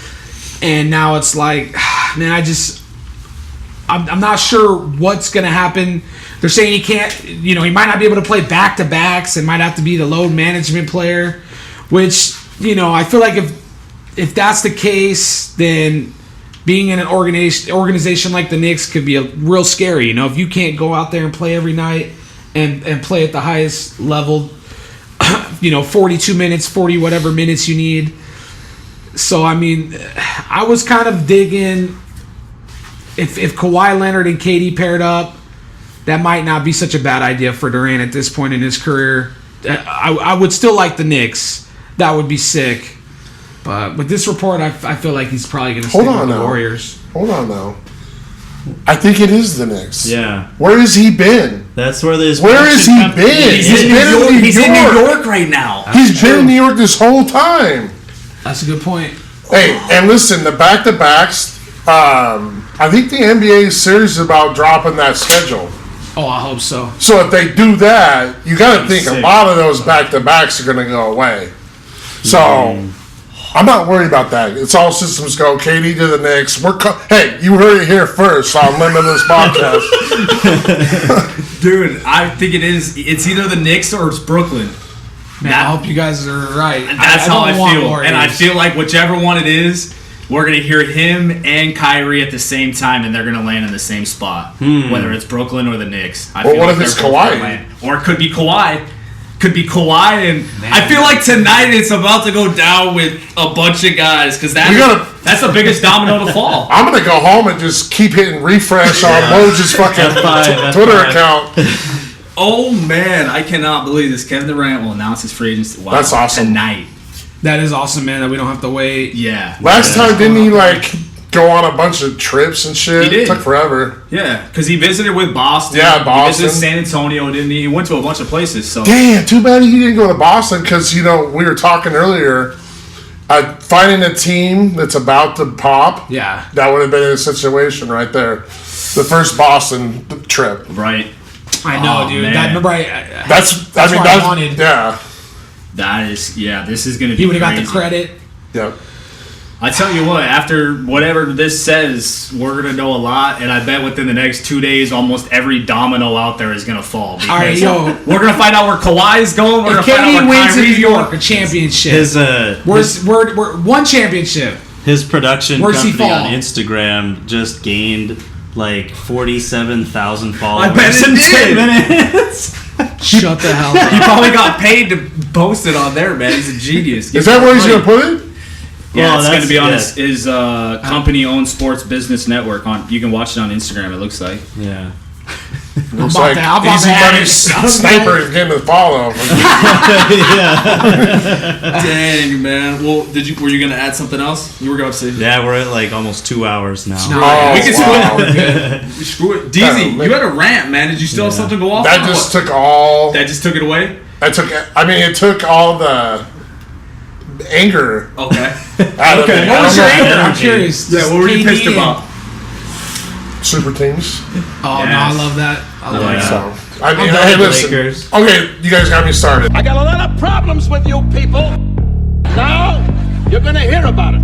and now it's like, man, I'm not sure what's gonna happen. They're saying he can't, he might not be able to play back-to-backs and might have to be the load management player, which, I feel like if that's the case, then being in an organization like the Knicks could be real scary. If you can't go out there and play every night and play at the highest level, 42 minutes, 40 whatever minutes you need. So, I mean, I was kind of digging if Kawhi Leonard and KD paired up, that might not be such a bad idea for Durant at this point in his career. I would still like the Knicks. That would be sick. But with this report, I feel like he's probably going to stick with the Warriors. Hold on now. I think it is the Knicks. Yeah. Where has he been? That's where this. Where has he been? He's in New York right now. He's been in New York this whole time. That's a good point. Hey, and listen, the back-to-backs, I think the NBA is serious about dropping that schedule. Oh, I hope so. So if they do that, you got to think a lot of those back-to-backs are going to go away. So I'm not worried about that. It's all systems go. KD to the Knicks. Hey, you heard it here first on Limitless podcast. Dude, I think it is. It's either the Knicks or it's Brooklyn. Man, I hope you guys are right. That's how I feel. Warriors. And I feel like whichever one it is, we're going to hear him and Kyrie at the same time, and they're going to land in the same spot. Whether it's Brooklyn or the Knicks. Well, what if it's Kawhi? Or it could be Kawhi. And I feel like tonight it's about to go down with a bunch of guys, because that's the biggest domino to fall. I'm going to go home and just keep hitting refresh on Woj's fucking Twitter account. Oh, man, I cannot believe this. Kevin Durant will announce his free agency. Wow, that's awesome. Tonight. That is awesome, man, that we don't have to wait. Yeah. Last time, didn't he, go on a bunch of trips and shit? He did. It took forever. Yeah, because he visited with Boston. Yeah, Boston. He visited San Antonio, didn't he? He went to a bunch of places. So damn, too bad he didn't go to Boston, because, we were talking earlier, finding a team that's about to pop, yeah, that would have been a situation right there. The first Boston trip. Right. I know, dude. Man. That's what I wanted. Yeah. That is, this is going to be He would have got the crazy. credit. Yep. I tell you what, after whatever this says, we're going to know a lot, and I bet within the next 2 days, almost every domino out there is going to fall. All right, yo. We're going to find out where Kawhi's going. We're If going to find out KD where wins in New Kyrie's York, going. a championship. His We're one championship. his production Where's he company fall? on Instagram just gained like 47,000 followers. I bet it in did. 10 minutes. Shut the hell He up. probably got paid to post it on there, man. He's a genius. Is that where he's going to put it? Yeah, Well, it's going to that's- be on yeah. his company-owned sports business network. You can watch it on Instagram, it looks like. Yeah. Looks about like that. I'm about Easy to add Money it. Sniper is getting the follow. Dang, man. Well, were you gonna add something else? You were going to say. Yeah, we're at like almost 2 hours now. Oh, We can wow. Screw it. DZ, you had a rant, man. Did you still have something to go off That on? just took all. That just took it away? It took all the anger Okay. out of it. What was your anger? I'm Energy. curious. Yeah, what were you KD pissed and- about? Super teams. Oh, no, I love that. I love Yeah. that. So, I mean, done hey, with listen. Lakers. Okay, you guys got me started. I got a lot of problems with you people. Now, you're gonna hear about it.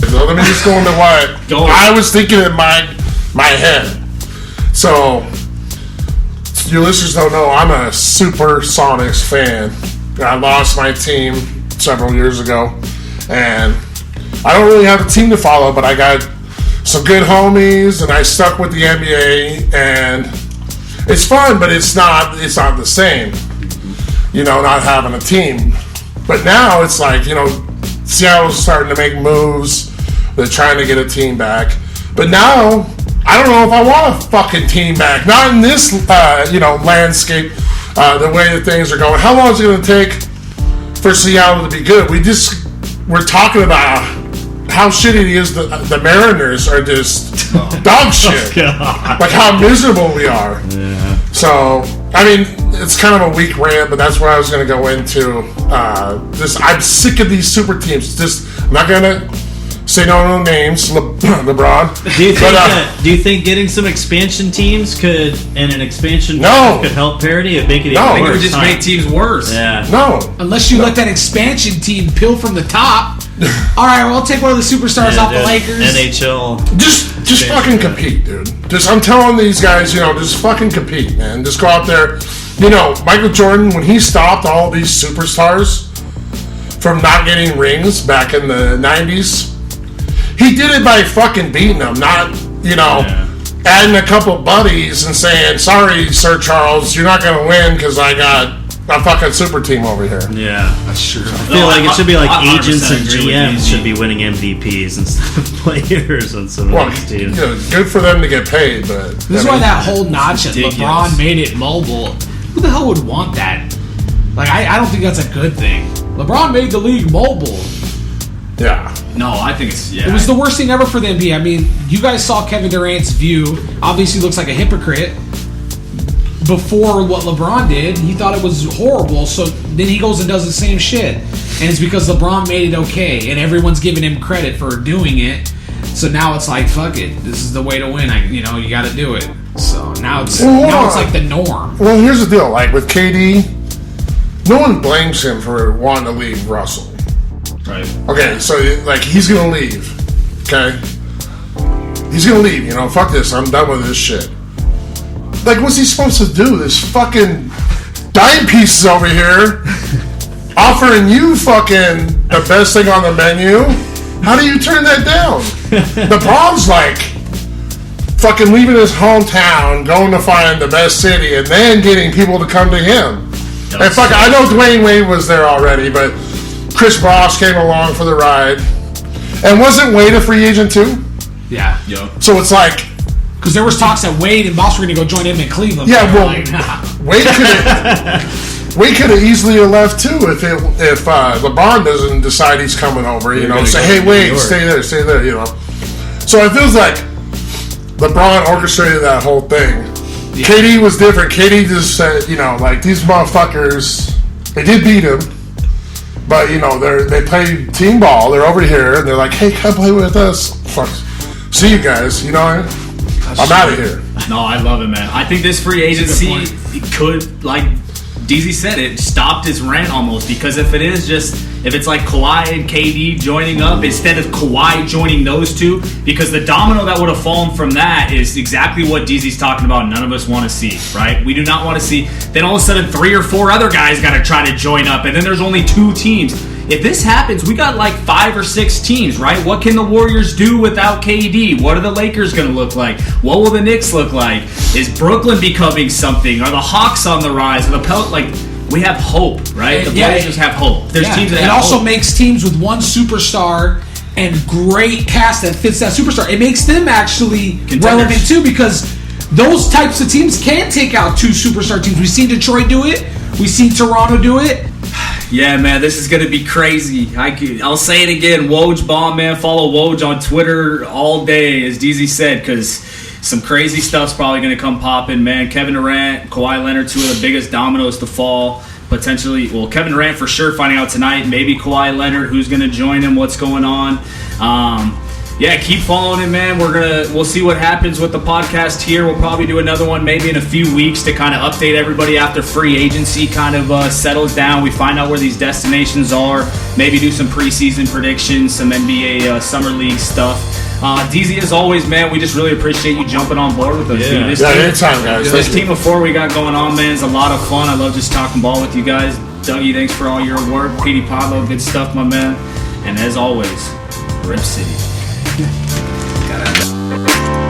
So let me just go into what Go. I was thinking in my head. So, your listeners don't know, I'm a Supersonics fan. I lost my team several years ago, and I don't really have a team to follow, but I got some good homies, and I stuck with the NBA, and it's fun, but it's not the same. You know, not having a team. But now it's like, you know, Seattle's starting to make moves. They're trying to get a team back. But now, I don't know if I want a fucking team back. Not in this, landscape, the way that things are going. How long is it going to take for Seattle to be good? We're talking about how shitty it is. The Mariners are just dog shit. Like how miserable we are. Yeah. So, I mean, it's kind of a weak rant, but that's what I was going to go into. I'm sick of these super teams. I'm not going to say no names, LeBron. Do you think getting some expansion teams could help parity and make it even No. I think it worse? would just huh? make teams worse. Yeah. No. Unless you let that expansion team pill from the top. All right, well, I'll take one of the superstars off the Lakers. NHL. Just fucking compete, dude. I'm telling these guys, just fucking compete, man. Just go out there. Michael Jordan, when he stopped all these superstars from not getting rings back in the 90s, he did it by fucking beating them, not, adding a couple buddies and saying, sorry, Sir Charles, you're not going to win because I got a fucking super team over here. Yeah. That's true. I feel like it should be like I 100% agents and agree with GMs DZ. should be winning MVPs instead of players on some Well, of these teams. good for them to get paid, but... This is why that whole notch at ridiculous. LeBron made it mobile. Who the hell would want that? Like, I don't think that's a good thing. LeBron made the league mobile. Yeah. No, I think it's, It was the worst thing ever for the NBA. I mean, you guys saw Kevin Durant's view. Obviously looks like a hypocrite. Before what LeBron did, he thought it was horrible, so then he goes and does the same shit. And it's because LeBron made it okay, and everyone's giving him credit for doing it. So now it's like, fuck it, this is the way to win. You got to do it. So now it's like the norm. Well, here's the deal. Like with KD, no one blames him for wanting to leave Russell. Right. Okay, so like he's gonna leave. Okay, he's gonna leave. Fuck this. I'm done with this shit. Like, what's he supposed to do? This fucking dime pieces over here offering you fucking the best thing on the menu. How do you turn that down? LeBron's like fucking leaving his hometown, going to find the best city, and then getting people to come to him. And fuck, I know Dwayne Wade was there already, but Chris Bosh came along for the ride. And wasn't Wade a free agent too? Yeah. So it's like, Because there was talks that Wade and Boss were going to go join him in Cleveland. Yeah, They were well, like, nah. Wade could have easily left too if LeBron doesn't decide he's coming over. Say, hey, Wade, stay there. So it feels like LeBron orchestrated that whole thing. Yeah. KD was different. KD just said, like these motherfuckers, they did beat him, but they play team ball. They're over here and they're like, hey, come play with us. Fuck, see you guys. I'm out of here. No, I love it, man. I think this free agency could DZ said, it stopped his rant almost, because if it's like Kawhi and KD joining up instead of Kawhi joining those two, because the domino that would have fallen from that is exactly what DZ's talking about. None of us want to see, right? We do not want to see. Then all of a sudden 3 or 4 other guys got to try to join up, and then there's only 2 teams. If this happens, we got like 5 or 6 teams, right? What can the Warriors do without KD? What are the Lakers going to look like? What will the Knicks look like? Is Brooklyn becoming something? Are the Hawks on the rise? Are the we have hope, right? The Blazers have hope. There's teams that have hope. It also makes teams with one superstar and great cast that fits that superstar. It makes them actually relevant too, because those types of teams can take out 2 superstar teams. We've seen Detroit do it. We've seen Toronto do it. Yeah, man, this is going to be crazy. I'll say it again. Woj Bomb, man. Follow Woj on Twitter all day, as DZ said, because some crazy stuff's probably going to come popping, man. Kevin Durant, Kawhi Leonard, 2 of the biggest dominoes to fall. Potentially, well, Kevin Durant for sure finding out tonight. Maybe Kawhi Leonard, who's going to join him, what's going on. Yeah, keep following it, man. We'll see what happens with the podcast here. We'll probably do another one maybe in a few weeks to kind of update everybody after free agency kind of settles down. We find out where these destinations are. Maybe do some preseason predictions, some NBA Summer League stuff. DZ, as always, man, we just really appreciate you jumping on board with us. Yeah, anytime, guys. This team of 4 we got going on, man, is a lot of fun. I love just talking ball with you guys. Dougie, thanks for all your work. Petey Pablo, good stuff, my man. And as always, Rip City. Got